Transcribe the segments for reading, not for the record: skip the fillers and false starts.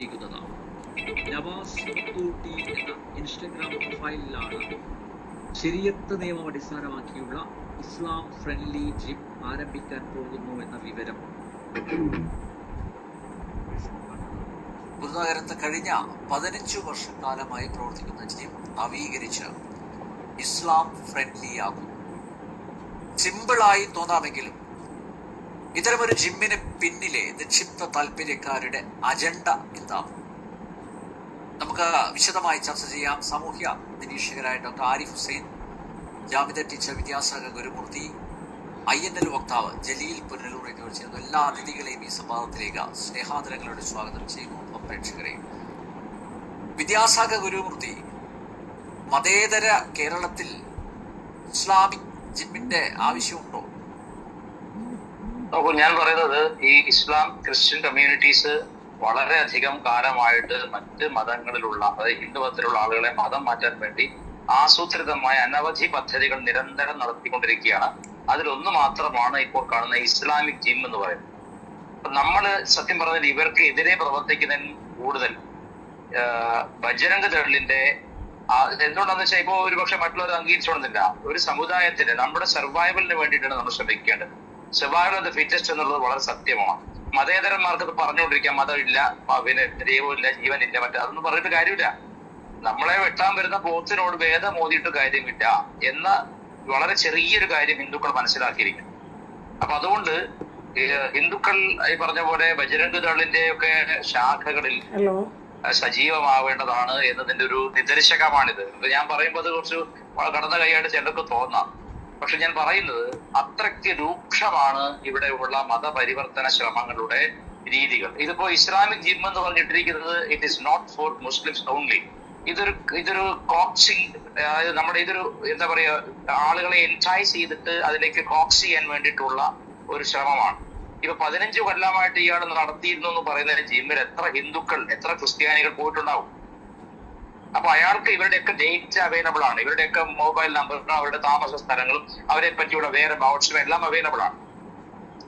ിക്കുന്നതാണ് നവാസ് മുത്തൂട്ടി എന്ന ഇൻസ്റ്റഗ്രാം പ്രൊഫൈലിലാണ് ശരിയത്ത് നിയമം അടിസ്ഥാനമാക്കിയുള്ള ഇസ്ലാം ഫ്രണ്ട്ലി ജിം ആരംഭിക്കാൻ പോകുന്നു എന്ന വിവരം. പുതുനഗരത്ത് കഴിഞ്ഞ 15 വർഷക്കാലമായി പ്രവർത്തിക്കുന്ന ജിം നവീകരിച്ച് ഇസ്ലാം ഫ്രണ്ട്ലി ആകുന്നു. സിമ്പിളായി തോന്നാമെങ്കിലും ഇത്തരമൊരു ജിമ്മിന് പിന്നിലെ നിക്ഷിപ്ത താല്പര്യക്കാരുടെ അജണ്ട എന്താണ്? നമുക്ക് വിശദമായി ചർച്ച ചെയ്യാം. സാമൂഹ്യ നിരീക്ഷകരായ doctor Arif Hussain, Jamida teacher Vidyasagar Gurumurthy, INL വക്താവ് ജലീൽ പുനലൂർ എന്നിവർ ചേർന്ന എല്ലാ അതിഥികളെയും ഈ സംവാദത്തിലേക്ക് സ്നേഹാദരങ്ങളോട് സ്വാഗതം ചെയ്യുന്നു. പ്രേക്ഷകരെ, വിദ്യാസാഗർ ഗുരുമൂർത്തി, മതേതര കേരളത്തിൽ ഇസ്ലാമിക് ജിമ്മിന്റെ ആവശ്യമുണ്ടോ? അപ്പോൾ ഞാൻ പറയുന്നത്, ഈ ഇസ്ലാം ക്രിസ്ത്യൻ കമ്മ്യൂണിറ്റീസ് വളരെയധികം കാലമായിട്ട് മറ്റ് മതങ്ങളിലുള്ള, അതായത് ഹിന്ദു മതത്തിലുള്ള ആളുകളെ മതം മാറ്റാൻ വേണ്ടി ആസൂത്രിതമായ അനവധി പദ്ധതികൾ നിരന്തരം നടത്തിക്കൊണ്ടിരിക്കുകയാണ്. അതിലൊന്ന് മാത്രമാണ് ഇപ്പോൾ കാണുന്ന ഇസ്ലാമിക് ജിം എന്ന് പറയുന്നത്. അപ്പൊ നമ്മള് സത്യം പറഞ്ഞാൽ ഇവർക്ക് എതിരെ പ്രവർത്തിക്കുന്നതിന് കൂടുതൽ ബജ്രംഗ് ദളിന്റെ എന്തുകൊണ്ടാന്ന് വെച്ചാൽ, ഇപ്പോ ഒരുപക്ഷെ മറ്റുള്ളവർ അംഗീകരിച്ചോളുന്നില്ല, ഒരു സമുദായത്തിന്റെ നമ്മുടെ സർവൈവലിന് വേണ്ടിയിട്ടാണ് നമ്മൾ ശ്രമിക്കേണ്ടത്. സർവൈവൽ ഓഫ് ദ ഫിറ്റസ്റ്റ് എന്നുള്ളത് വളരെ സത്യമാണ്. മതേതരന്മാർക്ക് അത് പറഞ്ഞുകൊണ്ടിരിക്കാം, മതമില്ല, പിന്നെ ദൈവമില്ല, ജീവനില്ല, അതൊന്നും പറഞ്ഞിട്ട് കാര്യമില്ല. നമ്മളെ വെട്ടാൻ വരുന്ന പോത്തിനോട് വേദം ഓതിയിട്ട് കാര്യമില്ല എന്ന വളരെ ചെറിയൊരു കാര്യം ഹിന്ദുക്കൾ മനസ്സിലാക്കിയിരിക്കും. അപ്പൊ അതുകൊണ്ട് ഹിന്ദുക്കൾ ഈ പറഞ്ഞ പോലെ ബജ്രംഗ് ദളിന്റെ ഒക്കെ ശാഖകളിൽ സജീവമാവേണ്ടതാണ് എന്നതിന്റെ ഒരു നിദർശകമാണിത്. ഞാൻ പറയുമ്പോൾ അത് കുറച്ച് കടന്ന കൈയായിട്ട് ചിലർക്ക് തോന്നാം. പക്ഷെ ഞാൻ പറയുന്നത്, അത്രയ്ക്ക് രൂക്ഷമാണ് ഇവിടെയുള്ള മതപരിവർത്തന ശ്രമങ്ങളുടെ രീതികൾ. ഇതിപ്പോ ഇസ്ലാമിക് ജിം എന്ന് പറഞ്ഞിട്ടിരിക്കുന്നത് it is not for Muslims only. ഇതൊരു കോക്സിങ്, അതായത് നമ്മുടെ ഇതൊരു എന്താ പറയാ, ആളുകളെ എൻറ്റൈസ് ചെയ്തിട്ട് അതിലേക്ക് കോക്സ് ചെയ്യാൻ വേണ്ടിയിട്ടുള്ള ഒരു ശ്രമമാണ്. ഇപ്പൊ 15 കൊല്ലമായിട്ട് ഇയാൾ നടത്തിയിരുന്നു എന്ന് പറയുന്ന ജിമ്മിൽ എത്ര ഹിന്ദുക്കൾ, എത്ര ക്രിസ്ത്യാനികൾ പോയിട്ടുണ്ടാവും? അപ്പൊ അയാൾക്ക് ഇവരുടെയൊക്കെ ഡേറ്റ അവൈലബിൾ ആണ്, ഇവരുടെയൊക്കെ മൊബൈൽ നമ്പറും അവരുടെ താമസ സ്ഥലങ്ങളും അവരെ പറ്റിയുള്ള വേറെ ബൗട്ട്സും എല്ലാം അവൈലബിൾ ആണ്.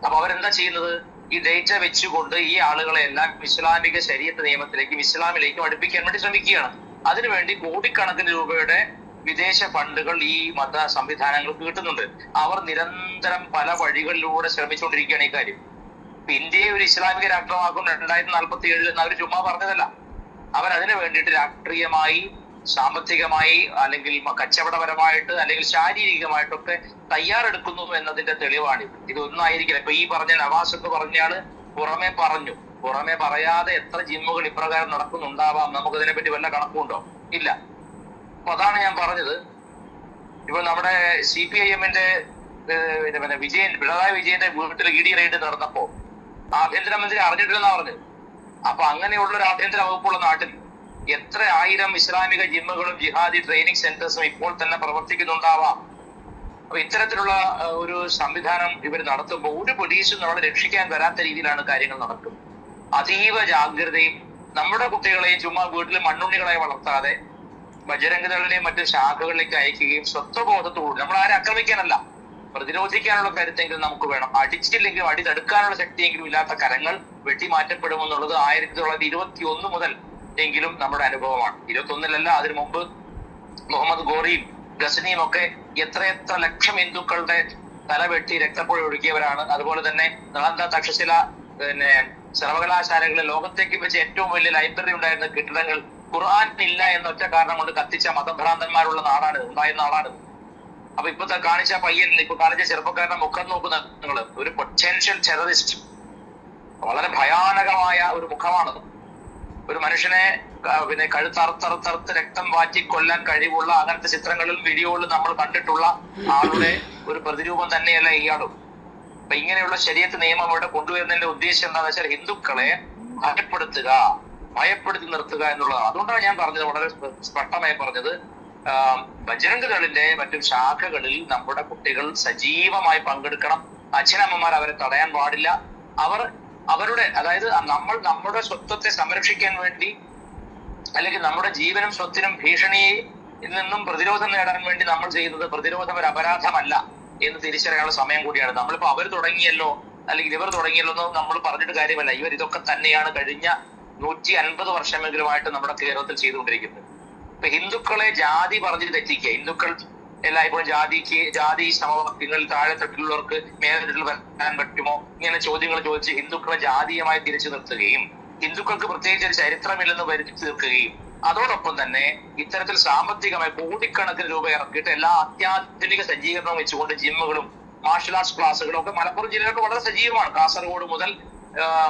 അപ്പൊ അവരെന്താ ചെയ്യുന്നത്? ഈ ഡേറ്റ വെച്ചുകൊണ്ട് ഈ ആളുകളെ എല്ലാം ഇസ്ലാമിക ശരീഅത്ത് നിയമത്തിലേക്കും ഇസ്ലാമിലേക്കും അടുപ്പിക്കാൻ വേണ്ടി ശ്രമിക്കുകയാണ്. അതിനുവേണ്ടി കോടിക്കണക്കിന് രൂപയുടെ വിദേശ ഫണ്ടുകൾ ഈ മത സംവിധാനങ്ങൾക്ക് കിട്ടുന്നുണ്ട്. അവർ നിരന്തരം പല വഴികളിലൂടെ ശ്രമിച്ചുകൊണ്ടിരിക്കുകയാണ് ഈ കാര്യം. ഇന്ത്യയെ ഒരു ഇസ്ലാമിക രാഷ്ട്രമാക്കും 2047 എന്ന് അവർ ചുമ്മാ പറഞ്ഞതല്ല. അവരതിനു വേണ്ടിയിട്ട് രാഷ്ട്രീയമായി, സാമ്പത്തികമായി, അല്ലെങ്കിൽ കച്ചവടപരമായിട്ട്, അല്ലെങ്കിൽ ശാരീരികമായിട്ടൊക്കെ തയ്യാറെടുക്കുന്നു എന്നതിന്റെ തെളിവാണിത്. ഇതൊന്നും ആയിരിക്കില്ല. ഇപ്പൊ ഈ പറഞ്ഞ നവാസ് എന്ന് പറഞ്ഞയാള് പുറമെ പറയാതെ എത്ര ജിമ്മുകൾ ഇപ്രകാരം നടക്കുന്നുണ്ടാവാം. നമുക്കതിനെ പറ്റി വല്ല കണക്കുണ്ടോ? ഇല്ല. അപ്പൊ അതാണ് ഞാൻ പറഞ്ഞത്. ഇപ്പൊ നമ്മുടെ CPIMന്റെ പിണറായി വിജയന്റെ വീട്ടിൽ ED റെയ്ഡ് നടന്നപ്പോ ആഭ്യന്തരമന്ത്രി അറിഞ്ഞിട്ടില്ലെന്നാ പറഞ്ഞത്. അപ്പൊ അങ്ങനെയുള്ള ഒരു ആഭ്യന്തര വകുപ്പുള്ള നാട്ടിൽ എത്ര ആയിരം ഇസ്ലാമിക ജിമ്മുകളും ജിഹാദി ട്രെയിനിങ് സെന്റേഴ്സും ഇപ്പോൾ തന്നെ പ്രവർത്തിക്കുന്നുണ്ടാവാം. അപ്പൊ ഇത്തരത്തിലുള്ള ഒരു സംവിധാനം ഇവർ നടത്തുമ്പോൾ ഒരു പോലീസും നമ്മളെ രക്ഷിക്കാൻ വരാത്ത രീതിയിലാണ് കാര്യങ്ങൾ നടക്കുന്നത്. അതീവ ജാഗ്രതയും, നമ്മുടെ കുട്ടികളെയും ചുമ്മാ വീട്ടിൽ മണ്ണുണ്ണികളായി വളർത്താതെ ബജ്രംഗ് ദളിനെയും മറ്റു ശാഖകളിലേക്ക് അയക്കുകയും സ്വത്വബോധത്തോട്, നമ്മൾ ആരെ ആക്രമിക്കാനല്ല, പ്രതിരോധിക്കാനുള്ള കരുത്തെങ്കിലും നമുക്ക് വേണം. അടിച്ചില്ലെങ്കിലും അടി തടുക്കാനുള്ള ശക്തിയെങ്കിലും ഇല്ലാത്ത കരങ്ങൾ വെട്ടിമാറ്റപ്പെടുമെന്നുള്ളത് 1921 മുതൽ എങ്കിലും നമ്മുടെ അനുഭവമാണ്. 21-ലല്ല, അതിനു മുമ്പ് മുഹമ്മദ് ഗോറിയും ഗസനിയും ഒക്കെ എത്രയെത്ര ലക്ഷം ഹിന്ദുക്കളുടെ തല വെട്ടി രക്തപ്പുഴ ഒഴുകിയവരാണ്. അതുപോലെ തന്നെ നളന്ദ, തക്ഷശില, സർവകലാശാലകളിൽ ലോകത്തേക്ക് വെച്ച് ഏറ്റവും വലിയ ലൈബ്രറി ഉണ്ടായിരുന്ന കെട്ടിടങ്ങൾ ഖുർആൻ ഇല്ല എന്ന ഒറ്റ കാരണം കൊണ്ട് കത്തിച്ച മതഭ്രാന്തന്മാരുള്ള ഉണ്ടായിരുന്ന നാടാണ്. അപ്പൊ ഇപ്പൊ കാണിച്ച പയ്യൻ, ഇപ്പൊ കാണിച്ച ചെറുപ്പക്കാരന്റെ മുഖം നോക്കുന്ന നിങ്ങള്, ഒരു പൊട്ടൻഷ്യൽ ടെററിസ്റ്റ്, വളരെ ഭയാനകമായ ഒരു മുഖമാണ്. ഒരു മനുഷ്യനെ പിന്നെ കഴുത്തറുത്തറുത്തറുത്ത് രക്തം വാറ്റി കൊല്ലാൻ കഴിവുള്ള അങ്ങനത്തെ ചിത്രങ്ങളിലും വീഡിയോകളിലും നമ്മൾ കണ്ടിട്ടുള്ള ആളുടെ ഒരു പ്രതിരൂപം തന്നെയല്ല ഇയാളും. അപ്പൊ ഇങ്ങനെയുള്ള ശരീഅത്ത് നിയമം ഇവിടെ കൊണ്ടുവരുന്നതിന്റെ ഉദ്ദേശം എന്താണെന്ന് വെച്ചാൽ ഹിന്ദുക്കളെ ഭയപ്പെടുത്തി നിർത്തുക എന്നുള്ളതാണ്. അതുകൊണ്ടാണ് ഞാൻ പറഞ്ഞത്, വളരെ സ്പഷ്ടമായി പറഞ്ഞത്, ബജ്രംഗ് ദളിന്റെ മറ്റു ശാഖകളിൽ നമ്മുടെ കുട്ടികൾ സജീവമായി പങ്കെടുക്കണം. അച്ഛനമ്മമാർ അവരെ തടയാൻ പാടില്ല. അവരുടെ, അതായത് നമ്മൾ നമ്മുടെ സ്വത്വത്തെ സംരക്ഷിക്കാൻ വേണ്ടി, അല്ലെങ്കിൽ നമ്മുടെ ജീവനും സ്വത്തിനും ഭീഷണിയിൽ നിന്നും പ്രതിരോധം നേടാൻ വേണ്ടി നമ്മൾ ചെയ്യുന്നത് പ്രതിരോധം ഒരു അപരാധമല്ല എന്ന് തിരിച്ചറിയാനുള്ള സമയം കൂടിയാണ്. നമ്മളിപ്പോ അവർ തുടങ്ങിയല്ലോ അല്ലെങ്കിൽ ഇവർ തുടങ്ങിയല്ലോ എന്ന് നമ്മൾ പറഞ്ഞിട്ട് കാര്യമല്ല. ഇവർ ഇതൊക്കെ തന്നെയാണ് കഴിഞ്ഞ 150 വർഷമെങ്കിലുമായിട്ട് നമ്മുടെ കേരളത്തിൽ ചെയ്തുകൊണ്ടിരിക്കുന്നത്. ഇപ്പൊ ഹിന്ദുക്കളെ ജാതി പറഞ്ഞ് തെറ്റിക്കുക, ഹിന്ദുക്കൾ എല്ലായ്പ്പോഴും ജാതി സമവാക്യങ്ങളിൽ താഴെ തട്ടിലുള്ളവർക്ക് മേൽത്തട്ടിൽ വരാൻ പറ്റുമോ, ഇങ്ങനെ ചോദ്യങ്ങൾ ചോദിച്ച് ഹിന്ദുക്കളെ ജാതീയമായി തിരിച്ചു നിർത്തുകയും ഹിന്ദുക്കൾക്ക് പ്രത്യേകിച്ച് ഒരു ചരിത്രമില്ലെന്ന് വരുത്തി തീർക്കുകയും അതോടൊപ്പം തന്നെ ഇത്തരത്തിൽ സാമ്പത്തികമായി കോടിക്കണക്കിന് രൂപ ഇറക്കിയിട്ട് എല്ലാ അത്യാധുനിക സജ്ജീകരണവും വെച്ചുകൊണ്ട് ജിമ്മുകളും മാർഷൽ ആർട്സ് ക്ലാസ്സുകളും ഒക്കെ മലപ്പുറം ജില്ലയിലൊക്കെ വളരെ സജീവമാണ്. കാസർഗോഡ് മുതൽ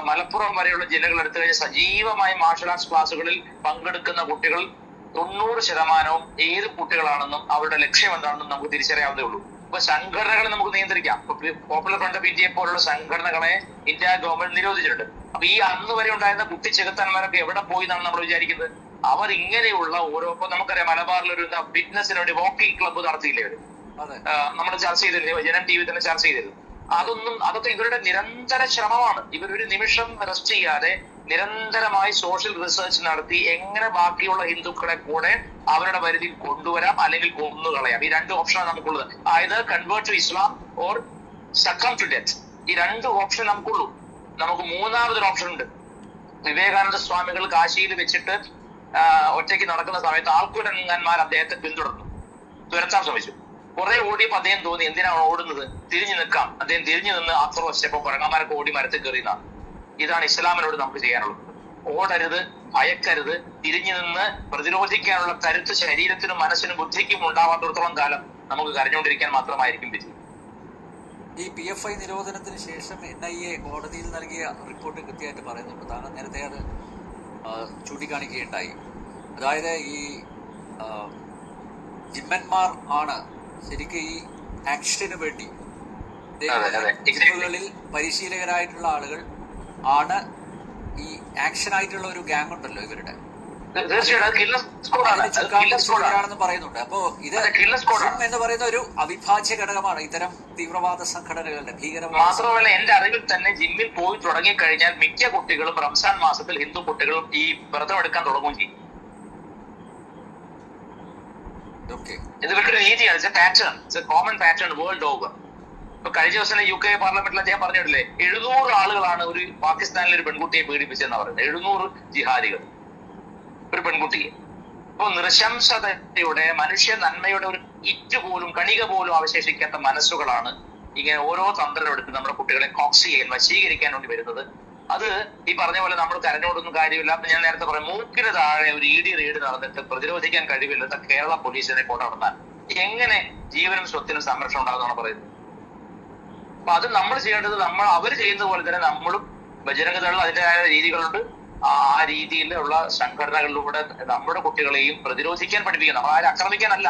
മലപ്പുറം വരെയുള്ള ജില്ലകൾ എടുത്തു കഴിഞ്ഞാൽ സജീവമായി മാർഷൽ ആർട്സ് ക്ലാസ്സുകളിൽ പങ്കെടുക്കുന്ന കുട്ടികൾ 90% ഏത് കുട്ടികളാണെന്നും അവരുടെ ലക്ഷ്യം എന്താണെന്നും നമുക്ക് തിരിച്ചറിയാവുന്നേ ഉള്ളൂ. ഇപ്പൊ സംഘടനകളെ നമുക്ക് നിയന്ത്രിക്കാം. ഇപ്പൊ പോപ്പുലർ ഫ്രണ്ട് ഓഫ് ഇന്ത്യയെ പോലുള്ള സംഘടനകളെ ഇന്ത്യ ഗവൺമെന്റ് നിരോധിച്ചിട്ടുണ്ട്. അപ്പൊ ഈ അന്ന് വരെ ഉണ്ടായിരുന്ന കുട്ടി ചെകുത്താന്മാരൊക്കെ എവിടെ പോയി എന്നാണ് നമ്മൾ വിചാരിക്കുന്നത്? അവർ ഇങ്ങനെയുള്ള ഓരോ, ഇപ്പൊ നമുക്കറിയാം മലബാറിലൊരു ഫിറ്റ്നസിന് വേണ്ടി വാക്കിംഗ് ക്ലബ്ബ് നടത്തിയില്ലേ അവര്, നമ്മൾ ചർച്ച ചെയ്തിരുന്നു, ജനം ടി വി തന്നെ ചർച്ച ചെയ്തിരുന്നു. അതൊക്കെ ഇവരുടെ നിരന്തര ശ്രമമാണ്. ഇവരൊരു നിമിഷം റെസ്റ്റ് ചെയ്യാതെ നിരന്തരമായി സോഷ്യൽ റിസർച്ച് നടത്തി എങ്ങനെ ബാക്കിയുള്ള ഹിന്ദുക്കളെ കൂടെ അവരുടെ പരിധിയിൽ കൊണ്ടുവരാം അല്ലെങ്കിൽ കൊന്നുകളയാം. ഈ 2 ഓപ്ഷനാണ് നമുക്കുള്ളത്. അതായത് convert to Islam or succumb to death. ഈ 2 ഓപ്ഷൻ നമുക്കുള്ളൂ. നമുക്ക് 3ാമതൊരു ഓപ്ഷൻ ഉണ്ട്. വിവേകാനന്ദ സ്വാമികൾ കാശിയിൽ വെച്ചിട്ട് ഒറ്റയ്ക്ക് നടക്കുന്ന സമയത്ത് ആൾക്കൂട്ടന്മാർ അദ്ദേഹത്തെ തുരത്താൻ ശ്രമിച്ചു. കുറെ ഓടിയപ്പോ അദ്ദേഹം തോന്നി എന്തിനാണ് ഓടുന്നത്, തിരിഞ്ഞു നിൽക്കാം. അദ്ദേഹം തിരിഞ്ഞു നിന്ന് ആക്രമ വെച്ചപ്പോ കുരങ്ങന്മാരൊക്കെ ഓടി മരത്തിൽ കയറിയതാണ്. ഇതാണ് ഇസ്ലാമിനോട് നമുക്ക് ചെയ്യാനുള്ളത്. ഓടരുത്, ഭയക്കരുത്, തിരിഞ്ഞു നിന്ന് പ്രതിരോധിക്കാനുള്ള കരുത്ത് ശരീരത്തിനും മനസ്സിനും ബുദ്ധിക്കും ഉണ്ടാവാത്തിടത്തോളം കാലം നമുക്ക് കരഞ്ഞുകൊണ്ടിരിക്കാൻ മാത്രമായിരിക്കും വിജയം. ഈ PFI നിരോധനത്തിന് ശേഷം NIA കോടതിയിൽ നൽകിയ റിപ്പോർട്ട് കൃത്യമായിട്ട് പറയുന്നുണ്ട്. താങ്കൾ നേരത്തെ അത് ചൂണ്ടിക്കാണിക്കുകയുണ്ടായി. അതായത് ഈ ജിമ്മന്മാർ ആണ് ശരിക്കും ഈ ആക്ഷന് വേണ്ടി ജിമ്മുകളിൽ പരിശീലകരായിട്ടുള്ള ആളുകൾ ആണ് ഈ ആക്ഷൻ ആയിട്ടുള്ള ഒരു ഗ്യാങ് ഉണ്ടല്ലോ ഇവരുടെ, ാണെന്ന് പറയുന്നുണ്ട്. അപ്പോ ഇത് എന്ന് പറയുന്ന ഒരു അവിഭാജ്യ ഘടകമാണ് ഇത്തരം തീവ്രവാദ സംഘടനകളുടെ ഭീകരവാദ. മാത്രമല്ല എന്റെ അറിവിൽ തന്നെ ജിമ്മിൽ പോയി തുടങ്ങിക്കഴിഞ്ഞാൽ മിക്ക കുട്ടികളും റംസാൻ മാസത്തിൽ ഹിന്ദു കുട്ടികളും ഈ വ്രതം എടുക്കാൻ തുടങ്ങുകയും ചെയ്യും. ഇത് ഇവരുടെ രീതിയാണ്, pattern, common pattern world over. ഇപ്പൊ കഴിഞ്ഞ ദിവസം UK പാർലമെന്റിൽ അദ്ദേഹം പറഞ്ഞിട്ടില്ലേ, 700 ആളുകളാണ് ഒരു പാകിസ്ഥാനിലെ ഒരു പെൺകുട്ടിയെ പീഡിപ്പിച്ചെന്ന് പറയുന്നത്. 700 ജിഹാദികൾ ഒരു പെൺകുട്ടിയെ. ഇപ്പൊ നൃശംസതയുടെ മനുഷ്യ നന്മയുടെ ഒരു ഇറ്റ് പോലും കണിക പോലും അവശേഷിക്കാത്ത മനസ്സുകളാണ് ഇങ്ങനെ ഓരോ തന്ത്രം എടുത്ത് നമ്മുടെ കുട്ടികളെ കോക്സ് ചെയ്യാൻ വശീകരിക്കാൻ വേണ്ടി വരുന്നത്. അത് ഈ പറഞ്ഞ പോലെ നമ്മൾ കരഞ്ഞോടൊന്നും കാര്യമില്ല. ഞാൻ നേരത്തെ പറയാം, മൂക്കിന് താഴെ ഒരു ED റെയ്ഡ് നടന്നിട്ട് പ്രതിരോധിക്കാൻ കഴിവില്ലാത്ത കേരള പോലീസിനെ കൊണ്ട് നടന്നാൽ എങ്ങനെ ജീവനും സ്വത്തിനും സംരക്ഷണം ഉണ്ടാകുന്നതാണ് പറയുന്നത്. അപ്പൊ അത് നമ്മൾ ചെയ്യേണ്ടത് അവർ ചെയ്യുന്ന പോലെ തന്നെ നമ്മളും ബജരംഗതകളിൽ അതിൻ്റെതായ രീതികളുണ്ട്. ആ രീതിയിലുള്ള സംഘടനകളിലൂടെ നമ്മുടെ കുട്ടികളെയും പ്രതിരോധിക്കാൻ പഠിപ്പിക്കുക. നമ്മൾ ആരും ആക്രമിക്കാനല്ല,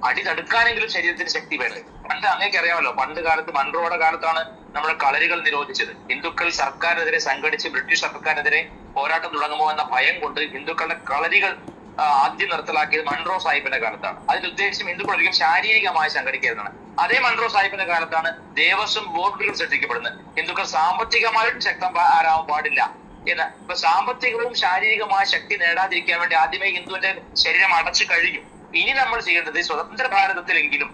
അടി തടുക്കാനെങ്കിലും ശരീരത്തിന് ശക്തി വേണം. പണ്ട് അങ്ങേക്ക് അറിയാമല്ലോ, പണ്ട് കാലത്ത് മൺട്രോയുടെ കാലത്താണ് നമ്മുടെ കളരികൾ നിരോധിച്ചത്. ഹിന്ദുക്കൾ സർക്കാരിനെതിരെ സംഘടിച്ച് ബ്രിട്ടീഷ് സർക്കാരിനെതിരെ പോരാട്ടം തുടങ്ങുമോ എന്ന ഭയം കൊണ്ട് ഹിന്ദുക്കളുടെ കളരികൾ ആദ്യം നിർത്തലാക്കിയത് മൺട്രോ സാഹിബിന്റെ കാലത്താണ്. അതിന്റെ ഉദ്ദേശം ഹിന്ദുക്കൾ ഒരിക്കലും ശാരീരികമായി സംഘടിക്കരുതാണ്. അതേ മൺട്രോ സാഹിബിന്റെ കാലത്താണ് ദേവസ്വം ബോർഡുകൾ സൃഷ്ടിക്കപ്പെടുന്നത്. ഹിന്ദുക്കൾ സാമ്പത്തികമായിട്ടും ശക്തരാവാൻ പാടില്ല എന്ന്. ഇപ്പൊ സാമ്പത്തികവും ശാരീരികമായ ശക്തി നേടാതിരിക്കാൻ വേണ്ടി ആദ്യമേ ഹിന്ദുവിന്റെ ശരീരം അടച്ചു കഴിഞ്ഞു. ഇനി നമ്മൾ ചെയ്യേണ്ടത് സ്വതന്ത്ര ഭാരതത്തിലെങ്കിലും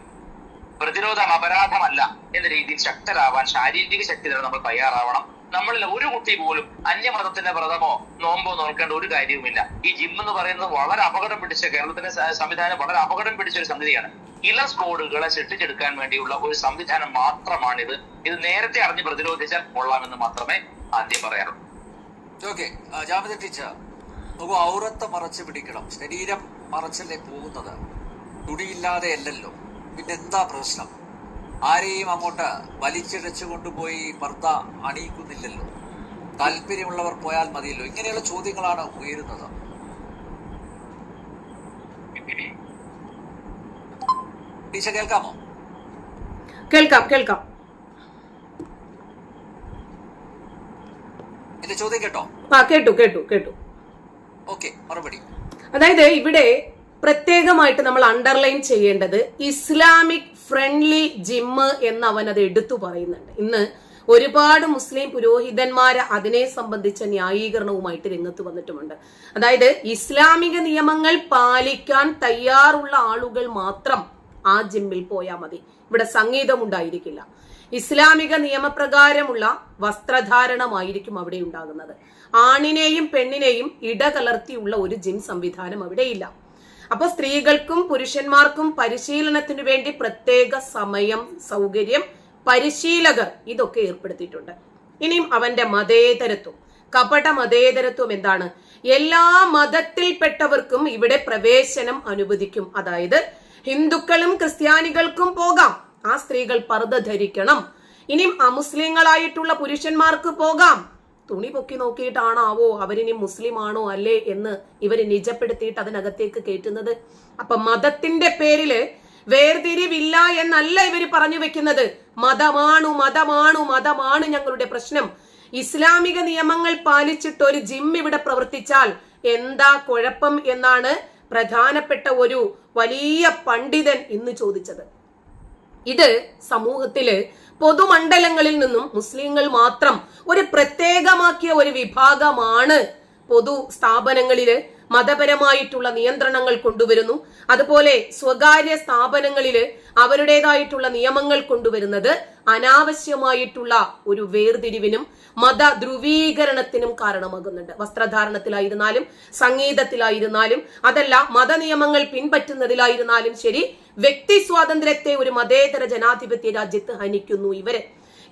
പ്രതിരോധം അപരാധമല്ല എന്ന രീതിയിൽ ശക്തരാവാൻ ശാരീരിക ശക്തി നമ്മൾ തയ്യാറാവണം. നമ്മളിൽ ഒരു കുട്ടി പോലും അന്യമതത്തിന്റെ വ്രതമോ നോമ്പോ നോക്കേണ്ട ഒരു കാര്യവുമില്ല. ഈ ജിം എന്ന് പറയുന്നത് വളരെ അപകടം പിടിച്ച, കേരളത്തിന്റെ സംവിധാനം വളരെ അപകടം പിടിച്ച ഒരു സംഗതിയാണ്. കില്ലർ സ്ക്വാഡുകളെ സൃഷ്ടിച്ചെടുക്കാൻ വേണ്ടിയുള്ള ഒരു സംവിധാനം മാത്രമാണിത്. ഇത് നേരത്തെ അറിഞ്ഞ് പ്രതിരോധിച്ചാൽ കൊള്ളാമെന്ന് മാത്രമേ ആദ്യം പറയാറുള്ളൂ. ഓക്കെ, ജാമിദ ടീച്ചർ, നമുക്ക് ഔറത്ത് മറച്ചു പിടിക്കണം, ശരീരം മറച്ചല്ലേ പോകുന്നത്, തുണിയില്ലാതെ അല്ലല്ലോ, പിന്നെന്താ പ്രശ്നം? ആരെയും അങ്ങോട്ട് വലിച്ചിഴച്ചു കൊണ്ടുപോയി പർദ്ദ അണിയിക്കുന്നില്ലല്ലോ, താല്പര്യമുള്ളവർ പോയാൽ മതിയല്ലോ. ഇങ്ങനെയുള്ള ചോദ്യങ്ങളാണ് ഉയരുന്നത്. ടീച്ചർ കേൾക്കാമോ? കേൾക്കാം. എന്റെ ചോദ്യം കേട്ടോ? കേട്ടു. ഓക്കെ, മറുപടി. അതായത് ഇവിടെ പ്രത്യേകമായിട്ട് നമ്മൾ അണ്ടർലൈൻ ചെയ്യേണ്ടത് ഇസ്ലാമിക് ഫ്രണ്ട്ലി ജിമ്മ് എന്ന് അവൻ അത് എടുത്തു പറയുന്നുണ്ട്. ഇന്ന് ഒരുപാട് മുസ്ലിം പുരോഹിതന്മാര് അതിനെ സംബന്ധിച്ച ന്യായീകരണവുമായിട്ട് രംഗത്ത് വന്നിട്ടുമുണ്ട്. അതായത് ഇസ്ലാമിക നിയമങ്ങൾ പാലിക്കാൻ തയ്യാറുള്ള ആളുകൾ മാത്രം ആ ജിമ്മിൽ പോയാൽ മതി, ഇവിടെ സംഗീതം ഉണ്ടായിരിക്കില്ല, ഇസ്ലാമിക നിയമപ്രകാരമുള്ള വസ്ത്രധാരണമായിരിക്കും അവിടെ ഉണ്ടാകുന്നത്. ആണിനെയും പെണ്ണിനെയും ഇടകലർത്തിയുള്ള ഒരു ജിം സംവിധാനം അവിടെയില്ല. അപ്പൊ സ്ത്രീകൾക്കും പുരുഷന്മാർക്കും പരിശീലനത്തിനു വേണ്ടി പ്രത്യേക സമയം, സൗകര്യം, പരിശീലകർ ഇതൊക്കെ ഏർപ്പെടുത്തിയിട്ടുണ്ട്. ഇനിയും അവന്റെ മതേതരത്വം, കപട മതേതരത്വം എന്താണ്? എല്ലാ മതത്തിൽപ്പെട്ടവർക്കും ഇവിടെ പ്രവേശനം അനുവദിക്കും. അതായത് ഹിന്ദുക്കളും ക്രിസ്ത്യാനികൾക്കും പോകാം, ആ സ്ത്രീകൾ പർദ്ദ ധരിക്കണം. ഇനിയും അമുസ്ലിങ്ങളായിട്ടുള്ള പുരുഷന്മാർക്ക് പോകാം. തുണി പൊക്കി നോക്കിയിട്ടാണാവോ അവരിനി മുസ്ലിം ആണോ അല്ലേ എന്ന് ഇവര് നിജപ്പെടുത്തിയിട്ട് അതിനകത്തേക്ക് കയറ്റുന്നത്. അപ്പൊ മതത്തിന്റെ പേരില് വേർതിരിവില്ല എന്നല്ല ഇവര് പറഞ്ഞു വെക്കുന്നത്. മതമാണു മതമാണു മതമാണ് ഞങ്ങളുടെ പ്രശ്നം. ഇസ്ലാമിക നിയമങ്ങൾ പാലിച്ചിട്ട് ഒരു ജിം ഇവിടെ പ്രവർത്തിച്ചാൽ എന്താ കുഴപ്പം എന്നാണ് പ്രധാനപ്പെട്ട ഒരു വലിയ പണ്ഡിതൻ ഇന്ന് ചോദിച്ചത്. ഇത് സമൂഹത്തില് പൊതുമണ്ഡലങ്ങളിൽ നിന്നും മുസ്ലിങ്ങൾ മാത്രം ഒരു പ്രത്യേകമാക്കിയ ഒരു വിഭാഗമാണ്. പൊതു സ്ഥാപനങ്ങളില് മതപരമായിട്ടുള്ള നിയന്ത്രണങ്ങൾ കൊണ്ടുവരുന്നു. അതുപോലെ സ്വകാര്യ സ്ഥാപനങ്ങളില് അവരുടേതായിട്ടുള്ള നിയമങ്ങൾ കൊണ്ടുവരുന്നത് അനാവശ്യമായിട്ടുള്ള ഒരു വേർതിരിവിനും മത ധ്രുവീകരണത്തിനും കാരണമാകുന്നുണ്ട്. വസ്ത്രധാരണത്തിലായിരുന്നാലും സംഗീതത്തിലായിരുന്നാലും അതല്ല മതനിയമങ്ങൾ പിൻപറ്റുന്നതിലായിരുന്നാലും ശരി, വ്യക്തി സ്വാതന്ത്ര്യത്തെ ഒരു മതേതര ജനാധിപത്യ രാജ്യത്ത് ഹനിക്കുന്നു ഇവര്.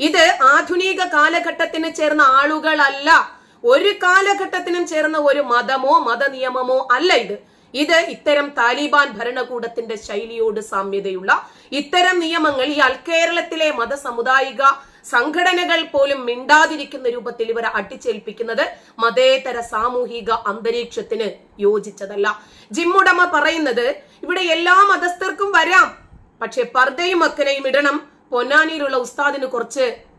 ഇത് ആധുനിക കാലഘട്ടത്തിന് ചേർന്ന ആളുകളല്ല, ഒരു കാലഘട്ടത്തിനും ചേർന്ന ഒരു മതമോ മതനിയമമോ അല്ല ഇത് ഇത്തരം താലിബാൻ ഭരണകൂടത്തിന്റെ ശൈലിയോട് സാമ്യതയുള്ള ഇത്തരം നിയമങ്ങൾ ഈ അൽക്കേരളത്തിലെ മതസമുദായിക സംഘടനകൾ പോലും മിണ്ടാതിരിക്കുന്ന രൂപത്തിൽ ഇവരെ അട്ടിച്ചേൽപ്പിക്കുന്നത് മതേതര സാമൂഹിക അന്തരീക്ഷത്തിന് യോജിച്ചതല്ല. ജിമ്മുടമ പറയുന്നത് ഇവിടെ എല്ലാ മതസ്ഥർക്കും വരാം, പക്ഷെ പർദ്ദയും മക്കനയും ഇടണം. പൊന്നാനിയിലുള്ള ഉസ്താദിന്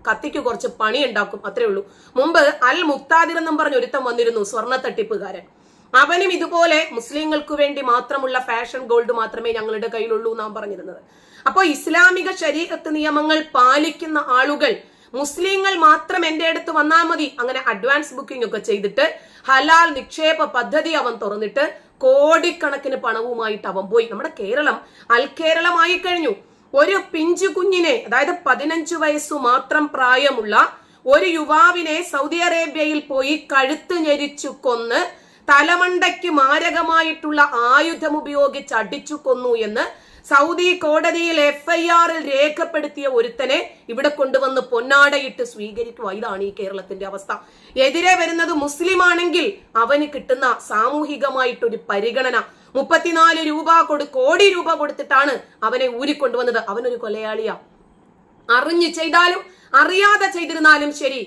കത്തിക്ക് കുറച്ച് പണി ഉണ്ടാക്കും, അത്രേ ഉള്ളൂ. മുമ്പ് അൽ മുക്താദിർ എന്നും പറഞ്ഞ ഒരുത്തം വന്നിരുന്നു, സ്വർണ്ണ തട്ടിപ്പുകാരൻ. അവനും ഇതുപോലെ മുസ്ലിങ്ങൾക്ക് വേണ്ടി മാത്രമുള്ള ഫാഷൻ ഗോൾഡ് മാത്രമേ ഞങ്ങളുടെ കയ്യിലുള്ളൂ എന്നാണ് പറഞ്ഞിരുന്നത്. അപ്പൊ ഇസ്ലാമിക ശരീഅത്ത് നിയമങ്ങൾ പാലിക്കുന്ന ആളുകൾ, മുസ്ലിങ്ങൾ മാത്രം എന്റെ അടുത്ത് വന്നാൽ മതി, അങ്ങനെ അഡ്വാൻസ് ബുക്കിംഗ് ഒക്കെ ചെയ്തിട്ട് ഹലാൽ നിക്ഷേപ പദ്ധതി അവൻ തുറന്നിട്ട് കോടിക്കണക്കിന് പണവുമായിട്ട് അവൻ പോയി. നമ്മുടെ കേരളം അൽക്കേരളമായി കഴിഞ്ഞു. ഒരു പിഞ്ചു കുഞ്ഞിനെ, അതായത് 15 വയസ്സു മാത്രം പ്രായമുള്ള ഒരു യുവാവിനെ സൗദി അറേബ്യയിൽ പോയി കഴുത്ത് ഞെരിച്ചു കൊന്ന് തലമണ്ടയ്ക്ക് മാരകമായിട്ടുള്ള ആയുധം ഉപയോഗിച്ച് അടിച്ചു കൊന്നു എന്ന് സൗദി കോടതിയിൽ FIR-ൽ രേഖപ്പെടുത്തിയ ഒരുത്തനെ ഇവിടെ കൊണ്ടുവന്ന് പൊന്നാടയിട്ട് സ്വീകരിക്കുക. ഇതാണ് ഈ കേരളത്തിന്റെ അവസ്ഥ. എതിരെ വരുന്നത് മുസ്ലിം ആണെങ്കിൽ അവന് കിട്ടുന്ന സാമൂഹികമായിട്ടൊരു പരിഗണന 34 കോടി രൂപ കൊടുത്തിട്ടാണ് അവനെ ഊരിക്കൊണ്ടുവന്നത്. അവനൊരു കൊലയാളിയാ. അറിഞ്ഞു ചെയ്താലും അറിയാതെ ചെയ്തിരുന്നാലും ശരി,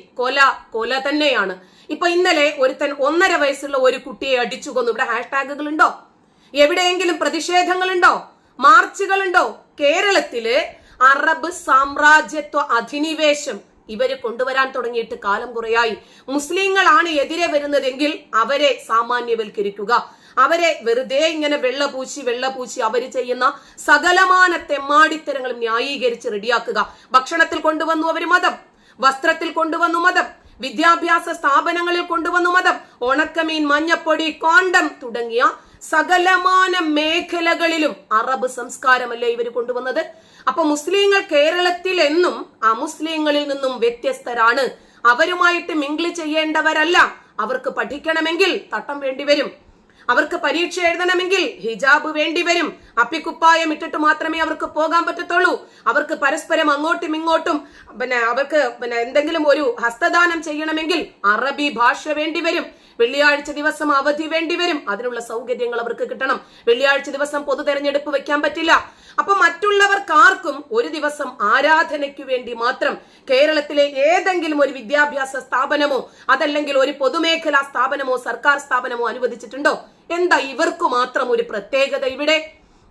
കൊല തന്നെയാണ്. ഇപ്പൊ ഇന്നലെ ഒരുത്തൻ 1.5 വയസ്സുള്ള ഒരു കുട്ടിയെ അടിച്ചു കൊന്നു. ഇവിടെ ഹാഷ്ടാഗുകൾ ഉണ്ടോ? എവിടെയെങ്കിലും പ്രതിഷേധങ്ങളുണ്ടോ? മാർച്ചുകളുണ്ടോ? കേരളത്തില് അറബ് സാമ്രാജ്യത്വ അധിനിവേശം ഇവര് കൊണ്ടുവരാൻ തുടങ്ങിയിട്ട് കാലം കുറയായി. മുസ്ലിങ്ങളാണ് എതിരെ വരുന്നതെങ്കിൽ അവരെ സാമാന്യവൽക്കരിക്കുക, അവരെ വെറുതെ ഇങ്ങനെ വെള്ളപൂശി അവര് ചെയ്യുന്ന സകലമാന തെമ്മാടിത്തരങ്ങളും ന്യായീകരിച്ച് റെഡിയാക്കുക. ഭക്ഷണത്തിൽ കൊണ്ടുവന്നു അവര് മതം, വസ്ത്രത്തിൽ കൊണ്ടുവന്നു മതം, വിദ്യാഭ്യാസ സ്ഥാപനങ്ങളിൽ കൊണ്ടുവന്നു മതം, ഉണക്കമീൻ, മഞ്ഞപ്പൊടി, കോണ്ടം തുടങ്ങിയ സകലമാന മേഖലകളിലും അറബ് സംസ്കാരമല്ലേ ഇവർ കൊണ്ടുവന്നത്. അപ്പൊ മുസ്ലിങ്ങൾ കേരളത്തിൽ എന്നും അമുസ്ലിങ്ങളിൽ നിന്നും വ്യത്യസ്തരാണ്. അവരുമായിട്ട് മിങ്കിൾ ചെയ്യേണ്ടവരല്ല. അവർക്ക് പഠിക്കണമെങ്കിൽ തട്ടം വേണ്ടിവരും, അവർക്ക് പരീക്ഷ എഴുതണമെങ്കിൽ ഹിജാബ് വേണ്ടിവരും, അപ്പിക്കുപ്പായം ഇട്ടിട്ട് മാത്രമേ അവർക്ക് പോകാൻ പറ്റത്തുള്ളൂ. അവർക്ക് പരസ്പരം അങ്ങോട്ടും ഇങ്ങോട്ടും അവർക്ക് എന്തെങ്കിലും ഒരു ഹസ്തദാനം ചെയ്യണമെങ്കിൽ അറബി ഭാഷ വേണ്ടിവരും. വെള്ളിയാഴ്ച ദിവസം അവധി വേണ്ടിവരും. അതിനുള്ള സൗകര്യങ്ങൾ അവർക്ക് കിട്ടണം. വെള്ളിയാഴ്ച ദിവസം പൊതു തെരഞ്ഞെടുപ്പ് വെക്കാൻ പറ്റില്ല. അപ്പൊ മറ്റുള്ളവർക്കാർക്കും ഒരു ദിവസം ആരാധനയ്ക്ക് വേണ്ടി മാത്രം കേരളത്തിലെ ഏതെങ്കിലും ഒരു വിദ്യാഭ്യാസ സ്ഥാപനമോ അതല്ലെങ്കിൽ ഒരു പൊതുമേഖലാ സ്ഥാപനമോ സർക്കാർ സ്ഥാപനമോ അനുവദിച്ചിട്ടുണ്ടോ? എന്താ ഇവർക്ക് മാത്രം ഒരു പ്രത്യേകത ഇവിടെ?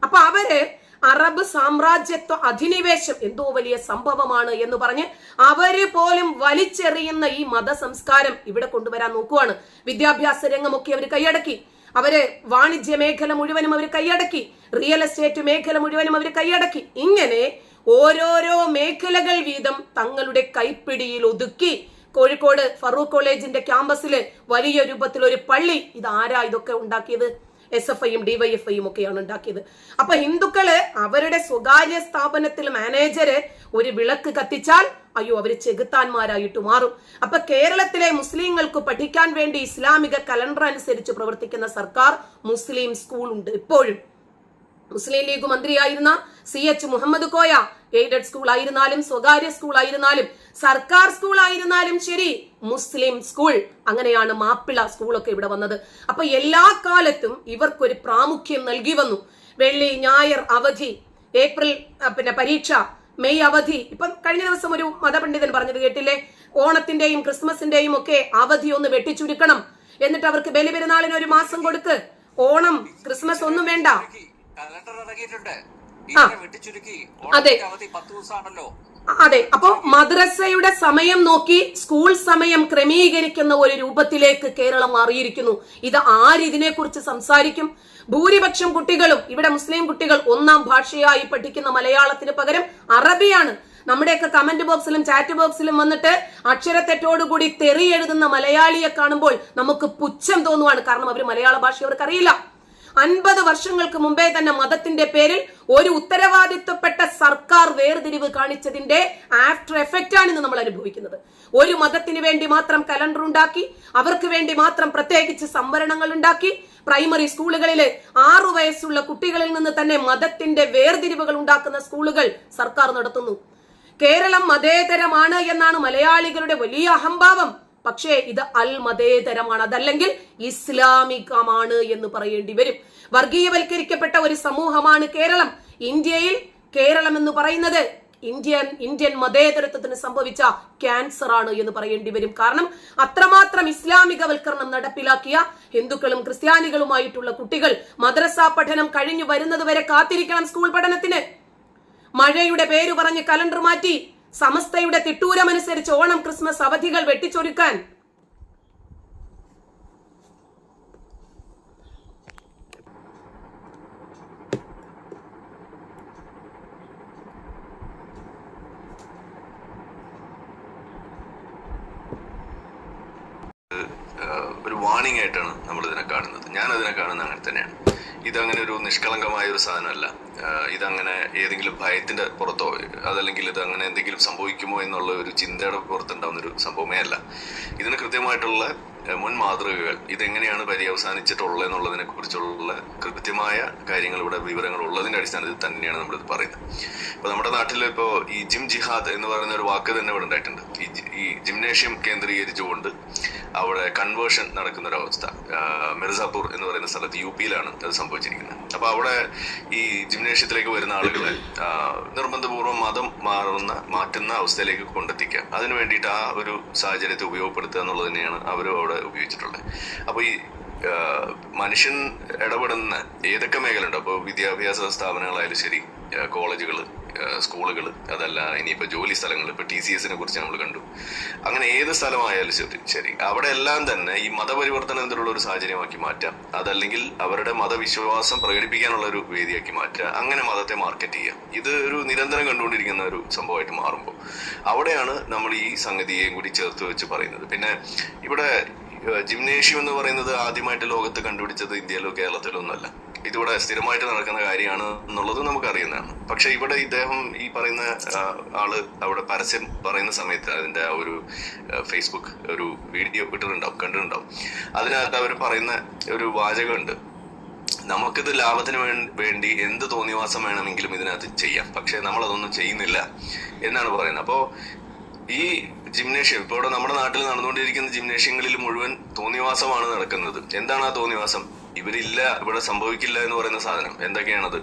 അപ്പൊ അവര് അറബ് സാമ്രാജ്യത്വ അധിനിവേശം എന്തോ വലിയ സംഭവമാണ് എന്ന് പറഞ്ഞ് അവര് പോലും വലിച്ചെറിയുന്ന ഈ മതസംസ്കാരം ഇവിടെ കൊണ്ടുവരാൻ നോക്കുവാണ്. വിദ്യാഭ്യാസ രംഗമൊക്കെ അവർ കൈയടക്കി. അവര് വാണിജ്യ മേഖല മുഴുവനും അവർ കൈയടക്കി. റിയൽ എസ്റ്റേറ്റ് മേഖല മുഴുവനും അവർ കൈയടക്കി. ഇങ്ങനെ ഓരോരോ മേഖലകൾ വീതം തങ്ങളുടെ കൈപ്പിടിയിൽ ഒതുക്കി. കോഴിക്കോട് ഫറൂഖ് കോളേജിന്റെ ക്യാമ്പസില് വലിയ രൂപത്തിൽ ഒരു പള്ളി. ഇതാരാ ഇതൊക്കെ ഉണ്ടാക്കിയത്? SFIയും DYFIയും ഒക്കെയാണ് ഉണ്ടാക്കിയത്. അപ്പൊ ഹിന്ദുക്കള് അവരുടെ സ്വകാര്യ സ്ഥാപനത്തിൽ മാനേജര് ഒരു വിളക്ക് കത്തിച്ചാൽ അയ്യോ അവര് ചെകുത്താന്മാരായിട്ട് മാറും. അപ്പൊ കേരളത്തിലെ മുസ്ലിങ്ങൾക്ക് പഠിക്കാൻ വേണ്ടി ഇസ്ലാമിക കലണ്ടർ അനുസരിച്ച് പ്രവർത്തിക്കുന്ന സർക്കാർ മുസ്ലിം സ്കൂൾ ഉണ്ട്. ഇപ്പോഴും മുസ്ലിം ലീഗ് മന്ത്രിയായിരുന്ന CH Muhammad Koya aided school ആയിരുന്നാലും സ്വകാര്യ സ്കൂൾ ആയിരുന്നാലും സർക്കാർ സ്കൂൾ ആയിരുന്നാലും ശരി മുസ്ലിം സ്കൂൾ, അങ്ങനെയാണ് മാപ്പിള സ്കൂളൊക്കെ ഇവിടെ വന്നത്. അപ്പൊ എല്ലാ കാലത്തും ഇവർക്കൊരു പ്രാമുഖ്യം നൽകി വന്നു. വെള്ളി ഞായർ അവധി, ഏപ്രിൽ പരീക്ഷ, മെയ് അവധി. ഇപ്പം കഴിഞ്ഞ ദിവസം ഒരു മതപണ്ഡിതൻ പറഞ്ഞത് കേട്ടില്ലേ, ഓണത്തിന്റെയും ക്രിസ്മസിന്റെയും ഒക്കെ അവധി ഒന്ന് വെട്ടിച്ചുരുക്കണം, എന്നിട്ട് അവർക്ക് ബലിപെരുന്നാളിന് ഒരു മാസം കൊടുക്ക്, ഓണം ക്രിസ്മസ് ഒന്നും വേണ്ട. കലണ്ടർ ഇറങ്ങിയിട്ടുണ്ട്, വെട്ടിച്ചുരുക്കി. അതെ അവധി 10 ദിവസമാണല്ലോ. അതെ. അപ്പൊ മദ്രസയുടെ സമയം നോക്കി സ്കൂൾ സമയം ക്രമീകരിക്കുന്ന ഒരു രൂപത്തിലേക്ക് കേരളം മാറിയിരിക്കുന്നു. ഇത് ആരിതിനെ കുറിച്ച് സംസാരിക്കും? ഭൂരിപക്ഷം കുട്ടികളും ഇവിടെ മുസ്ലിം കുട്ടികൾ 1ാം ഭാഷയായി പഠിക്കുന്ന മലയാളത്തിന് പകരം അറബിയാണ്. നമ്മുടെയൊക്കെ കമന്റ് ബോക്സിലും ചാറ്റ് ബോക്സിലും വന്നിട്ട് അക്ഷരത്തെറ്റോടുകൂടി തെറി എഴുതുന്ന മലയാളിയെ കാണുമ്പോൾ നമുക്ക് പുച്ഛം തോന്നുവാണ്. കാരണം അവർ മലയാള ഭാഷ അവർക്ക് അറിയില്ല. 50 വർഷങ്ങൾക്ക് മുമ്പേ തന്നെ മതത്തിന്റെ പേരിൽ ഒരു ഉത്തരവാദിത്വപ്പെട്ട സർക്കാർ വേർതിരിവ് കാണിച്ചതിന്റെ ആഫ്റ്റർ എഫക്റ്റ് ആണ് ഇന്ന് നമ്മൾ അനുഭവിക്കുന്നത്. ഒരു മതത്തിന് വേണ്ടി മാത്രം കലണ്ടർ ഉണ്ടാക്കി, അവർക്ക് വേണ്ടി മാത്രം പ്രത്യേകിച്ച് സംവരണങ്ങൾ ഉണ്ടാക്കി, പ്രൈമറി സ്കൂളുകളിലെ 6 വയസ്സുള്ള കുട്ടികളിൽ നിന്ന് തന്നെ മതത്തിന്റെ വേർതിരിവുകൾ ഉണ്ടാക്കുന്ന സ്കൂളുകൾ സർക്കാർ നടത്തുന്നു. കേരളം മതേതരമാണ് എന്നാണ് മലയാളികളുടെ വലിയ അഹംഭാവം. പക്ഷേ ഇത് അൽ മതേതരമാണ്, അതല്ലെങ്കിൽ ഇസ്ലാമികമാണ് എന്ന് പറയേണ്ടി വരും. വർഗീയവൽക്കരിക്കപ്പെട്ട ഒരു സമൂഹമാണ് കേരളം. ഇന്ത്യയിൽ കേരളം എന്ന് പറയുന്നത് ഇന്ത്യൻ മതേതരത്വത്തിന് സംഭവിച്ച ക്യാൻസർ ആണ് എന്ന് പറയേണ്ടി വരും. കാരണം അത്രമാത്രം ഇസ്ലാമികവൽക്കരണം നടപ്പിലാക്കിയ ഹിന്ദുക്കളും ക്രിസ്ത്യാനികളുമായിട്ടുള്ള കുട്ടികൾ മദ്രസ പഠനം കഴിഞ്ഞു വരുന്നത് വരെ കാത്തിരിക്കണം സ്കൂൾ പഠനത്തിന്. മഴയുടെ പേര് പറഞ്ഞ് കലണ്ടർ മാറ്റി സമസ്തയുടെ തിട്ടൂരമനുസരിച്ച് ഓണം ക്രിസ്മസ് അവധികൾ വെട്ടിച്ചൊരുക്കാൻ. ഒരു വാണിംഗ് ആയിട്ടാണ് നമ്മൾ ഇതിനെ കാണുന്നത്. ഞാൻ അതിനെ കാണുന്നത് അങ്ങനെ തന്നെയാണ്. ഇതങ്ങനെ ഒരു നിഷ്കളങ്കമായ ഒരു സാധനമല്ല. ഇതങ്ങനെ ഏതെങ്കിലും ഭയത്തിന്റെ പുറത്തോ അതല്ലെങ്കിൽ ഇത് അങ്ങനെ എന്തെങ്കിലും സംഭവിക്കുമോ എന്നുള്ള ഒരു ചിന്തയുടെ പുറത്തുണ്ടാവുന്ന ഒരു സംഭവമേ അല്ല. ഇതിന് കൃത്യമായിട്ടുള്ള മുൻ മാതൃകകൾ, ഇതെങ്ങനെയാണ് പര്യവസാനിച്ചിട്ടുള്ളത് എന്നുള്ളതിനെ കുറിച്ചുള്ള കൃത്യമായ കാര്യങ്ങൾ ഇവിടെ വിവരങ്ങൾ ഉള്ളതിന്റെ അടിസ്ഥാനത്തിൽ തന്നെയാണ് നമ്മളിത് പറയുന്നത്. ഇപ്പൊ നമ്മുടെ നാട്ടിൽ ഇപ്പോ ഈ ജിം ജിഹാദ് എന്ന് പറയുന്ന ഒരു വാക്ക് തന്നെ ഇവിടെ ഉണ്ടായിട്ടുണ്ട്. ഈ ജിംനേഷ്യം കേന്ദ്രീകരിച്ചുകൊണ്ട് അവിടെ കൺവേർഷൻ നടക്കുന്ന ഒരു അവസ്ഥ മിർസാപൂർ എന്ന് പറയുന്ന സ്ഥലത്ത് UP-യിലാണ് അത് സംഭവിച്ചിരിക്കുന്നത്. അപ്പൊ അവിടെ ഈ ജിംനേഷ്യത്തിലേക്ക് വരുന്ന ആളുകളെ നിർബന്ധപൂർവ്വം മതം മാറ്റുന്ന അവസ്ഥയിലേക്ക് കൊണ്ടെത്തിക്കാം. അതിനു വേണ്ടിയിട്ട് ആ ഒരു സാഹചര്യത്തെ ഉപയോഗപ്പെടുത്തുക എന്നുള്ളത് തന്നെയാണ് അവരും അവിടെ ഉപയോഗിച്ചിട്ടുള്ളത്. അപ്പൊ ഈ മനുഷ്യൻ ഇടപെടുന്ന ഏതൊക്കെ മേഖലയുണ്ടോ, അപ്പോൾ വിദ്യാഭ്യാസ സ്ഥാപനങ്ങളായാലും ശരി, കോളേജുകൾ, സ്കൂളുകൾ, അതല്ല ഇനിയിപ്പോ ജോലി സ്ഥലങ്ങൾ, ഇപ്പൊ TCS-നെ കുറിച്ച് നമ്മൾ കണ്ടു, അങ്ങനെ ഏത് സ്ഥലമായാലും ശരി അവിടെ എല്ലാം തന്നെ ഈ മതപരിവർത്തനത്തിലുള്ള ഒരു സാഹചര്യമാക്കി മാറ്റാം. അതല്ലെങ്കിൽ അവരുടെ മതവിശ്വാസം പ്രകടിപ്പിക്കാനുള്ള ഒരു വേദിയാക്കി മാറ്റുക, അങ്ങനെ മതത്തെ മാർക്കറ്റ് ചെയ്യുക. ഇത് ഒരു നിരന്തരം കണ്ടുകൊണ്ടിരിക്കുന്ന ഒരു സംഭവമായിട്ട് മാറുമ്പോൾ അവിടെയാണ് നമ്മൾ ഈ സംഗതിയെയും കൂടി ചേർത്ത് വെച്ച് പറയുന്നത്. പിന്നെ ഇവിടെ ജിംനേഷ്യം എന്ന് പറയുന്നത് ആദ്യമായിട്ട് ലോകത്ത് കണ്ടുപിടിച്ചത് ഇന്ത്യയിലോ കേരളത്തിലോ ഒന്നല്ല. ഇതിവിടെ സ്ഥിരമായിട്ട് നടക്കുന്ന കാര്യമാണ് എന്നുള്ളത് നമുക്ക് അറിയുന്നതാണ്. പക്ഷെ ഇവിടെ ഇദ്ദേഹം ഈ പറയുന്ന ആള് അവിടെ പരസ്യം പറയുന്ന സമയത്ത് അതിന്റെ ആ ഒരു ഫേസ്ബുക്ക് ഒരു വീഡിയോ കണ്ടിട്ടുണ്ടാവും. അതിനകത്ത് അവർ പറയുന്ന ഒരു വാചകമുണ്ട്, നമുക്കിത് ലാഭത്തിന് വേണ്ടി എന്ത് തോന്നിവാസം വേണമെങ്കിലും ഇതിനകത്ത് ചെയ്യാം, പക്ഷെ നമ്മളതൊന്നും ചെയ്യുന്നില്ല എന്നാണ് പറയുന്നത്. അപ്പോ ഈ ജിംനേഷ്യം ഇപ്പോൾ ഇവിടെ നമ്മുടെ നാട്ടിൽ നടന്നുകൊണ്ടിരിക്കുന്ന ജിംനേഷ്യങ്ങളിൽ മുഴുവൻ തോന്നിവാസമാണ് നടക്കുന്നത്. എന്താണ് ആ തോന്നിവാസം? ഇവരില്ല, ഇവിടെ സംഭവിക്കില്ല എന്ന് പറയുന്ന സാധനം എന്തൊക്കെയാണത്?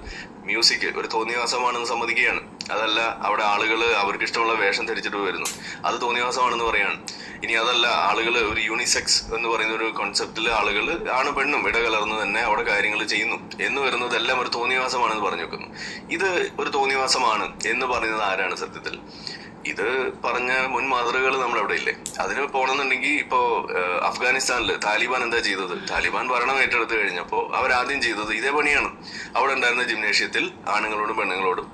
മ്യൂസിക് ഒരു തോന്നിവാസമാണെന്ന് സമ്മതിക്കുകയാണ്. അതല്ല, അവിടെ ആളുകൾ അവർക്ക് ഇഷ്ടമുള്ള വേഷം ധരിച്ചിട്ട് വരുന്നു, അത് തോന്നിവാസമാണെന്ന് പറയാണ്. ഇനി അതല്ല, ആളുകൾ ഒരു യൂണിസെക്സ് എന്ന് പറയുന്ന ഒരു കോൺസെപ്റ്റിൽ ആളുകൾ ആണ് പെണ്ണും ഇടകലർന്ന് തന്നെ അവിടെ കാര്യങ്ങൾ ചെയ്യുന്നു എന്ന് വരുന്നതെല്ലാം ഒരു തോന്നിവാസമാണെന്ന് പറഞ്ഞു വെക്കുന്നു. ഇത് ഒരു തോന്നിവാസമാണ് എന്ന് പറയുന്നത് ആരാണ് സത്യത്തിൽ? ഇത് പറഞ്ഞ മുൻ മാതൃകകൾ നമ്മളവിടെ ഇല്ലേ? അതിന് പോകണമെന്നുണ്ടെങ്കിൽ ഇപ്പോ അഫ്ഗാനിസ്ഥാനില് താലിബാൻ എന്താ ചെയ്തത്? താലിബാൻ ഭരണം ഏറ്റെടുത്ത് കഴിഞ്ഞപ്പോ അവരാദ്യം ചെയ്തത് ഇതേ പണിയാണ്. അവിടെ ഉണ്ടായിരുന്ന ജിംനേഷ്യത്തിൽ ആണുങ്ങളോടും പെണ്ണുങ്ങളോടും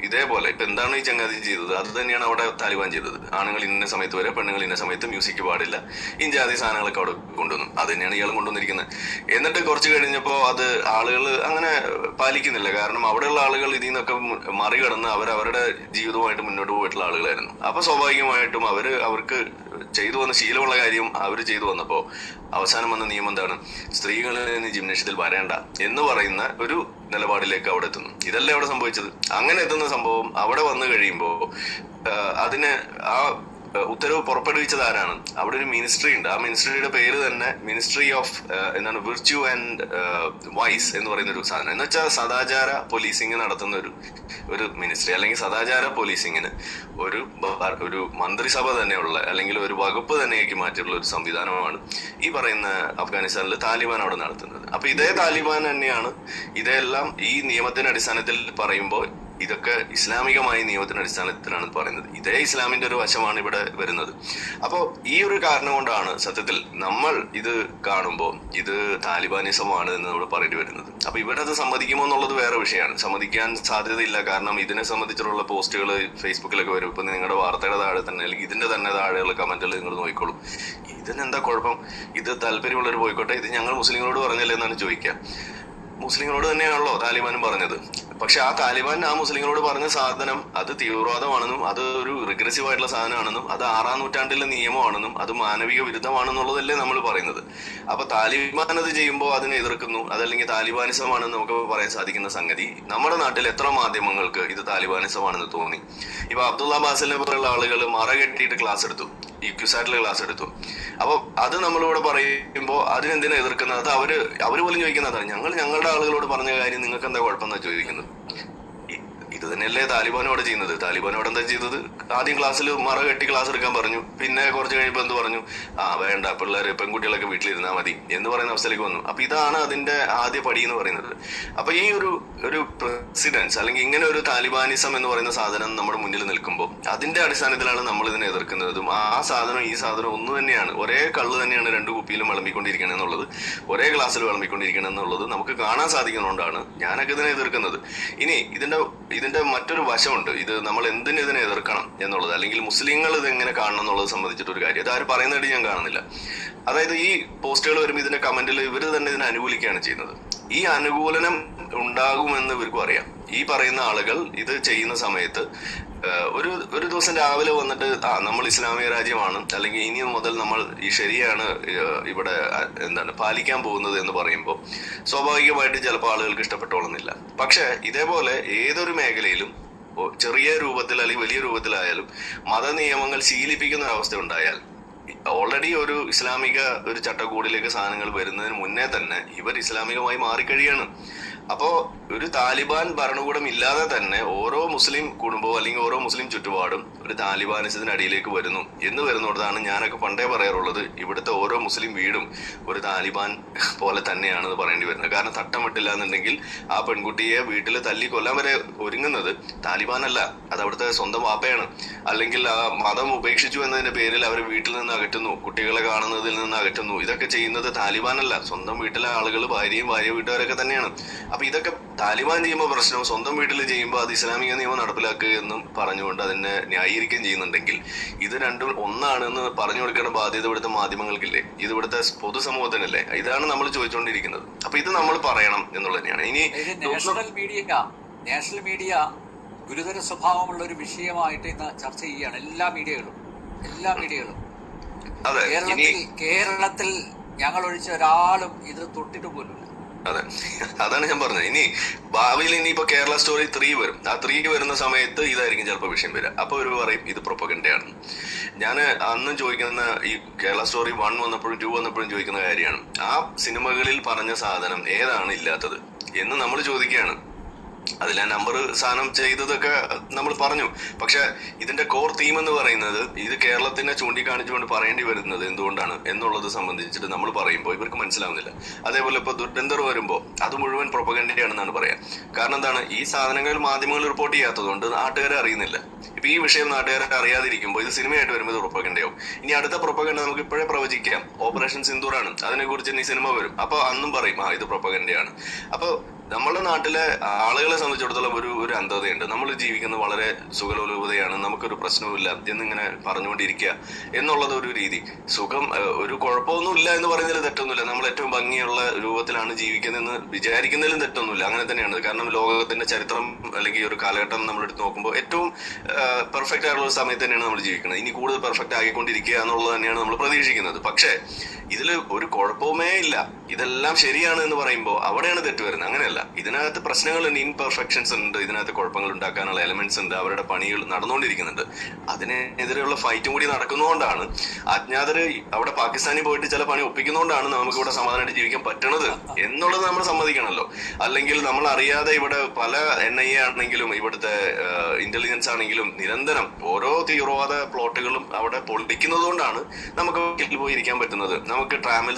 ഇതേപോലെ ഇപ്പൊ എന്താണ് ഈ ചങ്ങാതി ചെയ്തത് അത് തന്നെയാണ് അവിടെ താലിബാൻ ചെയ്തത്. ആണുങ്ങൾ ഇന്ന സമയത്ത് വരെ, പെണ്ണുങ്ങൾ ഇന്ന സമയത്ത്, മ്യൂസിക് പാടില്ല, ഇഞ്ചാതി സാധനങ്ങളൊക്കെ അവിടെ കൊണ്ടുവന്നു. അത് തന്നെയാണ് ഇയാളും കൊണ്ടുവന്നിരിക്കുന്നത്. എന്നിട്ട് കുറച്ച് കഴിഞ്ഞപ്പോ അത് ആളുകൾ അങ്ങനെ പാലിക്കുന്നില്ല. കാരണം അവിടെയുള്ള ആളുകൾ ഇതിൽ നിന്നൊക്കെ മറികടന്ന് അവരവരുടെ ജീവിതവുമായിട്ട് മുന്നോട്ട് പോയിട്ടുള്ള ആളുകളായിരുന്നു. അപ്പൊ സ്വാഭാവികമായിട്ടും അവർക്ക് ചെയ്തു വന്ന ശീലമുള്ള കാര്യം അവർ ചെയ്തു വന്നപ്പോ അവസാനം വന്ന നിയമം എന്താണ്? സ്ത്രീകൾ ജിംനേഷ്യത്തിൽ വരേണ്ട എന്ന് പറയുന്ന ഒരു നിലപാടിലേക്ക് അവിടെ എത്തുന്നു. ഇതല്ലേ അവിടെ സംഭവിച്ചത്. അങ്ങനെ എത്തുന്ന സംഭവം അവിടെ വന്നു കഴിയുമ്പോ അതിന് ആ ഉത്തരവ് പുറപ്പെടുവിച്ചത് ആരാണ്? അവിടെ ഒരു മിനിസ്ട്രി ഉണ്ട്. ആ മിനിസ്ട്രിയുടെ പേര് തന്നെ മിനിസ്ട്രി ഓഫ് എന്താണ് വിർച്യു ആൻഡ് വൈസ് എന്ന് പറയുന്ന ഒരു സാധനം. എന്ന് വെച്ചാൽ സദാചാര പോലീസിങ് നടത്തുന്ന ഒരു മിനിസ്ട്രി, അല്ലെങ്കിൽ സദാചാര പോലീസിങ്ങിന് ഒരു മന്ത്രിസഭ തന്നെയുള്ള അല്ലെങ്കിൽ ഒരു വകുപ്പ് തന്നെയാക്കി മാറ്റിയുള്ള ഒരു സംവിധാനമാണ് ഈ പറയുന്ന അഫ്ഗാനിസ്ഥാനിൽ താലിബാൻ അവിടെ നടത്തുന്നത്. അപ്പൊ ഇതേ താലിബാൻ തന്നെയാണ് ഇതെല്ലാം ഈ നിയമത്തിന്റെ അടിസ്ഥാനത്തിൽ പറയുമ്പോൾ ഇതൊക്കെ ഇസ്ലാമികമായ നിയമത്തിന്റെ അടിസ്ഥാനത്തിലാണ് പറയുന്നത്. ഇതേ ഇസ്ലാമിന്റെ ഒരു വശമാണ് ഇവിടെ വരുന്നത്. അപ്പോ ഈ ഒരു കാരണം കൊണ്ടാണ് സത്യത്തിൽ നമ്മൾ ഇത് കാണുമ്പോൾ ഇത് താലിബാനിസമാണ് എന്ന് നമ്മൾ പറയേണ്ടി വരുന്നത്. അപ്പൊ ഇവിടെ അത് സമ്മതിക്കുമോ എന്നുള്ളത് വേറെ വിഷയമാണ്. സമ്മതിക്കാൻ സാധ്യതയില്ല. കാരണം ഇതിനെ സംബന്ധിച്ചുള്ള പോസ്റ്റുകൾ ഫേസ്ബുക്കിലൊക്കെ വരും. ഇപ്പൊ നിങ്ങളുടെ വാർത്തയുടെ താഴെ തന്നെ അല്ലെങ്കിൽ ഇതിന്റെ തന്നെ താഴെയുള്ള കമന്റിൽ നിങ്ങൾ നോക്കിക്കോളൂ. ഇതിനെന്താ കുഴപ്പം? ഇത് താല്പര്യമുള്ളവർ പോയിക്കോട്ടെ, ഇത് ഞങ്ങൾ മുസ്ലിങ്ങളോട് പറഞ്ഞല്ലേ എന്നാണ് ചോദിക്കുക. മുസ്ലിങ്ങളോട് തന്നെയാണല്ലോ താലിബാനും പറഞ്ഞത്. പക്ഷെ ആ താലിബാൻ ആ മുസ്ലിങ്ങളോട് പറഞ്ഞ സാധനം അത് തീവ്രവാദമാണെന്നും അത് ഒരു റിഗ്രസീവ് ആയിട്ടുള്ള സാധനമാണെന്നും അത് 6-ാം നൂറ്റാണ്ടിലെ നിയമമാണെന്നും അത് മാനവിക വിരുദ്ധമാണെന്നുള്ളതല്ലേ നമ്മൾ പറയുന്നത്. അപ്പൊ താലിബാൻ അത് ചെയ്യുമ്പോൾ അതിനെ എതിർക്കുന്നു, അതല്ലെങ്കിൽ താലിബാനിസമാണെന്ന് നമുക്ക് പറയാൻ സാധിക്കുന്ന സംഗതി നമ്മുടെ നാട്ടിൽ എത്ര മാധ്യമങ്ങൾക്ക് ഇത് താലിബാനിസമാണെന്ന് തോന്നി? ഇപ്പൊ അബ്ദുള്ള ബാസിലിനെ പോലുള്ള ആളുകൾ മറ കെട്ടിയിട്ട് ക്ലാസ് എടുത്തു, ഈ ക്യുസാറ്റിൽ ക്ലാസ് എടുത്തു. അപ്പൊ അത് നമ്മളിവിടെ പറയുമ്പോൾ അതിനെന്തിനാ എതിർക്കുന്നത്? അത് അവര് പോലും ചോദിക്കുന്നതാണ്. ഞങ്ങളുടെ ആളുകളോട് പറഞ്ഞ കാര്യം നിങ്ങൾക്ക് എന്താ കുഴപ്പമെന്നാ ചോദിക്കുന്നത്. ഇത് തന്നെയല്ലേ താലിബാനോട് ചെയ്യുന്നത്. താലിബാനോട് എന്താ ചെയ്തത്? ആദ്യം ക്ലാസ്സിൽ മറ കെട്ടി ക്ലാസ് എടുക്കാൻ പറഞ്ഞു. പിന്നെ കുറച്ച് കഴിയുമ്പോൾ എന്ത് പറഞ്ഞു? വേണ്ട, പെൺകുട്ടികളൊക്കെ വീട്ടിലിരുന്നാൽ മതി എന്ന് പറയുന്ന അവസ്ഥയിലേക്ക് വന്നു. അപ്പൊ ഇതാണ് അതിന്റെ ആദ്യ പടി എന്ന് പറയുന്നത്. അപ്പൊ ഈ ഒരു പ്രസിഡൻസ് അല്ലെങ്കിൽ ഇങ്ങനെ ഒരു താലിബാനിസം എന്ന് പറയുന്ന സാധനം നമ്മുടെ മുന്നിൽ നിൽക്കുമ്പോൾ അതിന്റെ അടിസ്ഥാനത്തിലാണ് നമ്മൾ ഇതിനെ എതിർക്കുന്നതും. ആ സാധനം ഈ സാധനം ഒന്ന് തന്നെയാണ്. ഒരേ കള്ള് തന്നെയാണ് രണ്ട് കുപ്പിയിലും വിളമ്പിക്കൊണ്ടിരിക്കണം എന്നുള്ളത്, ഒരേ ഗ്ലാസ്സിൽ വിളമ്പിക്കൊണ്ടിരിക്കണം എന്നുള്ളത് നമുക്ക് കാണാൻ സാധിക്കുന്നതുകൊണ്ടാണ് ഞാനൊക്കെ ഇതിനെ എതിർക്കുന്നത്. ഇനി ഇതിന്റെ മറ്റൊരു വശമുണ്ട്. ഇത് നമ്മൾ ഇതിനെ എതിർക്കണം എന്നുള്ളത്, അല്ലെങ്കിൽ മുസ്ലിങ്ങൾ ഇത് എങ്ങനെ കാണണം എന്നുള്ളത് സംബന്ധിച്ചിട്ടൊരു കാര്യം ഇത് ആരും പറയുന്നതായിട്ട് ഞാൻ കാണുന്നില്ല. അതായത് ഈ പോസ്റ്റുകൾ വരുമ്പോൾ ഇതിന്റെ കമന്റിൽ ഇവർ തന്നെ ഇതിനെ അനുകൂലിക്കുകയാണ് ചെയ്യുന്നത്. ഈ അനുകൂലനം ഉണ്ടാകുമെന്ന് ഇവർക്കും അറിയാം. ഈ പറയുന്ന ആളുകൾ ഇത് ചെയ്യുന്ന സമയത്ത് ഒരു ദിവസം രാവിലെ വന്നിട്ട് നമ്മൾ ഇസ്ലാമിക രാജ്യമാണ്, അല്ലെങ്കിൽ ഇനി മുതൽ നമ്മൾ ഈ ശരിയാണ് ഇവിടെ പാലിക്കാൻ പോകുന്നത് എന്ന് പറയുമ്പോൾ സ്വാഭാവികമായിട്ട് ചിലപ്പോൾ ആളുകൾക്ക് ഇഷ്ടപ്പെട്ടോളുന്നില്ല. പക്ഷെ ഇതേപോലെ ഏതൊരു മേഖലയിലും ചെറിയ രൂപത്തിൽ അല്ലെങ്കിൽ വലിയ രൂപത്തിലായാലും മത നിയമങ്ങൾ ശീലിപ്പിക്കുന്ന ഒരവസ്ഥ ഉണ്ടായാൽ ഓൾറെഡി ഒരു ഇസ്ലാമിക ഒരു ചട്ടക്കൂടിലേക്ക് സാധനങ്ങൾ വരുന്നതിന് മുന്നേ തന്നെ ഇവർ ഇസ്ലാമികമായി മാറിക്കഴിയാണ്. അപ്പോ ഒരു താലിബാൻ ഭരണകൂടം ഇല്ലാതെ തന്നെ ഓരോ മുസ്ലിം കുടുംബവും അല്ലെങ്കിൽ ഓരോ മുസ്ലിം ചുറ്റുപാടും ഒരു താലിബാനിസത്തിന് അടിയിലേക്ക് വരുന്നു എന്ന് വരുന്നിടത്താണ് ഞാനൊക്കെ പണ്ടേ പറയാറുള്ളത്, ഇവിടുത്തെ ഓരോ മുസ്ലിം വീടും ഒരു താലിബാൻ പോലെ തന്നെയാണെന്ന് പറയേണ്ടി വരുന്നത്. കാരണം തട്ടമിട്ടില്ല എന്നുണ്ടെങ്കിൽ ആ പെൺകുട്ടിയെ വീട്ടിൽ തല്ലി കൊല്ലാൻ വരെ ഒരുങ്ങുന്നത് താലിബാൻ അല്ല, അത് അവിടുത്തെ സ്വന്തം വാപ്പയാണ്. അല്ലെങ്കിൽ ആ മതം ഉപേക്ഷിച്ചു എന്നതിന്റെ പേരിൽ അവർ വീട്ടിൽ നിന്ന് അകറ്റുന്നു, കുട്ടികളെ കാണുന്നതിൽ നിന്ന് അകറ്റുന്നു. ഇതൊക്കെ ചെയ്യുന്നത് താലിബാൻ അല്ല, സ്വന്തം വീട്ടിലെ ആളുകൾ, ഭാര്യ വീട്ടുകാരൊക്കെ തന്നെയാണ്. അപ്പൊ ഇതൊക്കെ താലിബാൻ ചെയ്യുമ്പോൾ പ്രശ്നം, സ്വന്തം വീട്ടിൽ ചെയ്യുമ്പോൾ അത് ഇസ്ലാമിക നിയമം നടപ്പിലാക്കുക എന്നും പറഞ്ഞുകൊണ്ട് അതിനെ ന്യായീകരിക്കുകയും ചെയ്യുന്നുണ്ടെങ്കിൽ ഇത് രണ്ടും ഒന്നാണെന്ന് പറഞ്ഞു കൊടുക്കേണ്ട ബാധ്യത ഇവിടുത്തെ മാധ്യമങ്ങൾക്കില്ലേ? ഇത് ഇവിടുത്തെ പൊതുസമൂഹത്തിനല്ലേ? ഇതാണ് നമ്മൾ ചോദിച്ചുകൊണ്ടിരിക്കുന്നത്. അപ്പൊ ഇത് നമ്മൾ പറയണം എന്നുള്ളത് തന്നെയാണ്. ഇനി നാഷണൽ മീഡിയ ഗുരുതര സ്വഭാവമുള്ള ഒരു വിഷയമായിട്ട് ഇന്ന് ചർച്ച ചെയ്യുകയാണ് എല്ലാ മീഡിയകളും. കേരളത്തിൽ ഞങ്ങൾ ഒഴിച്ച ഒരാളും ഇത് തൊട്ടിട്ട് പോലും. അതെ, അതാണ് ഞാൻ പറഞ്ഞത്. ഇനി ഭാവിയിൽ ഇനിയിപ്പോ കേരള സ്റ്റോറി 3 വരും. ആ 3 വരുന്ന സമയത്ത് ഇതായിരിക്കും ചിലപ്പോൾ വിഷയം വരിക. അപ്പൊ ഒരു പറയും ഇത് പ്രൊപ്പഗൻഡയാണ്. ഞാൻ അന്നും ചോദിക്കുന്ന ഈ കേരള സ്റ്റോറി 1 വന്നപ്പോഴും 2 വന്നപ്പോഴും ചോദിക്കുന്ന കാര്യമാണ്, ആ സിനിമകളിൽ പറഞ്ഞ സാധനം ഏതാണ് ഇല്ലാത്തത് എന്ന് നമ്മൾ ചോദിക്കുകയാണ്. അതിൽ ആ നമ്പർ സാധനം ചെയ്തതൊക്കെ നമ്മൾ പറഞ്ഞു. പക്ഷെ ഇതിന്റെ കോർ തീം എന്ന് പറയുന്നത് ഇത് കേരളത്തിനെ ചൂണ്ടിക്കാണിച്ചുകൊണ്ട് പറയേണ്ടി വരുന്നത് എന്തുകൊണ്ടാണ് എന്നുള്ളത് സംബന്ധിച്ചിട്ട് നമ്മൾ പറയുമ്പോൾ ഇവർക്ക് മനസ്സിലാവുന്നില്ല. അതേപോലെ ഇപ്പൊ ദുരന്തർ വരുമ്പോൾ അത് മുഴുവൻ പ്രൊപ്പഗൻഡയാണെന്നാണ് പറയാം. കാരണം എന്താണ്? ഈ സാധനങ്ങൾ മാധ്യമങ്ങൾ റിപ്പോർട്ട് ചെയ്യാത്തതുകൊണ്ട് നാട്ടുകാരെ അറിയുന്നില്ല. ഇപ്പൊ ഈ വിഷയം നാട്ടുകാരെ അറിയാതിരിക്കുമ്പോൾ ഇത് സിനിമയായിട്ട് വരുമ്പോൾ ഇത് പ്രൊപ്പഗൻഡയാവും. ഇനി അടുത്ത പ്രൊപ്പഗൻഡ നമുക്ക് ഇപ്പോഴേ പ്രവചിക്കാം. ഓപ്പറേഷൻ സിന്ദൂറാണ്, അതിനെ കുറിച്ച് ഇനി സിനിമ വരും. അപ്പൊ അന്നും പറയും ഇത് പ്രൊപ്പഗൻഡയാണ്. അപ്പൊ നമ്മുടെ നാട്ടിലെ ആളുകളെ സംബന്ധിച്ചിടത്തോളം ഒരു അന്ധതയുണ്ട്. നമ്മൾ ജീവിക്കുന്നത് വളരെ സുഖലോലുപതയാണ്, നമുക്കൊരു പ്രശ്നവുമില്ല എന്നിങ്ങനെ പറഞ്ഞുകൊണ്ടിരിക്കുക എന്നുള്ളത് ഒരു രീതി. സുഖം, ഒരു കുഴപ്പമൊന്നുമില്ല എന്ന് പറയുന്നതിൽ തെറ്റൊന്നുമില്ല. നമ്മൾ ഏറ്റവും ഭംഗിയുള്ള രൂപത്തിലാണ് ജീവിക്കുന്നതെന്ന് വിചാരിക്കുന്നതിലും തെറ്റൊന്നുമില്ല. അങ്ങനെ തന്നെയാണ്. കാരണം ലോകത്തിന്റെ ചരിത്രം അല്ലെങ്കിൽ ഒരു കാലഘട്ടം നമ്മൾ എടുത്ത് നോക്കുമ്പോൾ ഏറ്റവും പെർഫെക്റ്റ് ആയിട്ടുള്ള ഒരു സമയത്ത് തന്നെയാണ് നമ്മൾ ജീവിക്കുന്നത്. ഇനി കൂടുതൽ പെർഫെക്റ്റ് ആയിക്കൊണ്ടിരിക്കുക എന്നുള്ളത് തന്നെയാണ് നമ്മൾ പ്രതീക്ഷിക്കുന്നത്. പക്ഷേ ഇതിൽ ഒരു കുഴപ്പവുമേ ഇല്ല, ഇതെല്ലാം ശരിയാണ് എന്ന് പറയുമ്പോൾ അവിടെയാണ് തെറ്റ് വരുന്നത്. അങ്ങനെയല്ല, ഇതിനകത്ത് പ്രശ്നങ്ങളുണ്ട്, ഇൻപെർഫെക്ഷൻസ് ഉണ്ട്, ഇതിനകത്ത് കുഴപ്പങ്ങൾ ഉണ്ടാക്കാനുള്ള എലമെന്റ്സ് ഉണ്ട്, അവരുടെ പണികൾ നടന്നുകൊണ്ടിരിക്കുന്നുണ്ട്. അതിനെതിരെയുള്ള ഫൈറ്റും കൂടി നടക്കുന്നതുകൊണ്ടാണ് അജ്ഞാതര് അവിടെ പാകിസ്ഥാനിൽ പോയിട്ട് ചില പണി ഒപ്പിക്കുന്നതുകൊണ്ടാണ് നമുക്ക് ഇവിടെ സമാധാനമായിട്ട് ജീവിക്കാൻ പറ്റണത് എന്നുള്ളത് നമ്മൾ സമ്മതിക്കണമല്ലോ. അല്ലെങ്കിൽ നമ്മൾ അറിയാതെ ഇവിടെ പല NIA ആണെങ്കിലും ഇവിടുത്തെ ഇന്റലിജൻസ് ആണെങ്കിലും നിരന്തരം ഓരോ തീവ്രവാദ പ്ലോട്ടുകളും അവിടെ പൊളിക്കുന്നത് കൊണ്ടാണ് നമുക്ക് പോയി ഇരിക്കാൻ പറ്റുന്നത്, നമുക്ക് ട്രാമിൽ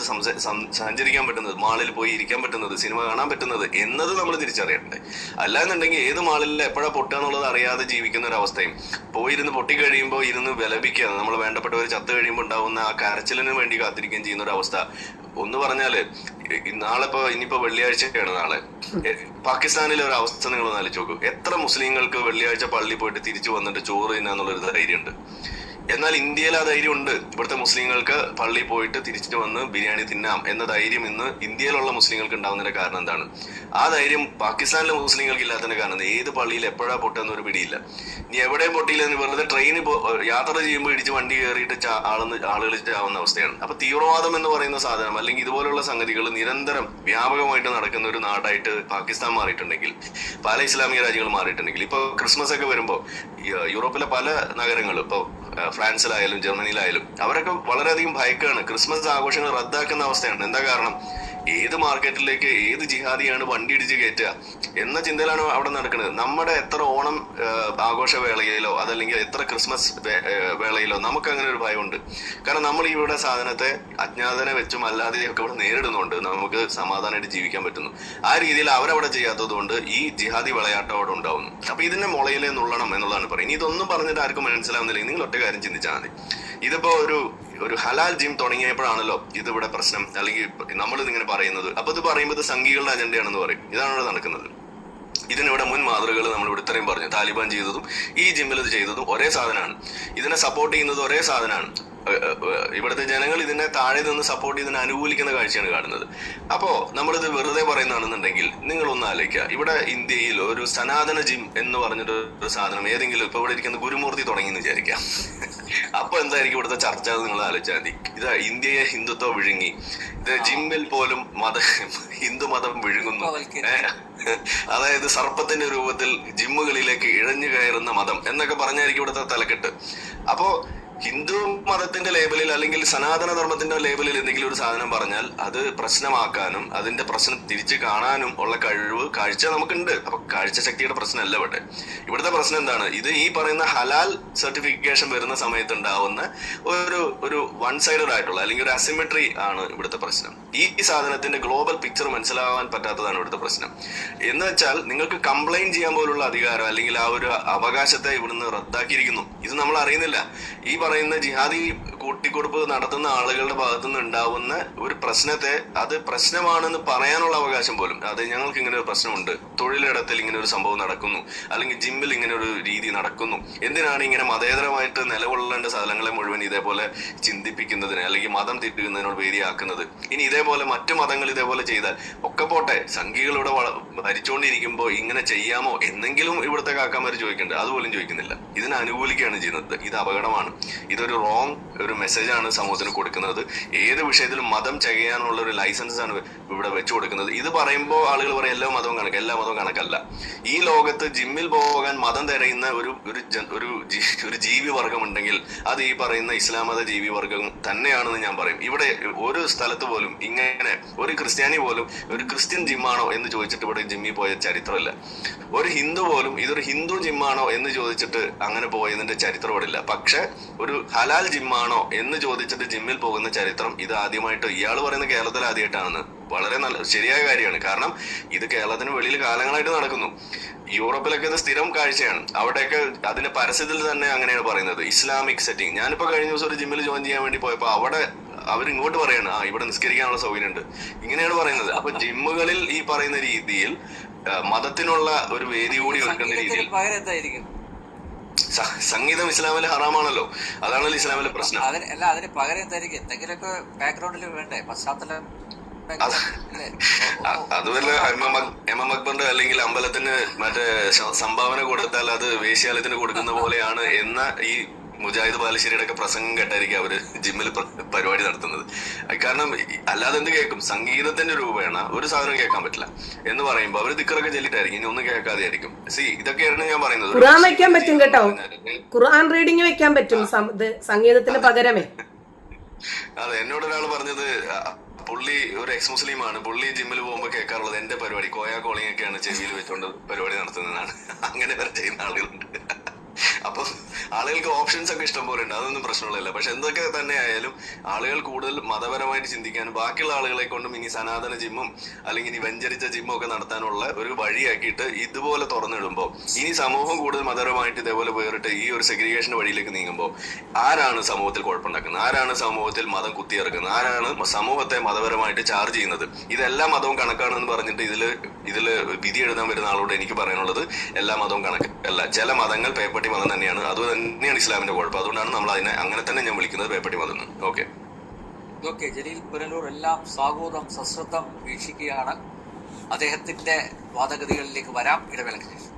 സഞ്ചരിക്കാൻ പറ്റുന്നത്, മാളിൽ പോയി ഇരിക്കാൻ പറ്റുന്നത്, സിനിമ കാണാൻ പറ്റുന്നത് എന്നത് നമ്മൾ തിരിച്ചറിയണ്ടേ. അല്ലാന്നുണ്ടെങ്കിൽ ഏത് മാളിൽ എപ്പോഴാ പൊട്ടുക എന്നുള്ളത് അറിയാതെ ജീവിക്കുന്ന ഒരു അവസ്ഥയും, പോയിരുന്ന് പൊട്ടിക്കഴിയുമ്പോൾ ഇരുന്ന് വിലപിക്കുക, നമ്മൾ വേണ്ടപ്പെട്ടവർ ചത്തു കഴിയുമ്പോൾ ഉണ്ടാവുന്ന ആ കരച്ചിലിന് വേണ്ടി കാത്തിരിക്കുകയും ചെയ്യുന്ന ഒരു അവസ്ഥ. ഒന്ന് പറഞ്ഞാല് ഇനിയിപ്പോ വെള്ളിയാഴ്ചയാണ് നാളെ, പാകിസ്ഥാനിലെ ഒരു അവസ്ഥ നിങ്ങൾ ആലോചിച്ച് നോക്കൂ. എത്ര മുസ്ലിങ്ങൾക്ക് വെള്ളിയാഴ്ച പള്ളിയിൽ പോയിട്ട് തിരിച്ചു വന്നിട്ട് ചോറ് തിന്നാന്നുള്ളൊരു ധൈര്യമുണ്ട്. എന്നാൽ ഇന്ത്യയിൽ ആ ധൈര്യം ഉണ്ട്. ഇവിടുത്തെ മുസ്ലിങ്ങൾക്ക് പള്ളിയിൽ പോയിട്ട് തിരിച്ചു വന്ന് ബിരിയാണി തിന്നാം എന്ന ധൈര്യം ഇന്ന് ഇന്ത്യയിലുള്ള മുസ്ലിങ്ങൾക്ക് ഉണ്ടാവുന്നതിന്റെ കാരണം എന്താണ്? ആ ധൈര്യം പാകിസ്ഥാനിലെ മുസ്ലിങ്ങൾക്ക് ഇല്ലാത്തതിന്റെ കാരണം ഏത് പള്ളിയിൽ എപ്പോഴാ പൊട്ടുന്ന ഒരു പിടിയില്ല. ഇനി എവിടെയും പൊട്ടിയില്ല, വെറുതെ ട്രെയിനിൽ യാത്ര ചെയ്യുമ്പോൾ ഇടിച്ച് വണ്ടി കയറിയിട്ട് ആളുകൾ ചാവുന്ന അവസ്ഥയാണ്. അപ്പൊ തീവ്രവാദം എന്ന് പറയുന്ന സാധനം അല്ലെങ്കിൽ ഇതുപോലുള്ള സംഗതികൾ നിരന്തരം വ്യാപകമായിട്ട് നടക്കുന്ന ഒരു നാടായിട്ട് പാകിസ്ഥാൻ മാറിയിട്ടുണ്ടെങ്കിൽ, പല ഇസ്ലാമിക രാജ്യങ്ങൾ മാറിയിട്ടുണ്ടെങ്കിൽ, ഇപ്പൊ ക്രിസ്മസ് ഒക്കെ വരുമ്പോ യൂറോപ്പിലെ പല നഗരങ്ങളും, ഇപ്പൊ ഫ്രാൻസിലായാലും ജർമ്മനിയിലായാലും അവരൊക്കെ വളരെയധികം ഭയക്കാണ്. ക്രിസ്മസ് ആഘോഷങ്ങൾ റദ്ദാക്കുന്ന അവസ്ഥയാണ്. എന്താ കാരണം? ഏത് മാർക്കറ്റിലേക്ക് ഏത് ജിഹാദിയാണ് വണ്ടി ഇടിച്ച് കയറ്റുക എന്ന ചിന്തയിലാണ് അവിടെ നടക്കുന്നത്. നമ്മുടെ എത്ര ഓണം ആഘോഷവേളയിലോ അതല്ലെങ്കിൽ എത്ര ക്രിസ്മസ് വേളയിലോ നമുക്ക് അങ്ങനെ ഒരു ഭയമുണ്ട്. കാരണം നമ്മൾ ഇവിടെ സാധനത്തെ അജ്ഞാതനെ വെച്ചും അല്ലാതെയും ഒക്കെ ഇവിടെ നേരിടുന്നുണ്ട്, നമുക്ക് സമാധാനമായിട്ട് ജീവിക്കാൻ പറ്റുന്നു. ആ രീതിയിൽ അവരവിടെ ചെയ്യാത്തത് കൊണ്ട് ഈ ജിഹാദി വിളയാട്ടം അവിടെ ഉണ്ടാവുന്നു. അപ്പൊ ഇതിന്റെ മുളയിലെ നുള്ളണം എന്നുള്ളതാണ് പറയുന്നത്. ഇനി ഇതൊന്നും പറഞ്ഞിട്ട് ആർക്കും മനസ്സിലാവുന്നില്ലെങ്കിൽ നിങ്ങൾ ഒറ്റ കാര്യം ചിന്തിച്ചാൽ മതി. ഇതിപ്പോ ഒരു ഹലാൽ ജിം തുടങ്ങിയപ്പോഴാണല്ലോ ഇതിവിടെ പ്രശ്നം, അല്ലെങ്കിൽ നമ്മൾ ഇതിങ്ങനെ പറയുന്നത്. അപ്പൊ ഇത് പറയുമ്പോൾ ഇത് സംഘികളുടെ അജണ്ടയാണെന്ന് പറയും. ഇതാണ് ഇവിടെ നടക്കുന്നത്. ഇതിനിവിടെ മുൻ മാതൃകകൾ നമ്മളിവിടെ ഇത്രയും പറഞ്ഞു. താലിബാൻ ചെയ്തതും ഈ ജിമ്മിൽ ഇത് ചെയ്തതും ഒരേ സാധനമാണ്. ഇതിനെ സപ്പോർട്ട് ചെയ്യുന്നത് ഒരേ സാധനമാണ്. ഇവിടുത്തെ ജനങ്ങൾ ഇതിനെ താഴെ നിന്ന് സപ്പോർട്ട് ചെയ്തതിനെ അനുകൂലിക്കുന്ന കാഴ്ചയാണ് കാണുന്നത്. അപ്പോ നമ്മളിത് വെറുതെ പറയുന്നതാണെന്നുണ്ടെങ്കിൽ നിങ്ങളൊന്ന് ആലോചിക്കുക, ഇവിടെ ഇന്ത്യയിൽ ഒരു സനാതന ജിം എന്ന് പറഞ്ഞിട്ട് ഒരു സാധനം ഏതെങ്കിലും ഇപ്പൊ ഇവിടെ ഇരിക്കുന്ന ഗുരുമൂർത്തി തുടങ്ങിയെന്ന് വിചാരിക്കാം. അപ്പൊ എന്തായിരിക്കും ഇവിടുത്തെ ചർച്ച? നിങ്ങൾ ആലോചിച്ചാൽ മതി. ഇത് ഇന്ത്യയെ ഹിന്ദുത്വം വിഴുങ്ങി, ഇത് ജിമ്മിൽ പോലും ഹിന്ദു മതം വിഴുങ്ങുന്നു. അതായത് സർപ്പത്തിന്റെ രൂപത്തിൽ ജിമ്മുകളിലേക്ക് ഇഴഞ്ഞു കയറുന്ന മതം എന്നൊക്കെ പറഞ്ഞായിരിക്കും ഇവിടുത്തെ തലക്കെട്ട്. അപ്പോ ഹിന്ദു മതത്തിന്റെ ലേബലിൽ അല്ലെങ്കിൽ സനാതന ധർമ്മത്തിന്റെ ലേബലിൽ എന്തെങ്കിലും ഒരു സാധനം പറഞ്ഞാൽ അത് പ്രശ്നമാക്കാനും അതിന്റെ പ്രശ്നം തിരിച്ചു കാണാനും ഉള്ള കാഴ്ച നമുക്കുണ്ട്. അപ്പൊ കാഴ്ചശക്തിയുടെ പ്രശ്നമല്ല ഇവിടെ. ഇവിടുത്തെ പ്രശ്നം എന്താണ്? ഇത് ഈ പറയുന്ന ഹലാൽ സർട്ടിഫിക്കേഷൻ വരുന്ന സമയത്ത് ഉണ്ടാവുന്ന ഒരു വൺ സൈഡഡ് ആയിട്ടുള്ള അല്ലെങ്കിൽ ഒരു അസിമെട്രി ആണ് ഇവിടുത്തെ പ്രശ്നം. ഈ സാധനത്തിന്റെ ഗ്ലോബൽ പിക്ചർ മനസ്സിലാവാൻ പറ്റാത്തതാണ് ഇവിടുത്തെ പ്രശ്നം. എന്ന് വെച്ചാൽ നിങ്ങൾക്ക് കംപ്ലൈന്റ് ചെയ്യാൻ പോലുള്ള അധികാരം അല്ലെങ്കിൽ ആ ഒരു അവകാശത്തെ ഇവിടുന്ന് റദ്ദാക്കിയിരിക്കുന്നു. ഇത് നമ്മൾ അറിയുന്നില്ല. ഈ പറയുന്ന ജിഹാദി കൂട്ടിക്കൊടുപ്പ് നടത്തുന്ന ആളുകളുടെ ഭാഗത്തുനിന്ന് ഉണ്ടാവുന്ന ഒരു പ്രശ്നത്തെ അത് പ്രശ്നമാണെന്ന് പറയാനുള്ള അവകാശം പോലും, അത് ഞങ്ങൾക്ക് ഇങ്ങനെ ഒരു പ്രശ്നമുണ്ട്, തൊഴിലിടത്തിൽ ഇങ്ങനെ ഒരു സംഭവം നടക്കുന്നു, അല്ലെങ്കിൽ ജിമ്മിൽ ഇങ്ങനെ ഒരു രീതി നടക്കുന്നു, എന്തിനാണ് ഇങ്ങനെ മതേതരമായിട്ട് നിലകൊള്ളേണ്ട സ്ഥലങ്ങളെ മുഴുവൻ ഇതേപോലെ ചിന്തിപ്പിക്കുന്നതിന് അല്ലെങ്കിൽ മതം തിരിക്കുന്നതിനോട് വേദിയാക്കുന്നത്? ഇനി ഇതേപോലെ മറ്റു മതങ്ങൾ ഇതേപോലെ ചെയ്താൽ ഒക്കെ പോട്ടെ, സംഘികളിവിടെ ഭരിച്ചുകൊണ്ടിരിക്കുമ്പോൾ ഇങ്ങനെ ചെയ്യാമോ എന്നെങ്കിലും ഇവിടുത്തെ കാക്കാമാർ ചോദിക്കേണ്ടത്, അതുപോലും ചോദിക്കുന്നില്ല. ഇതിനെ അനുകൂലിക്കുകയാണ് ചെയ്യുന്നത്. ഇത് അപകടമാണ്. ഇതൊരു റോങ് ഒരു മെസ്സേജാണ് സമൂഹത്തിന് കൊടുക്കുന്നത്. ഏത് വിഷയത്തിലും മതം ചെയ്യാനുള്ള ഒരു ലൈസൻസ് ആണ് ഇവിടെ വെച്ചു കൊടുക്കുന്നത്. ഇത് പറയുമ്പോൾ ആളുകൾ പറയും എല്ലാ മതവും കണക്ക്. എല്ലാ മതവും കണക്കല്ല. ഈ ലോകത്ത് ജിമ്മിൽ പോകാൻ മതം തിരയുന്ന ഒരു ജീവി വർഗം ഉണ്ടെങ്കിൽ അത് ഈ പറയുന്ന ഇസ്ലാം മത ജീവി വർഗം തന്നെയാണെന്ന് ഞാൻ പറയും. ഇവിടെ ഒരു സ്ഥലത്ത് പോലും ഇങ്ങനെ ഒരു ക്രിസ്ത്യാനി പോലും ഒരു ക്രിസ്ത്യൻ ജിമ്മാണോ എന്ന് ചോദിച്ചിട്ട് ഇവിടെ ജിമ്മിൽ പോയ ചരിത്രമില്ല. ഒരു ഹിന്ദു പോലും ഇതൊരു ഹിന്ദു ജിമ്മാണോ എന്ന് ചോദിച്ചിട്ട് അങ്ങനെ പോയതിന്റെ ചരിത്രം ഇവിടെ ഇല്ല. പക്ഷെ ഒരു ഹലാൽ ജിമ്മാണോ എന്ന് ചോദിച്ചിട്ട് ജിമ്മിൽ പോകുന്ന ചരിത്രം ഇത് ആദ്യമായിട്ട് ഇയാൾ പറയുന്ന കേരളത്തിൽ ആദ്യമായിട്ടാണെന്ന്. വളരെ ശരിയായ കാര്യമാണ്. കാരണം ഇത് കേരളത്തിന് വെളിയിൽ കാലങ്ങളായിട്ട് നടക്കുന്നു. യൂറോപ്പിലൊക്കെ ഇത് സ്ഥിരം കാഴ്ചയാണ്. അവിടെയൊക്കെ അതിന്റെ പരസ്യത്തിൽ തന്നെ അങ്ങനെയാണ് പറയുന്നത്, ഇസ്ലാമിക് സെറ്റിംഗ്. ഞാനിപ്പോ കഴിഞ്ഞ ദിവസം ഒരു ജിമ്മിൽ ജോയിൻ ചെയ്യാൻ വേണ്ടി പോയപ്പോ അവിടെ അവരിങ്ങോട്ട് പറയാണ് ഇവിടെ നിസ്കരിക്കാനുള്ള സൗകര്യമുണ്ട്, ഇങ്ങനെയാണ് പറയുന്നത്. അപ്പൊ ജിമ്മുകളിൽ ഈ പറയുന്ന രീതിയിൽ മതത്തിനുള്ള ഒരു വേദി കൂടി ഒരുക്കുന്ന രീതിയിൽ സംഗീതം ഇസ്ലാമിൽ ഹറാമാണല്ലോ. അതാണല്ലോ ഇസ്ലാമിലെ പ്രശ്നം. അതിന് പകരം എന്തായിരിക്കും? എന്തെങ്കിലുമൊക്കെ ബാക്ക്ഗ്രൗണ്ടിൽ വേണ്ടേ, പശ്ചാത്തലം? അതുമല്ല, എം എം അക്ബറിന്റെ അല്ലെങ്കിൽ അമ്പലത്തിന് മറ്റേ സംഭാവന കൊടുത്താൽ അത് വേശ്യാലയത്തിന് കൊടുക്കുന്ന പോലെയാണ് എന്ന ഈ മുജാഹിദ് ബാലുശ്ശേരിയുടെ ഒക്കെ പ്രസംഗം കേട്ടായിരിക്കും അവര് ജിമ്മിൽ പരിപാടി നടത്തുന്നത്. കാരണം അല്ലാതെ എന്ത് കേൾക്കും? സംഗീതത്തിന്റെ രൂപേണ ഒരു സാധനം കേൾക്കാൻ പറ്റില്ല എന്ന് പറയുമ്പോ അവര് ദിക്കറൊക്കെ ചെല്ലിട്ടായിരിക്കും, ഇനി ഒന്നും കേൾക്കാതെ ആയിരിക്കും. ഇതൊക്കെയാണ് ഞാൻ പറയുന്നത്. ഖുർആൻ വെക്കാൻ പറ്റും കേട്ടോ, ഖുർആൻ റീഡിങ് വെക്കാൻ പറ്റും സംഗീതത്തിന് പകരമേ. അതെ, എന്നോട് ഒരാൾ പറഞ്ഞത് പുള്ളി ഒരു എക്സ് മുസ്ലിമാണ്, പുള്ളി ജിമ്മിൽ പോകുമ്പോ കേൾക്കാറുള്ളത് എന്റെ പരിപാടി കോയാ കോളിംഗ് ഒക്കെയാണ് ചെവിയിൽ വെച്ചുകൊണ്ട് പരിപാടി നടത്തുന്നതാണ്. അങ്ങനെ വരെ ചെയ്യുന്ന ആളുകളുണ്ട്. അപ്പൊ ആളുകൾക്ക് ഓപ്ഷൻസ് ഒക്കെ ഇഷ്ടം പോലെ ഉണ്ട്, അതൊന്നും പ്രശ്നമുള്ളതല്ല. പക്ഷെ എന്തൊക്കെ തന്നെ ആയാലും ആളുകൾ കൂടുതൽ മതപരമായിട്ട് ചിന്തിക്കാനും ബാക്കിയുള്ള ആളുകളെ കൊണ്ടും ഇനി സനാതന ജിമ്മും അല്ലെങ്കിൽ ഇനി വെഞ്ചരിച്ച ജിമ്മും ഒക്കെ നടത്താനുള്ള ഒരു വഴിയാക്കിയിട്ട് ഇതുപോലെ തുറന്നിടുമ്പോൾ ഇനി സമൂഹം കൂടുതൽ മതപരമായിട്ട് ഇതേപോലെ വേറിട്ട് ഈ ഒരു സെഗ്രിഗേഷന്റെ വഴിയിലേക്ക് നീങ്ങുമ്പോൾ ആരാണ് സമൂഹത്തിൽ കുഴപ്പമുണ്ടാക്കുന്നത്? ആരാണ് സമൂഹത്തിൽ മതം കുത്തിയിറക്കുന്നത്? ആരാണ് സമൂഹത്തെ മതപരമായിട്ട് ചാർജ് ചെയ്യുന്നത്? ഇതെല്ലാ മതവും കണക്കാണെന്ന് പറഞ്ഞിട്ട് ഇതില് വിധി എഴുതാൻ വരുന്ന ആളോട് എനിക്ക് പറയാനുള്ളത് എല്ലാ മതവും കണക്കല്ല. ചില മതങ്ങൾ പേപ്പട്ടി മതം തന്നെയാണ്, അത് തന്നെയാണ് ഇസ്ലാമിന്റെ കുഴപ്പം. അതുകൊണ്ടാണ് നമ്മൾ അതിനെ അങ്ങനെ തന്നെ ഞാൻ വിളിക്കുന്നത് പേപ്പട്ടി മതം. ഓക്കെ, ജലീൽ പുനലൂർ എല്ലാം സ്വാഗതം സശ്രദ്ധം വീക്ഷിക്കുകയാണ്. അദ്ദേഹത്തിന്റെ വാദഗതികളിലേക്ക് വരാം ഇടവേളയ്ക്ക് ശേഷം.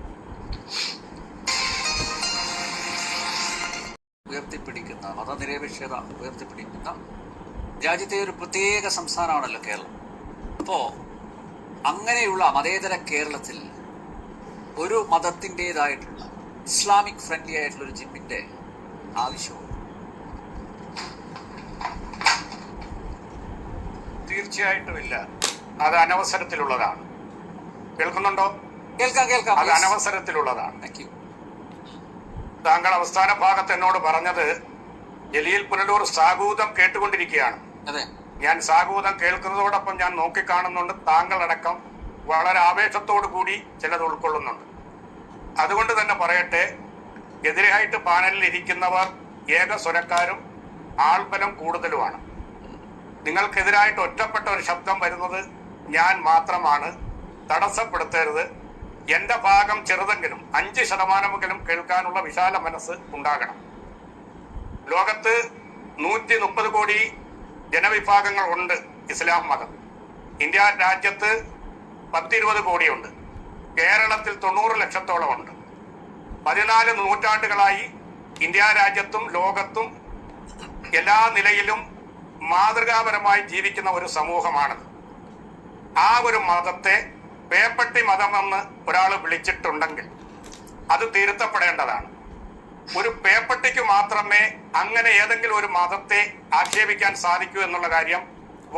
ഉയർത്തിപ്പിടിക്കുന്ന മതനിരപേക്ഷത ഉയർത്തിപ്പിടിക്കുന്ന രാജ്യത്തെ ഒരു പ്രത്യേക സംസ്ഥാനമാണല്ലോ കേരളം. അപ്പോ അങ്ങനെയുള്ള മതേതര കേരളത്തിൽ ഒരു മതത്തിൻ്റെതായിട്ടുള്ള ഇസ്ലാമിക് ഫ്രണ്ട്ലി ആയിട്ടുള്ള ഒരു ജിമ്മിന്റെ ആവശ്യവും തീർച്ചയായിട്ടും ഇല്ല. അത് അനവസരത്തിലുള്ളതാണ്. കേൾക്കുന്നുണ്ടോ? കേൾക്കാം. അത് അനവസരത്തിലുള്ളതാണ്. Thank you. താങ്കൾ അവസാന ഭാഗത്ത് എന്നോട് പറഞ്ഞത് ജലീൽ പുനലൂർ സാഗൂതം കേട്ടുകൊണ്ടിരിക്കുകയാണ്. അതെ, ഞാൻ സാഗൂതം കേൾക്കുന്നതോടൊപ്പം ഞാൻ നോക്കിക്കാണുന്നുണ്ട്, താങ്കളടക്കം വളരെ ആവേശത്തോടു കൂടി ചിലത് ഉൾക്കൊള്ളുന്നുണ്ട്. അതുകൊണ്ട് തന്നെ പറയട്ടെ, എതിരായിട്ട് പാനലിൽ ഇരിക്കുന്നവർ ഏകസ്വരക്കാരും ആൾബലം കൂടുതലുമാണ്. നിങ്ങൾക്കെതിരായിട്ട് ഒറ്റപ്പെട്ട ഒരു ശബ്ദം വരുന്നത് ഞാൻ മാത്രമാണ്. തടസ്സപ്പെടുത്തരുത്. എന്റെ ഭാഗം ചെറുതെങ്കിലും 5% കേൾക്കാനുള്ള വിശാല മനസ്സ് ഉണ്ടാകണം. ലോകത്ത് 130 കോടി ജനവിഭാഗങ്ങൾ ഉണ്ട് ഇസ്ലാം മതം. ഇന്ത്യ രാജ്യത്ത് 10-20 കോടിയുണ്ട്. കേരളത്തിൽ 90 ലക്ഷത്തോളം ഉണ്ട്. 14 നൂറ്റാണ്ടുകളായി ഇന്ത്യ രാജ്യത്തും ലോകത്തും എല്ലാ നിലയിലും മാതൃകാപരമായി ജീവിക്കുന്ന ഒരു സമൂഹമാണത്. ആ ഒരു മതത്തെ പേപ്പട്ടി മതമെന്ന് ഒരാൾ വിളിച്ചിട്ടുണ്ടെങ്കിൽ അത് തിരുത്തപ്പെടേണ്ടതാണ്. ഒരു പേപ്പട്ടിക്ക് മാത്രമേ അങ്ങനെ ഏതെങ്കിലും ഒരു മതത്തെ ആക്ഷേപിക്കാൻ സാധിക്കൂ എന്നുള്ള കാര്യം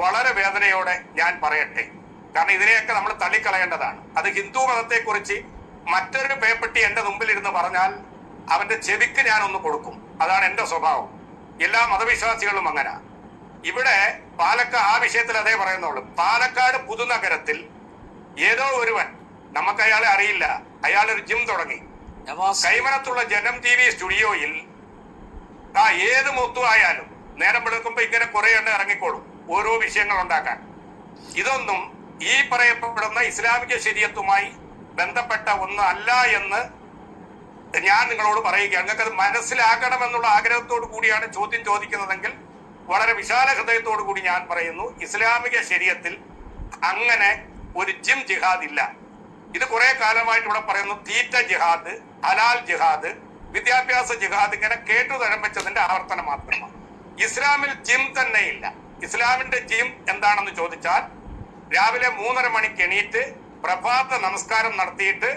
വളരെ വേദനയോടെ ഞാൻ പറയട്ടെ. കാരണം ഇതിനെയൊക്കെ നമ്മൾ തള്ളിക്കളയേണ്ടതാണ്. അത് ഹിന്ദു മതത്തെക്കുറിച്ച് മറ്റൊരു പേപ്പട്ടി എന്റെ മുമ്പിലിരുന്ന് പറഞ്ഞാൽ അവന്റെ ചെവിക്ക് ഞാനൊന്ന് കൊടുക്കും. അതാണ് എന്റെ സ്വഭാവം. എല്ലാ മതവിശ്വാസികളും അങ്ങനെ. ഇവിടെ ആ വിഷയത്തിൽ അതേ പറയുന്നുള്ളൂ. പാലക്കാട് പുതുനഗരത്തിൽ ഏതോ ഒരുവൻ, നമുക്ക് അയാളെ അറിയില്ല, അയാളൊരു ജിം തുടങ്ങി. കൈമനത്തുള്ള ജനം TV സ്റ്റുഡിയോയിൽ ഏത് മുത്തുവായാലും നേരം വെളുക്കുമ്പോ ഇങ്ങനെ കുറെ എണ്ണം ഇറങ്ങിക്കോളും ഓരോ വിഷയങ്ങൾ ഉണ്ടാക്കാൻ. ഇതൊന്നും ഈ പറയപ്പെടുന്ന ഇസ്ലാമിക ശരീഅത്തുമായി ബന്ധപ്പെട്ട ഒന്ന് അല്ല എന്ന് ഞാൻ നിങ്ങളോട് പറയുക. നിങ്ങൾക്കത് മനസ്സിലാക്കണമെന്നുള്ള ആഗ്രഹത്തോടു കൂടിയാണ് ചോദ്യം ചോദിക്കുന്നതെങ്കിൽ വളരെ വിശാല ഹൃദയത്തോടു കൂടി ഞാൻ പറയുന്നു, ഇസ്ലാമിക ശരീഅത്തിൽ അങ്ങനെ ഒരു ജിം ജിഹാദ് ഇല്ല. ഇത് കുറെ കാലമായിട്ട് ഇവിടെ പറയുന്നു തീറ്റ ജിഹാദ്, ഹലാൽ ജിഹാദ്, വിദ്യാഭ്യാസ ജിഹാദ്, ഇങ്ങനെ കേട്ടു തഴമ്പിച്ചതിന്റെ ആവർത്തനം മാത്രമാണ്. ഇസ്ലാമിൽ ജിം തന്നെ ഇല്ല. ഇസ്ലാമിന്റെ ജിം എന്താണെന്ന് ചോദിച്ചാൽ രാവിലെ 3:30 മണിക്ക് എണീറ്റ് പ്രഭാത നമസ്കാരം നടത്തിയിട്ട്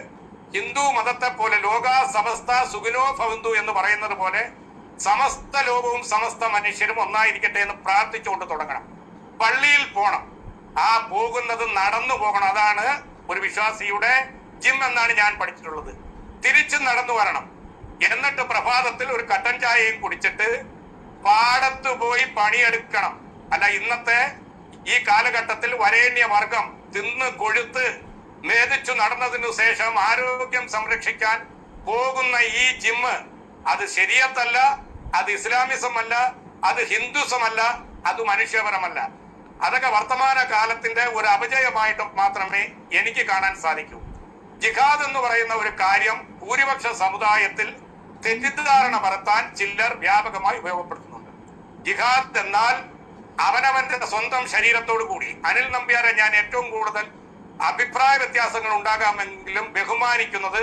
ഹിന്ദു മതത്തെ പോലെ ലോക സമസ്ത സുഖിനോ ഭവന്തു എന്ന് പറയുന്നത് പോലെ സമസ്ത ലോകവും സമസ്ത മനുഷ്യരും ഒന്നായിരിക്കട്ടെ എന്ന് പ്രാർത്ഥിച്ചുകൊണ്ട് തുടങ്ങണം. പള്ളിയിൽ പോകണം. ആ പോകുന്നത് നടന്നു പോകണം. അതാണ് ഒരു വിശ്വാസിയുടെ ജിം എന്നാണ് ഞാൻ പഠിച്ചിട്ടുള്ളത്. തിരിച്ചു നടന്നു വരണം. എന്നിട്ട് പ്രഭാതത്തിൽ ഒരു കട്ടൻ ചായയും കുടിച്ചിട്ട് പാടത്ത് പോയി പണിയെടുക്കണം. അല്ല, ഇന്നത്തെ ഈ കാലഘട്ടത്തിൽ വരേണ്യവർഗം തിന്ന് കൊഴുത്ത് മേധിച്ചു നടന്നതിനു ശേഷം ആരോഗ്യം സംരക്ഷിക്കാൻ പോകുന്ന ഈ ജിമ്മ് അത് ശരിയത്തല്ല, അത് ഇസ്ലാമിസം അല്ല, അത് ഹിന്ദുസമല്ല, അത് മനുഷ്യപരമല്ല. അതൊക്കെ വർത്തമാന കാലത്തിന്റെ ഒരു അപജയമായിട്ട് മാത്രമേ എനിക്ക് കാണാൻ സാധിക്കൂ. ജിഹാദ് എന്ന് പറയുന്ന ഒരു കാര്യം ഭൂരിപക്ഷ സമുദായത്തിൽ തെറ്റിദ്ധാരണ പരത്താൻ ചിലർ വ്യാപകമായി ഉപയോഗപ്പെടുത്തുന്നുണ്ട്. ജിഹാദ് എന്നാൽ അവനവന്റെ സ്വന്തം ശരീരത്തോടു കൂടി, അനിൽ നമ്പ്യാരെ ഞാൻ ഏറ്റവും കൂടുതൽ അഭിപ്രായ വ്യത്യാസങ്ങൾ ഉണ്ടാകാമെങ്കിലും ബഹുമാനിക്കുന്നത്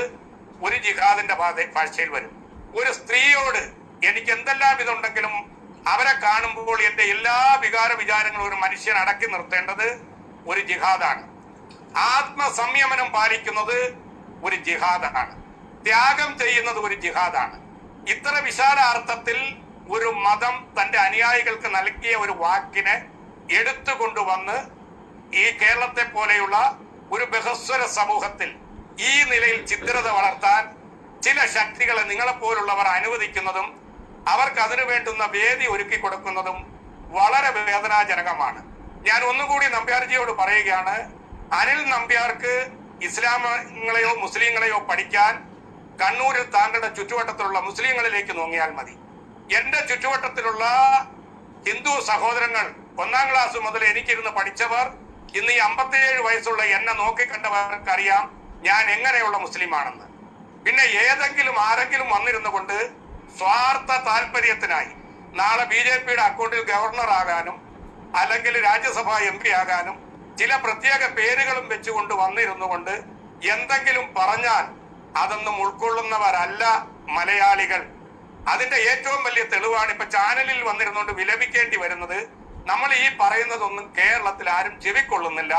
ഒരു ജിഹാദിന്റെ ഭാഷയിൽ വരും. ഒരു സ്ത്രീയോട് എനിക്ക് എന്തെല്ലാം ഇതുണ്ടെങ്കിലും അവരെ കാണുമ്പോൾ എന്റെ എല്ലാ വിചാരങ്ങളും ഒരു മനുഷ്യൻ അടക്കി നിർത്തേണ്ടത് ഒരു ജിഹാദാണ്. ആത്മസംയമനം പാലിക്കുന്നത് ഒരു ജിഹാദാണ്. ത്യാഗം ചെയ്യുന്നത് ഒരു ജിഹാദാണ്. ഇത്ര വിശാല അർത്ഥത്തിൽ ഒരു മതം തന്റെ അനുയായികൾക്ക് നൽകിയ ഒരു വാക്കിനെ എടുത്തുകൊണ്ടുവന്ന് ഈ കേരളത്തെ പോലെയുള്ള ഒരു ബഹസ്വര സമൂഹത്തിൽ ഈ നിലയിൽ ചിത്രത വളർത്താൻ ചില ശക്തികളെ നിങ്ങളെപ്പോലുള്ളവർ അനുവദിക്കുന്നതും അവർക്ക് അതിനു വേണ്ടുന്ന വേദി ഒരുക്കി കൊടുക്കുന്നതും വളരെ വേദനാജനകമാണ്. ഞാൻ ഒന്നുകൂടി നമ്പ്യാർജിയോട് പറയുകയാണ്, അനിൽ നമ്പ്യാർക്ക് ഇസ്ലാമിങ്ങളെയോ മുസ്ലിങ്ങളെയോ പഠിക്കാൻ കണ്ണൂരിൽ താങ്കളുടെ ചുറ്റുവട്ടത്തിലുള്ള മുസ്ലിങ്ങളിലേക്ക് നോങ്ങിയാൽ മതി. എന്റെ ചുറ്റുവട്ടത്തിലുള്ള ഹിന്ദു സഹോദരങ്ങൾ 1ാം ക്ലാസ് മുതൽ എനിക്കിരുന്ന് പഠിച്ചവർ ഇന്ന് ഈ 57 വയസ്സുള്ള എന്നെ നോക്കിക്കണ്ടവർക്കറിയാം ഞാൻ എങ്ങനെയുള്ള മുസ്ലിമാണെന്ന്. പിന്നെ ആരെങ്കിലും വന്നിരുന്നു കൊണ്ട് സ്വാർത്ഥ താല്പര്യത്തിനായി നാളെ BJPയുടെ അക്കൗണ്ടിൽ ഗവർണർ ആകാനും അല്ലെങ്കിൽ രാജ്യസഭാ MP ആകാനും ചില പ്രത്യേക പേരുകളും വെച്ചുകൊണ്ട് വന്നിരുന്നു കൊണ്ട് എന്തെങ്കിലും പറഞ്ഞാൽ അതൊന്നും ഉൾക്കൊള്ളുന്നവരല്ല മലയാളികൾ. അതിന്റെ ഏറ്റവും വലിയ തെളിവാണ് ഇപ്പൊ ചാനലിൽ വന്നിരുന്നുകൊണ്ട് വിലപിക്കേണ്ടി വരുന്നത്. നമ്മൾ ഈ പറയുന്നതൊന്നും കേരളത്തിൽ ആരും ചെവിക്കൊള്ളുന്നില്ല,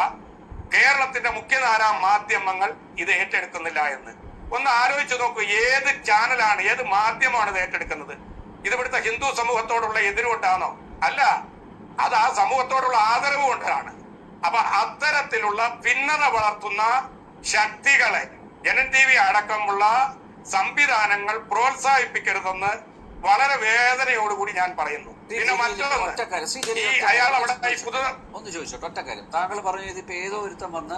കേരളത്തിന്റെ മുഖ്യധാരാ മാധ്യമങ്ങൾ ഇത് ഏറ്റെടുക്കുന്നില്ല എന്ന്. ഒന്ന് ആലോചിച്ച് നോക്കൂ, ഏത് ചാനലാണ്, ഏത് മാധ്യമമാണ് ഇത് ഏറ്റെടുക്കുന്നത്? ഇത് ഇവിടുത്തെ ഹിന്ദു സമൂഹത്തോടുള്ള എതിരുകൊണ്ടാണോ? അല്ല, അത് ആ സമൂഹത്തോടുള്ള ആദരവ് കൊണ്ടാണ്. അപ്പൊ അത്തരത്തിലുള്ള ഭിന്നത വളർത്തുന്ന ശക്തികളെ ജനൻ TV അടക്കമുള്ള സംവിധാനങ്ങൾ പ്രോത്സാഹിപ്പിക്കരുതെന്ന് വളരെ വേദനയോടുകൂടി ഞാൻ പറയുന്നു. പിന്നെ മറ്റൊന്ന്, അയാൾ അവിടെ ഒന്ന് ചോദിച്ചോട്ടെ, ഒറ്റ കാര്യം. താങ്കൾ പറഞ്ഞു ഇതിപ്പോ ഏതോ ഒരുത്തം വന്ന്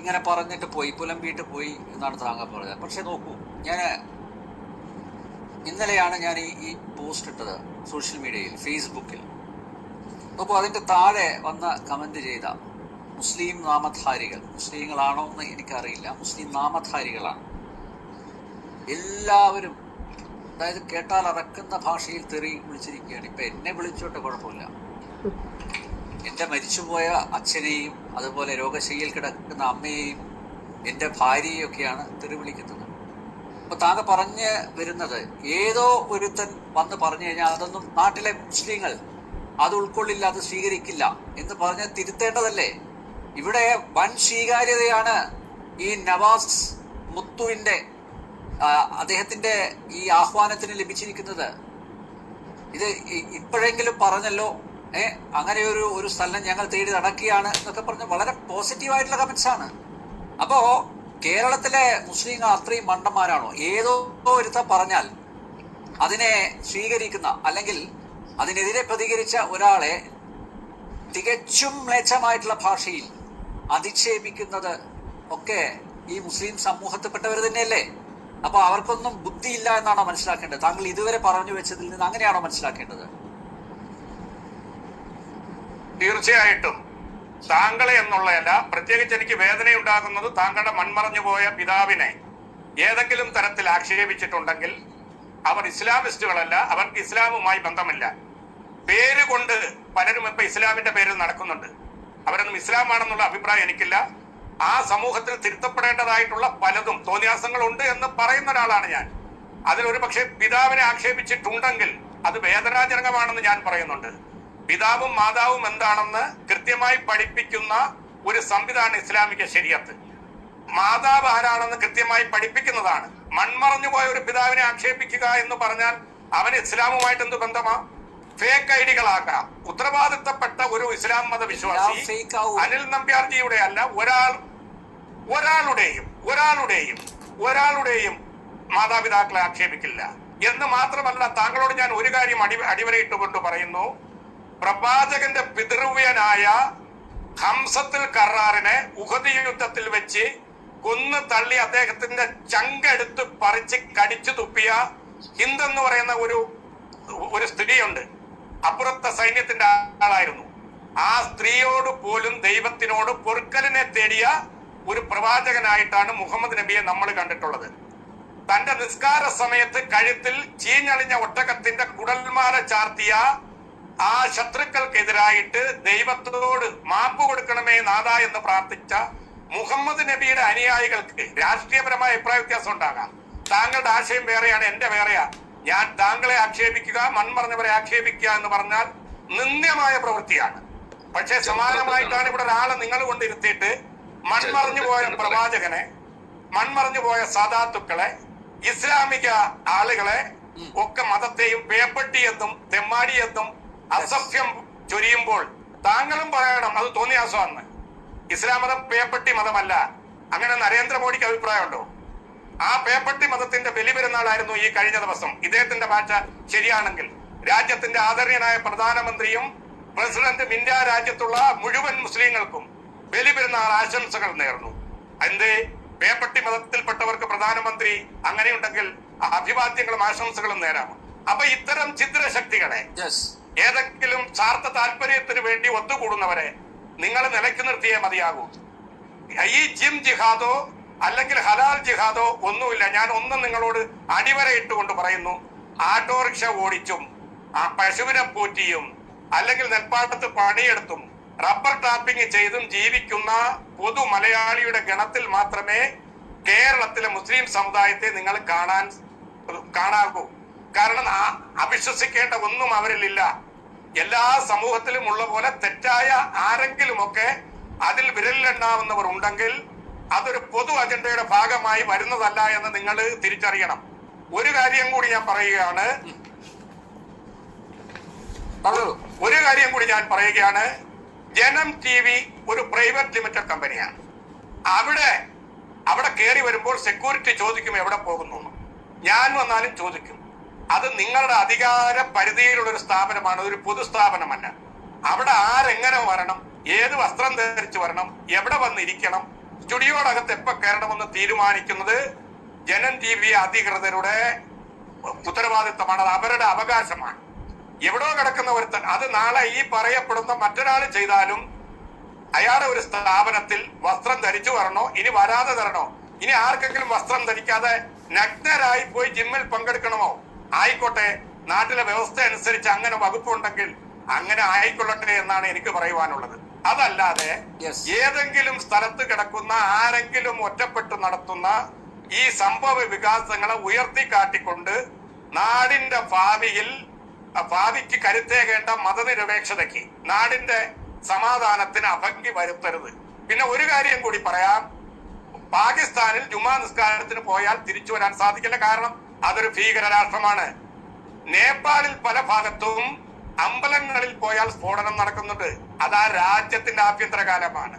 ഇങ്ങനെ പറഞ്ഞിട്ട് പോയി, പുലമ്പിയിട്ട് പോയി എന്നാണ് താങ്കൾ പറഞ്ഞത്. പക്ഷെ നോക്കൂ, ഇന്നലെയാണ് ഞാൻ ഈ പോസ്റ്റ് ഇട്ടത് സോഷ്യൽ മീഡിയയിൽ, ഫേസ്ബുക്കിൽ. നോക്കൂ, അതിന്റെ താഴെ വന്ന് കമന്റ് ചെയ്ത മുസ്ലിം നാമധാരികൾ, മുസ്ലിങ്ങളാണോ എന്ന് എനിക്കറിയില്ല, മുസ്ലിം നാമധാരികളാണ് എല്ലാവരും. അതായത് കേട്ടാൽ അറക്കുന്ന ഭാഷയിൽ തെറി വിളിച്ചിരിക്കുകയാണ്. ഇപ്പൊ എന്നെ വിളിച്ചോട്ടെ, കുഴപ്പമില്ല. എന്റെ മരിച്ചുപോയ അച്ഛനെയും അതുപോലെ രോഗശയ്യയിൽ കിടക്കുന്ന അമ്മയെയും എന്റെ ഭാര്യയെയും ഒക്കെയാണ് തെറി വിളിക്കുന്നത്. അപ്പൊ താങ്കൾ പറഞ്ഞു വരുന്നത്, ഏതോ ഒരുത്തൻ വന്ന് പറഞ്ഞു കഴിഞ്ഞാൽ അതൊന്നും നാട്ടിലെ മുസ്ലിങ്ങൾ അത് ഉൾക്കൊള്ളില്ല, അത് സ്വീകരിക്കില്ല എന്ന് പറഞ്ഞ് തിരുത്തേണ്ടതല്ലേ? ഇവിടെ വൻ സ്വീകാര്യതയാണ് ഈ നവാസ് മുത്തുവിന്റെ അദ്ദേഹത്തിന്റെ ഈ ആഹ്വാനത്തിന് ലഭിച്ചിരിക്കുന്നത്. ഇത് ഇപ്പോഴെങ്കിലും പറഞ്ഞല്ലോ, അങ്ങനെ ഒരു സ്ഥലം ഞങ്ങൾ തേടി നടക്കുകയാണ് എന്നൊക്കെ പറഞ്ഞ് വളരെ പോസിറ്റീവായിട്ടുള്ള കമന്റ്സ് ആണ്. അപ്പോ കേരളത്തിലെ മുസ്ലിങ്ങൾ അത്രയും മണ്ടന്മാരാണോ? ഏതോ ഒരുത്തം പറഞ്ഞാൽ അതിനെ സ്വീകരിക്കുന്ന അല്ലെങ്കിൽ അതിനെതിരെ പ്രതികരിച്ച ഒരാളെ തികച്ചും മ്ലേച്ഛമായിട്ടുള്ള ഭാഷയിൽ അധിക്ഷേപിക്കുന്നത് ഒക്കെ ഈ മുസ്ലിം സമൂഹത്തിൽപ്പെട്ടവർ തന്നെയല്ലേ? അപ്പൊ അവർക്കൊന്നും ബുദ്ധിയില്ല എന്നാണോ മനസ്സിലാക്കേണ്ടത്? താങ്കൾ ഇതുവരെ പറഞ്ഞു വെച്ചതിൽ നിന്ന് അങ്ങനെയാണോ മനസ്സിലാക്കേണ്ടത്? തീർച്ചയായിട്ടും താങ്കളെ എന്നുള്ളതല്ല, പ്രത്യേകിച്ച് എനിക്ക് വേദനയുണ്ടാകുന്നത് താങ്കളുടെ മൺമറഞ്ഞു പോയ പിതാവിനെ ഏതെങ്കിലും തരത്തിൽ ആക്ഷേപിച്ചിട്ടുണ്ടെങ്കിൽ അവർ ഇസ്ലാമിസ്റ്റുകളല്ല, അവർക്ക് ഇസ്ലാമുമായി ബന്ധമില്ല. പേര് കൊണ്ട് പലരും ഇപ്പൊ ഇസ്ലാമിന്റെ പേരിൽ നടക്കുന്നുണ്ട്. അവരൊന്നും ഇസ്ലാമാണെന്നുള്ള അഭിപ്രായം എനിക്കില്ല. ആ സമൂഹത്തിൽ തിരുത്തപ്പെടേണ്ടതായിട്ടുള്ള പലതും തോന്നിയാസങ്ങളുണ്ട് എന്ന് പറയുന്ന ഒരാളാണ് ഞാൻ. അതിലൊരു പക്ഷേ പിതാവിനെ ആക്ഷേപിച്ചിട്ടുണ്ടെങ്കിൽ അത് വേദനാജനകമാണെന്ന് ഞാൻ പറയുന്നുണ്ട്. പിതാവും മാതാവും എന്താണെന്ന് കൃത്യമായി പഠിപ്പിക്കുന്ന ഒരു സംവിധാനം ഇസ്ലാമിക ശരീഅത്ത്. മാതാവ് ആരാണെന്ന് കൃത്യമായി പഠിപ്പിക്കുന്നതാണ്. മൺമറഞ്ഞു പോയ ഒരു പിതാവിനെ ആക്ഷേപിക്കുക എന്ന് പറഞ്ഞാൽ അവന് ഇസ്ലാമുമായിട്ട് എന്ത് ബന്ധമാ? ഫേക്ക് ഐഡികളാക്കാം. ഉത്തരവാദിത്തപ്പെട്ട ഒരു ഇസ്ലാം മത വിശ്വാസി അനിൽ നമ്പ്യാർജിയുടെ അല്ല, ഒരാളുടെയും മാതാപിതാക്കളെ ആക്ഷേപിക്കില്ല എന്ന് മാത്രമല്ല, താങ്കളോട് ഞാൻ ഒരു കാര്യം അടിവരയിട്ടുകൊണ്ട് പറയുന്നു. പ്രവാചകന്റെ പിതൃവ്യനായ ഹംസത്തുൽ കറാറിനെ ഉഹദ് യുദ്ധത്തിൽ വെച്ച് കൊന്നു തള്ളി അദ്ദേഹത്തിന്റെ ചങ്കെടുത്ത് പറിച്ച് കടിച്ചു തുപ്പിയ ഹിന്ദ് എന്ന് പറയുന്ന ഒരു സ്ത്രീയുണ്ട്. അപ്പുറത്തെ സൈന്യത്തിന്റെ ആളായിരുന്നു. ആ സ്ത്രീയോട് പോലും ദൈവത്തിനോട് പൊറുക്കലിനെ തേടിയ ഒരു പ്രവാചകനായിട്ടാണ് മുഹമ്മദ് നബിയെ നമ്മൾ കണ്ടിട്ടുള്ളത്. തന്റെ നിസ്കാര സമയത്ത് കഴുത്തിൽ ചീഞ്ഞളിഞ്ഞ ഒട്ടകത്തിന്റെ കുടൽമാല ചാർത്തിയ ആ ശത്രുക്കൾക്കെതിരായിട്ട് ദൈവത്തോട് മാപ്പ് കൊടുക്കണമേ നാഥ എന്ന് പ്രാർത്ഥിച്ച മുഹമ്മദ് നബിയുടെ അനുയായികൾക്ക് രാഷ്ട്രീയപരമായ അഭിപ്രായ വ്യത്യാസം ഉണ്ടാകാം. താങ്കളുടെ ആശയം വേറെയാണ്, എന്റെ വേറെയാ. ഞാൻ താങ്കളെ ആക്ഷേപിക്കുക, മൺമറഞ്ഞവരെ ആക്ഷേപിക്കുക എന്ന് പറഞ്ഞാൽ നിന്ദ്യമായ പ്രവൃത്തിയാണ്. പക്ഷെ സമാനമായിട്ടാണ് ഇവിടെ ഒരാളെ നിങ്ങൾ കൊണ്ടിരുത്തിയിട്ട് മൺമറഞ്ഞു പോയ പ്രവാചകനെ, മൺമറഞ്ഞു പോയ സാദാത്തുക്കളെ, ഇസ്ലാമിക ആളുകളെ ഒക്കെ മതത്തെയും പേപ്പട്ടി എന്നും തെമ്മാടി എന്നും അസഭ്യം ചൊരിയുമ്പോൾ താങ്കളും പറയണം അത് തോന്നിയാസമാണെന്ന്. ഇസ്ലാം മതം പേപ്പട്ടി മതമല്ല. അങ്ങനെ നരേന്ദ്രമോദിക്ക് അഭിപ്രായമുണ്ടോ? ആ പേപ്പട്ടി മതത്തിന്റെ ബലിപെരുന്നാളായിരുന്നു ഈ കഴിഞ്ഞ ദിവസം. ഇദ്ദേഹത്തിന്റെ ഭാഷ ശരിയാണെങ്കിൽ രാജ്യത്തിന്റെ ആദരണീയനായ പ്രധാനമന്ത്രിയും പ്രസിഡന്റും ഇന്ത്യ രാജ്യത്തുള്ള മുഴുവൻ മുസ്ലിങ്ങൾക്കും ബലിപെരുന്നാൾ ആശംസകൾ നേർന്നു. എന്തേ പേപ്പട്ടി മതത്തിൽപ്പെട്ടവർക്ക് പ്രധാനമന്ത്രി അങ്ങനെയുണ്ടെങ്കിൽ അഭിവാദ്യങ്ങളും ആശംസകളും നേരാമോ? അപ്പൊ ഇത്തരം ഛിദ്രശക്തികളെ, ഏതെങ്കിലും സ്വാർത്ഥ താല്പര്യത്തിന് വേണ്ടി ഒത്തുകൂടുന്നവരെ നിങ്ങൾ നിലയ്ക്ക് നിർത്തിയേ മതിയാകൂ. ഈ ജിം ജിഹാദോ അല്ലെങ്കിൽ ഹലാൽ ജിഹാദോ ഒന്നുമില്ല. ഞാൻ ഒന്നും നിങ്ങളോട് അടിവരയിട്ടുകൊണ്ട് പറയുന്നു. ആട്ടോറിക്ഷ ഓടിച്ചും പശുവിനെ പൂറ്റിയും അല്ലെങ്കിൽ നെൽപ്പാട്ടത്ത് പണിയെടുത്തും റബ്ബർ ടാപ്പിംഗ് ചെയ്തും ജീവിക്കുന്ന പൊതു മലയാളിയുടെ ഗണത്തിൽ മാത്രമേ കേരളത്തിലെ മുസ്ലിം സമുദായത്തെ നിങ്ങൾ കാണാകൂ. കാരണം അവിശ്വസിക്കേണ്ട ഒന്നും അവരിലില്ല. എല്ലാ സമൂഹത്തിലും ഉള്ള പോലെ തെറ്റായ ആരെങ്കിലുമൊക്കെ അതിൽ വിരലിലെണ്ണാവുന്നവർ ഉണ്ടെങ്കിൽ അതൊരു പൊതു അജണ്ടയുടെ ഭാഗമായി വരുന്നതല്ല എന്ന് നിങ്ങൾ തിരിച്ചറിയണം. ഒരു കാര്യം കൂടി ഞാൻ പറയുകയാണ്, ജനം TV ഒരു പ്രൈവറ്റ് ലിമിറ്റഡ് കമ്പനിയാണ്. അവിടെ കയറി വരുമ്പോൾ സെക്യൂരിറ്റി ചോദിക്കും എവിടെ പോകുന്നു. ഞാൻ വന്നാലും ചോദിക്കും. അത് നിങ്ങളുടെ അധികാര പരിധിയിലുള്ള ഒരു സ്ഥാപനമാണ്, ഒരു പൊതുസ്ഥാപനമല്ല. അവിടെ ആരെങ്ങനെ വരണം, ഏത് വസ്ത്രം ധരിച്ചു വരണം, എവിടെ വന്നിരിക്കണം, സ്റ്റുഡിയോടകത്ത് എപ്പോ കയറണമെന്ന് തീരുമാനിക്കുന്നത് ജനം TV അധികൃതരുടെ ഉത്തരവാദിത്തമാണ്. അത് അവരുടെ അവകാശമാണ്. എവിടോ കിടക്കുന്ന ഒരുത്തൻ അത് നാളെ ഈ പറയപ്പെടുന്ന മറ്റൊരാൾ ചെയ്താലും അയാളുടെ ഒരു സ്ഥാപനത്തിൽ വസ്ത്രം ധരിച്ചു വരണോ, ഇനി വരാതെ തരണോ, ഇനി ആർക്കെങ്കിലും വസ്ത്രം ധരിക്കാതെ നഗ്നരായി പോയി ജിമ്മിൽ പങ്കെടുക്കണമോ, ആയിക്കോട്ടെ. നാട്ടിലെ വ്യവസ്ഥ അനുസരിച്ച് അങ്ങനെ വകുപ്പുണ്ടെങ്കിൽ അങ്ങനെ ആയിക്കൊള്ളട്ടെ എന്നാണ് എനിക്ക് പറയുവാനുള്ളത്. അതല്ലാതെ ഏതെങ്കിലും സ്ഥലത്ത് കിടക്കുന്ന ആരെങ്കിലും ഒറ്റപ്പെട്ട് നടത്തുന്ന ഈ സംഭവ വികാസങ്ങളെ ഉയർത്തി കാട്ടിക്കൊണ്ട് നാടിന്റെ ഭാവിക്ക് കരുത്തേകേണ്ട മതനിരപേക്ഷതയ്ക്ക്, നാടിന്റെ സമാധാനത്തിന് അഭംഗി വരുത്തരുത്. പിന്നെ ഒരു കാര്യം കൂടി പറയാം. പാകിസ്ഥാനിൽ ജുമാ നിസ്കാരത്തിന് പോയാൽ തിരിച്ചു വരാൻ സാധിക്കില്ല. കാരണം അതൊരു ഭീകര രാഷ്ട്രമാണ്. നേപ്പാളിൽ പല ഭാഗത്തും അമ്പലങ്ങളിൽ പോയാൽ സ്ഫോടനം നടക്കുന്നുണ്ട്. അത് ആ രാജ്യത്തിന്റെ ആഭ്യന്തര കാലമാണ്.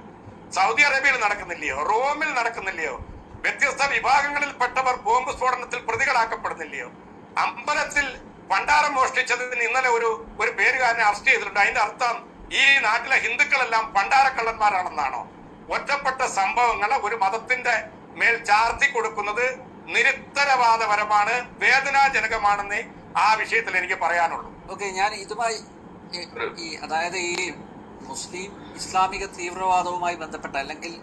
സൗദി അറേബ്യയിൽ നടക്കുന്നില്ലയോ, റോമിൽ നടക്കുന്നില്ലയോ? വ്യത്യസ്ത വിഭാഗങ്ങളിൽപ്പെട്ടവർ ബോംബ് സ്ഫോടനത്തിൽ പ്രതികളാക്കപ്പെടുന്നില്ലയോ? അമ്പലത്തിൽ പണ്ടാരം മോഷ്ടിച്ചതിന് ഇന്നലെ ഒരു പേരുകാരനെ അറസ്റ്റ് ചെയ്തിട്ടുണ്ട്. അതിന്റെ അർത്ഥം ഈ നാട്ടിലെ ഹിന്ദുക്കളെല്ലാം പണ്ടാരക്കള്ളന്മാരാണെന്നാണോ? ഒറ്റപ്പെട്ട സംഭവങ്ങളെ ഒരു മതത്തിന്റെ മേൽ ചാർത്തി കൊടുക്കുന്നത് നിരുത്തരവാദപരമാണ്, വേദനാജനകമാണെന്ന് ആ വിഷയത്തിൽ എനിക്ക് പറയാനുള്ളൂ. ഓക്കെ, ഞാൻ ഇതുമായി അതായത് ഈ മുസ്ലിം ഇസ്ലാമിക തീവ്രവാദവുമായി ബന്ധപ്പെട്ട അല്ലെങ്കിൽ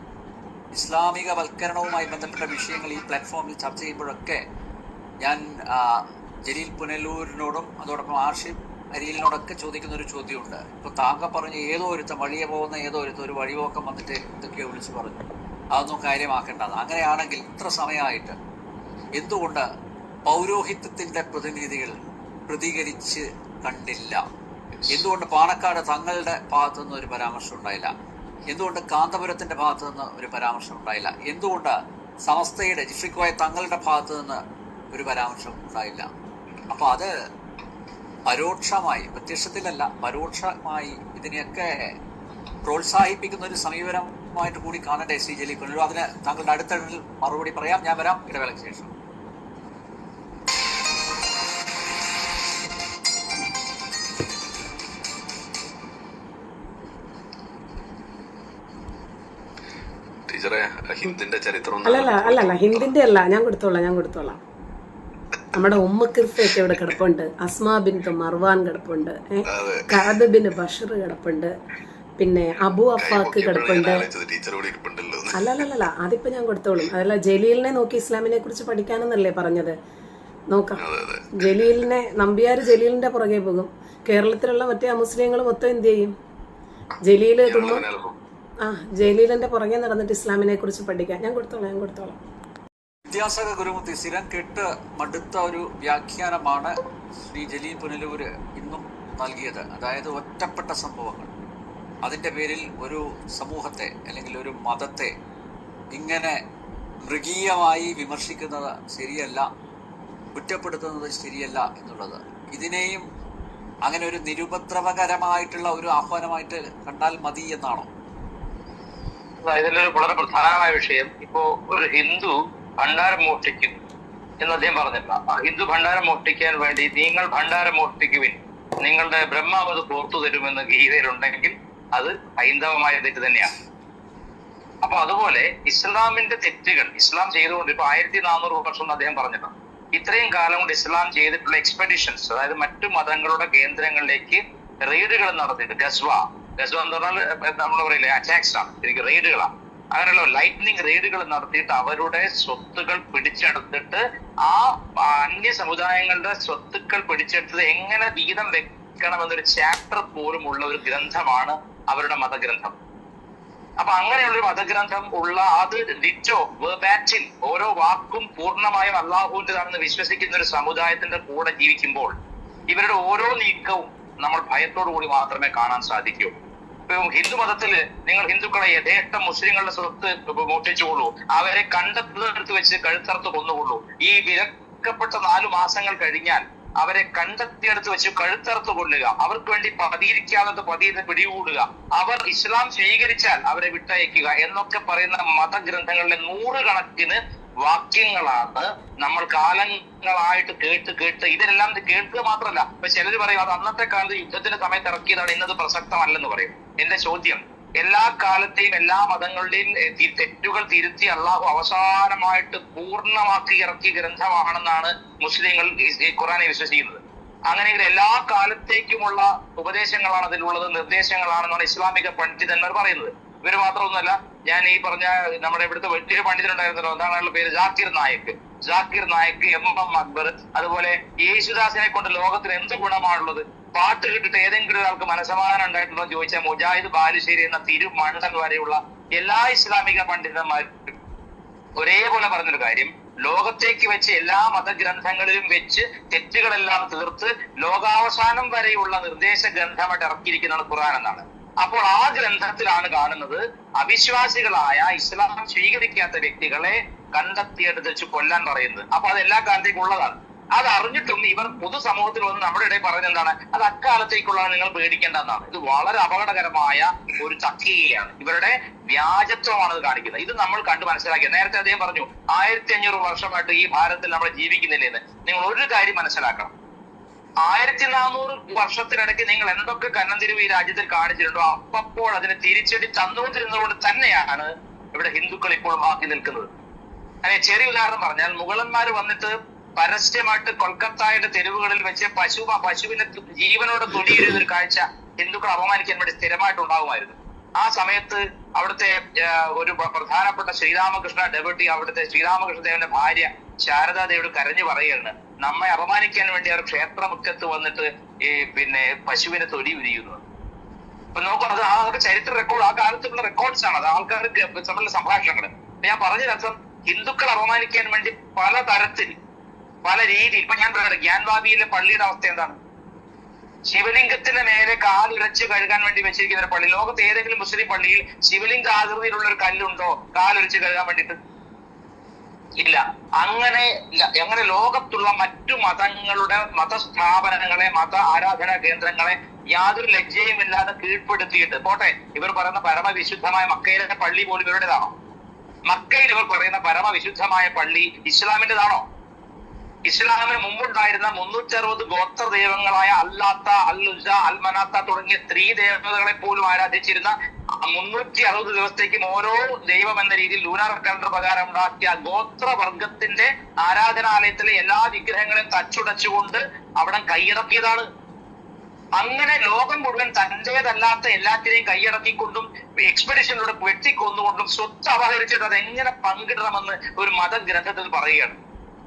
ഇസ്ലാമിക വൽക്കരണവുമായി ബന്ധപ്പെട്ട വിഷയങ്ങൾ ഈ പ്ലാറ്റ്ഫോമിൽ ചർച്ച ചെയ്യുമ്പോഴൊക്കെ ഞാൻ ജലീൽ പുനലൂരിനോടും അതോടൊപ്പം ആഷിഫ് അരിയിലിനോടൊക്കെ ചോദിക്കുന്ന ഒരു ചോദ്യമുണ്ട്. ഇപ്പൊ താങ്കൾ പറഞ്ഞു ഏതോ ഒരുത്തം വഴിയെ പോകുന്ന ഏതോ ഒരു വഴിപോക്കം വന്നിട്ട് ഇതൊക്കെയോ വിളിച്ചു പറഞ്ഞു, അതൊന്നും കാര്യമാക്കേണ്ടത്. അങ്ങനെയാണെങ്കിൽ ഇത്ര സമയമായിട്ട് എന്തുകൊണ്ട് പൗരോഹിത്യത്തിന്റെ പ്രതിനിധികൾ പ്രതികരിച്ച് കണ്ടില്ല? എന്തുകൊണ്ട് പാണക്കാട് തങ്ങളുടെ ഭാഗത്തു നിന്ന് ഒരു പരാമർശം ഉണ്ടായില്ല? എന്തുകൊണ്ട് കാന്തപുരത്തിന്റെ ഭാഗത്തു നിന്ന് ഒരു പരാമർശം ഉണ്ടായില്ല? എന്തുകൊണ്ട് സമസ്തയുടെ ജിഫ്രിക്കോയ തങ്ങളുടെ ഭാഗത്തു നിന്ന് ഒരു പരാമർശം ഉണ്ടായില്ല? അപ്പൊ അത് പരോക്ഷമായി, പ്രത്യക്ഷത്തിലല്ല പരോക്ഷമായി ഇതിനെയൊക്കെ പ്രോത്സാഹിപ്പിക്കുന്ന ഒരു സമീപനമായിട്ട് കൂടി കാണണ്ടേ ശ്രീ ജലീൽ പുനലൂർ? അതിന് താങ്കളുടെ അടുത്ത മറുപടി പറയാം. ഞാൻ വരാം ഇടവേളയ്ക്ക് ശേഷം. ടീച്ചറെ ഹിന്ദിന്റെ ചരിത്രം അല്ലല്ല ഹിന്ദിന്റെ അല്ല, ഞാൻ കൊടുത്തോളാം. നമ്മുടെ ഉമ്മക്കിർഫയൊക്കെ ഇവിടെ കിടപ്പുണ്ട്, അസ്മാ ബിൻത്ത് മർവാൻ കിടപ്പുണ്ട്, കഅബ് ബിൻ ബഷർ കിടപ്പുണ്ട്, പിന്നെ അബു അഫാക്ക് കിടപ്പുണ്ട്. അല്ലല്ല അതിപ്പോ ഞാൻ കൊടുത്തോളും. അതല്ല, ജലീലിനെ നോക്കി ഇസ്ലാമിനെ കുറിച്ച് പഠിക്കാനെന്നല്ലേ പറഞ്ഞത്. നോക്കാം, ജലീലിനെ നമ്പ്യാർ ജലീലിന്റെ പുറകെ പോകും. കേരളത്തിലുള്ള മറ്റേ അമുസ്ലിങ്ങൾ മൊത്തം എന്ത് ചെയ്യും? ജലീലിന്റെ പുറകെ നടന്നിട്ട് ഇസ്ലാമിനെ കുറിച്ച് പഠിക്കാൻ. ഞാൻ കൊടുത്തോളാം. വിദ്യാസാഗർ ഗുരുമൂർത്തി സ്ഥിരം കേട്ട് മടുത്ത ഒരു വ്യാഖ്യാനമാണ് ശ്രീ ജലീൽ പുനലൂര് ഇന്നും നൽകിയത്. അതായത് ഒറ്റപ്പെട്ട സംഭവങ്ങൾ, അതിന്റെ പേരിൽ ഒരു സമൂഹത്തെ അല്ലെങ്കിൽ ഒരു മതത്തെ ഇങ്ങനെ മൃഗീയമായി വിമർശിക്കുന്നത് ശരിയല്ല, കുറ്റപ്പെടുത്തുന്നത് ശരിയല്ല എന്നുള്ളത്. ഇതിനെയും അങ്ങനെ ഒരു നിരുപദ്രവകരമായിട്ടുള്ള ഒരു ആഹ്വാനമായിട്ട് കണ്ടാൽ മതി എന്നാണോ? ഇതിലൊരു വളരെ പ്രധാനമായ വിഷയം, ഇപ്പോ ഒരു ഹിന്ദു ഭണ്ഡാരം മോഷ്ടിക്കുന്നു എന്ന് അദ്ദേഹം പറഞ്ഞില്ല. ഹിന്ദു ഭണ്ഡാരം മോഷ്ടിക്കാൻ വേണ്ടി നിങ്ങൾ ഭണ്ഡാരം മോഷ്ടിക്കുവിൻ, നിങ്ങളുടെ ബ്രഹ്മാവ് അത് പുറത്തു തരുമെന്ന് ഗീതയിലുണ്ടെങ്കിൽ അത് ഹൈന്ദവമായ തെറ്റ് തന്നെയാണ്. അപ്പൊ അതുപോലെ ഇസ്ലാമിന്റെ തെറ്റുകൾ ഇസ്ലാം ചെയ്തുകൊണ്ട് ഇപ്പൊ 1400 വർഷം അദ്ദേഹം പറഞ്ഞിട്ടുണ്ട്. ഇത്രയും കാലം കൊണ്ട് ഇസ്ലാം ചെയ്തിട്ടുള്ള എക്സ്പെഡിഷൻസ്, അതായത് മറ്റു മതങ്ങളുടെ കേന്ദ്രങ്ങളിലേക്ക് റെയ്ഡുകൾ നടത്തിയിട്ട്, ഗസ്വ എന്ന് പറഞ്ഞാൽ നമ്മൾ പറയില്ലേ അറ്റാക്സ് ആണ്, ശരിക്കും റെയ്ഡുകളാണ്. അങ്ങനെയുള്ള ലൈറ്റ്നിങ് റെയ്ഡുകൾ നടത്തിയിട്ട് അവരുടെ സ്വത്തുകൾ പിടിച്ചെടുത്തിട്ട് ആ അന്യ സമുദായങ്ങളുടെ സ്വത്തുക്കൾ പിടിച്ചെടുത്തത് എങ്ങനെ വീതം വെക്കണമെന്നൊരു ചാപ്റ്റർ പോലും ഉള്ള ഒരു ഗ്രന്ഥമാണ് അവരുടെ മതഗ്രന്ഥം. അപ്പൊ അങ്ങനെയുള്ള മതഗ്രന്ഥം ഉള്ള അത് ഡിറ്റോ വെർബാറ്റിൻ ഓരോ വാക്കും പൂർണ്ണമായും അള്ളാഹുവിൻ്റെതാണെന്ന് വിശ്വസിക്കുന്ന ഒരു സമുദായത്തിന്റെ കൂടെ ജീവിക്കുമ്പോൾ ഇവരുടെ ഓരോ നീക്കവും നമ്മൾ ഭയത്തോടു കൂടി മാത്രമേ കാണാൻ സാധിക്കൂ. ഇപ്പൊ ഹിന്ദു മതത്തില് നിങ്ങൾ ഹിന്ദുക്കളെ യഥേഷ്ടം മുസ്ലിങ്ങളുടെ സ്വത്ത് മോഷ്ടിച്ചുകൊള്ളൂ, അവരെ കണ്ടെത്തുന്നിടത്ത് വെച്ച് കഴുത്തറുത്ത് കൊന്നുകൊള്ളൂ, ഈ വിലക്കപ്പെട്ട 4 മാസങ്ങൾ കഴിഞ്ഞാൽ അവരെ കണ്ടെത്തിയെടുത്ത് വെച്ച് കഴുത്തറുത്ത് കൊല്ലുക, അവർക്ക് വേണ്ടി പതിയിരിക്കാതെ പതിയെ പിടികൂടുക, അവർ ഇസ്ലാം സ്വീകരിച്ചാൽ അവരെ വിട്ടയക്കുക എന്നൊക്കെ പറയുന്ന മതഗ്രന്ഥങ്ങളിലെ 100 കണക്കിന് വാക്യങ്ങളാണ് നമ്മൾ കാലങ്ങളായിട്ട് കേട്ട് ഇതിനെല്ലാം കേൾക്കുക മാത്രമല്ല. ഇപ്പൊ ചിലര് പറയും അത് അന്നത്തെ കാലത്ത് യുദ്ധത്തിന്റെ സമയത്ത് ഇറക്കിയതാണ്, ഇന്നത് പ്രസക്തമല്ലെന്ന് പറയും. എന്റെ ചോദ്യം, എല്ലാ കാലത്തെയും എല്ലാ മതങ്ങളുടെയും തെറ്റുകൾ തിരുത്തി അള്ളാഹു അവസാനമായിട്ട് പൂർണ്ണമാക്കി ഇറക്കിയ ഗ്രന്ഥമാണെന്നാണ് മുസ്ലിങ്ങൾ ഖുർആനെ വിശ്വസിക്കുന്നത്. അങ്ങനെയെങ്കിൽ എല്ലാ കാലത്തേക്കുമുള്ള ഉപദേശങ്ങളാണ് അതിലുള്ളത്, നിർദ്ദേശങ്ങളാണെന്നാണ് ഇസ്ലാമിക പണ്ഡിതന്മാർ പറയുന്നത്. ഇവര് മാത്രമൊന്നുമല്ല, ഞാൻ ഈ പറഞ്ഞ നമ്മുടെ ഇവിടുത്തെ വലിയൊരു പണ്ഡിതനുണ്ടായിരുന്നല്ലോ, എന്താണ് പേര്, ജാക്കിർ നായിക്, എം അക്ബർ, അതുപോലെ യേശുദാസിനെ കൊണ്ട് ലോകത്തിന് എന്ത് ഗുണമാണുള്ളത്? പാട്ട് കേട്ടിട്ട് ഏതെങ്കിലും ഒരാൾക്ക് മനസ്സമാധാനം ഉണ്ടായിട്ടുണ്ടോ എന്ന് ചോദിച്ചാൽ മുജാഹിദ് ബാലുശ്ശേരി എന്ന തിരുമണ്ഡൽ വരെയുള്ള എല്ലാ ഇസ്ലാമിക പണ്ഡിതന്മാരും ഒരേപോലെ പറഞ്ഞൊരു കാര്യം, ലോകത്തേക്ക് വെച്ച് എല്ലാ മതഗ്രന്ഥങ്ങളിലും വെച്ച് തെറ്റുകളെല്ലാം തീർത്ത് ലോകാവസാനം വരെയുള്ള നിർദ്ദേശ ഗ്രന്ഥമായിട്ട് ഇറക്കിയിരിക്കുന്നതാണ് ഖുർആൻ എന്നാണ്. അപ്പോൾ ആ ഗ്രന്ഥത്തിലാണ് കാണുന്നത് അവിശ്വാസികളായ ഇസ്ലാം സ്വീകരിക്കാത്ത വ്യക്തികളെ കണ്ടെത്തിയെടുത്ത് വെച്ച് കൊല്ലാൻ പറയുന്നത്. അപ്പൊ അത് എല്ലാ കാലത്തേക്കും ഉള്ളതാണ്. അത് അറിഞ്ഞിട്ടും ഇവർ പൊതുസമൂഹത്തിൽ വന്ന് നമ്മുടെ ഇടയിൽ പറയുന്നത് എന്താണ്? അത് അക്കാലത്തേക്കുള്ളതാണ്, നിങ്ങൾ പേടിക്കേണ്ടെന്നാണ്. ഇത് വളരെ അപകടകരമായ ഒരു തക്കിയാണ്, ഇവരുടെ വ്യാജത്വമാണ് ഇത് കാണിക്കുന്നത്. ഇത് നമ്മൾ കണ്ടു മനസ്സിലാക്കിയത്. നേരത്തെ അദ്ദേഹം പറഞ്ഞു 1500 വർഷമായിട്ട് ഈ ഭാരതത്തിൽ നമ്മൾ ജീവിക്കുന്നില്ലെന്ന്. നിങ്ങൾ ഒരു കാര്യം മനസ്സിലാക്കണം, 1400 വർഷത്തിനിടയ്ക്ക് നിങ്ങൾ എന്തൊക്കെ കന്നന്തിരിവ് ഈ രാജ്യത്തിൽ കാണിച്ചിട്ടുണ്ടോ അപ്പോൾ അതിന് തിരിച്ചടി തന്നുകൊണ്ടിരുന്നതുകൊണ്ട് തന്നെയാണ് ഇവിടെ ഹിന്ദുക്കൾ ഇപ്പോൾ ബാക്കി നിൽക്കുന്നത്. അങ്ങനെ ചെറിയ ഉദാഹരണം പറഞ്ഞാൽ, മുഗളന്മാർ വന്നിട്ട് പരസ്യമായിട്ട് കൊൽക്കത്തയുടെ തെരുവുകളിൽ വെച്ച് പശുവിനെ ജീവനോടെ തൊലിയിരുന്ന ഒരു കാഴ്ച ഹിന്ദുക്കൾ അപമാനിക്കാൻ വേണ്ടി സ്ഥിരമായിട്ട് ഉണ്ടാകുമായിരുന്നു. ആ സമയത്ത് അവിടുത്തെ ഒരു പ്രധാനപ്പെട്ട ശ്രീരാമകൃഷ്ണ ഡെവട്ടി, അവിടുത്തെ ശ്രീരാമകൃഷ്ണദേവന്റെ ഭാര്യ ശാരദാദേവിയോട് കരഞ്ഞു പറയുകയാണ്, നമ്മെ അപമാനിക്കാൻ വേണ്ടി അവർ ക്ഷേത്രമുറ്റത്ത് വന്നിട്ട് പശുവിനെ തൊലി ഉരിയുന്നു. അപ്പൊ നോക്കും, അത് ആ ചരിത്ര റെക്കോർഡ്, ആ കാലത്തുള്ള റെക്കോർഡ്സ് ആണ്, അത് ആൾക്കാർക്ക് തമ്മിലുള്ള സംഭാഷണങ്ങൾ. ഞാൻ പറഞ്ഞതിനർത്ഥം ഹിന്ദുക്കൾ അപമാനിക്കാൻ വേണ്ടി പല തരത്തിൽ പല രീതിയിൽ. ഇപ്പൊ ഞാൻ പറയാം, ഗ്യാൻവാബിയിലെ പള്ളിയുടെ അവസ്ഥ എന്താണ്? ശിവലിംഗത്തിന് മേലെ കാലുരച്ച് കഴുകാൻ വേണ്ടി വെച്ചിരിക്കുന്ന ഒരു പള്ളി. ലോകത്ത് ഏതെങ്കിലും മുസ്ലിം പള്ളിയിൽ ശിവലിംഗ ആകൃതിയിലുള്ള ഒരു കല്ലുണ്ടോ കാലുരച്ച് കഴുകാൻ വേണ്ടിയിട്ട്? ഇല്ല. അങ്ങനെ ലോകത്തുള്ള മറ്റു മതങ്ങളുടെ മതസ്ഥാപനങ്ങളെ, മത ആരാധനാ കേന്ദ്രങ്ങളെ യാതൊരു ലജ്ജയും ഇല്ലാതെ കീഴ്പ്പെടുത്തിയിട്ട്, പോട്ടെ ഇവർ പറയുന്ന പരമവിശുദ്ധമായ മക്കയിലെ പള്ളി പോലും ഇവരുടേതാണോ? മക്കയിൽ ഇവർ പറയുന്ന പരമവിശുദ്ധമായ പള്ളി ഇസ്ലാമിൻ്റെതാണോ? ഇസ്ലാമിന് മുമ്പുണ്ടായിരുന്ന 360 ഗോത്ര ദൈവങ്ങളായ അല്ലാത്ത, അൽ ഉസ്സ, അൽ മനാത്ത തുടങ്ങിയ സ്ത്രീ ദേവതകളെ പോലും ആരാധിച്ചിരുന്ന 360 ദിവസത്തേക്കും ഓരോ ദൈവം എന്ന രീതിയിൽ ലൂനാർ കലണ്ടർ പ്രകാരം ഉണ്ടാക്കിയ ഗോത്രവർഗത്തിന്റെ ആരാധനാലയത്തിലെ എല്ലാ വിഗ്രഹങ്ങളെയും തച്ചുടച്ചുകൊണ്ട് അവിടെ കൈയടക്കിയതാണ്. അങ്ങനെ ലോകം മുഴുവൻ തന്റേതല്ലാത്ത എല്ലാത്തിനെയും കൈയടക്കിക്കൊണ്ടും എക്സ്പെഡിഷനിലൂടെ വെട്ടിക്കൊന്നുകൊണ്ടും സ്വത്ത് അപഹരിച്ചിട്ട് അതെങ്ങനെ പങ്കിടണമെന്ന് ഒരു മതഗ്രന്ഥത്തിൽ പറയുകയാണ്.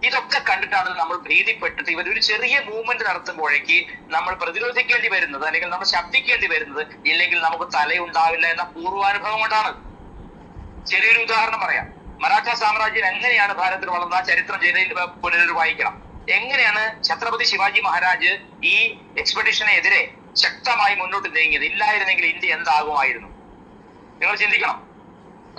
ഇതൊക്കെ കണ്ടിട്ടാണ് നമ്മൾ ഭീതിപ്പെട്ടിട്ട് ഇവരൊരു ചെറിയ മൂവ്മെന്റ് നടത്തുമ്പോഴേക്ക് നമ്മൾ പ്രതിരോധിക്കേണ്ടി വരുന്നത്, അല്ലെങ്കിൽ നമ്മൾ ശബ്ദിക്കേണ്ടി വരുന്നത്, ഇല്ലെങ്കിൽ നമുക്ക് തലയുണ്ടാവില്ല എന്ന പൂർവാനുഭവം കൊണ്ടാണ്. ചെറിയൊരു ഉദാഹരണം പറയാം. മറാഠ സാമ്രാജ്യം എങ്ങനെയാണ് ഭാരതത്തിൽ വളർന്ന ചരിത്രം പുനരൊരു വായിക്കണം. എങ്ങനെയാണ് ഛത്രപതി ശിവാജി മഹാരാജ് ഈ എക്സ്പെഡിഷനെതിരെ ശക്തമായി മുന്നോട്ട് നീങ്ങിയത്? ഇല്ലായിരുന്നെങ്കിൽ ഇന്ത്യ എന്താകുമായിരുന്നു? നിങ്ങൾ ചിന്തിക്കണം.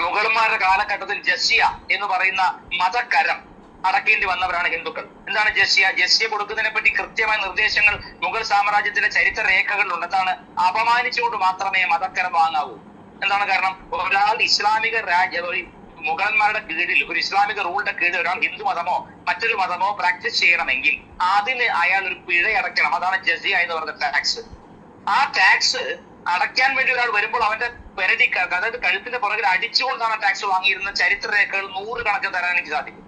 മുഗളന്മാരുടെ കാലഘട്ടത്തിൽ ജസിയ എന്ന് പറയുന്ന മതകരം അടക്കേണ്ടി വന്നവരാണ് ഹിന്ദുക്കൾ. എന്താണ് ജസിയ? ജസിയ കൊടുക്കുന്നതിനെ പറ്റി കൃത്യമായ നിർദ്ദേശങ്ങൾ മുഗൾ സാമ്രാജ്യത്തിന്റെ ചരിത്ര രേഖകളിലുണ്ട്. എന്താണ്? അപമാനിച്ചുകൊണ്ട് മാത്രമേ മതക്കരം വാങ്ങാവൂ. എന്താണ് കാരണം? ഒരാൾ ഇസ്ലാമിക മുഗളന്മാരുടെ കീഴിൽ, ഒരു ഇസ്ലാമിക റൂളിന്റെ കീഴിൽ ഒരാൾ ഹിന്ദു മതമോ മറ്റൊരു മതമോ പ്രാക്ടീസ് ചെയ്യണമെങ്കിൽ അതിന് അയാൾ ഒരു പിഴ അടയ്ക്കണം. അതാണ് ജസിയ എന്ന് പറയുന്ന ടാക്സ്. ആ ടാക്സ് അടയ്ക്കാൻ വേണ്ടി ഒരാൾ വരുമ്പോൾ അവന്റെ പെരടിക്കാർക്ക്, അതായത് കഴുത്തിന്റെ പുറകിൽ അടിച്ചുകൊണ്ടാണ് ടാക്സ് വാങ്ങിയിരുന്ന ചരിത്രരേഖകൾ 100 കണക്കിന് തരാൻ എനിക്ക് സാധിക്കും.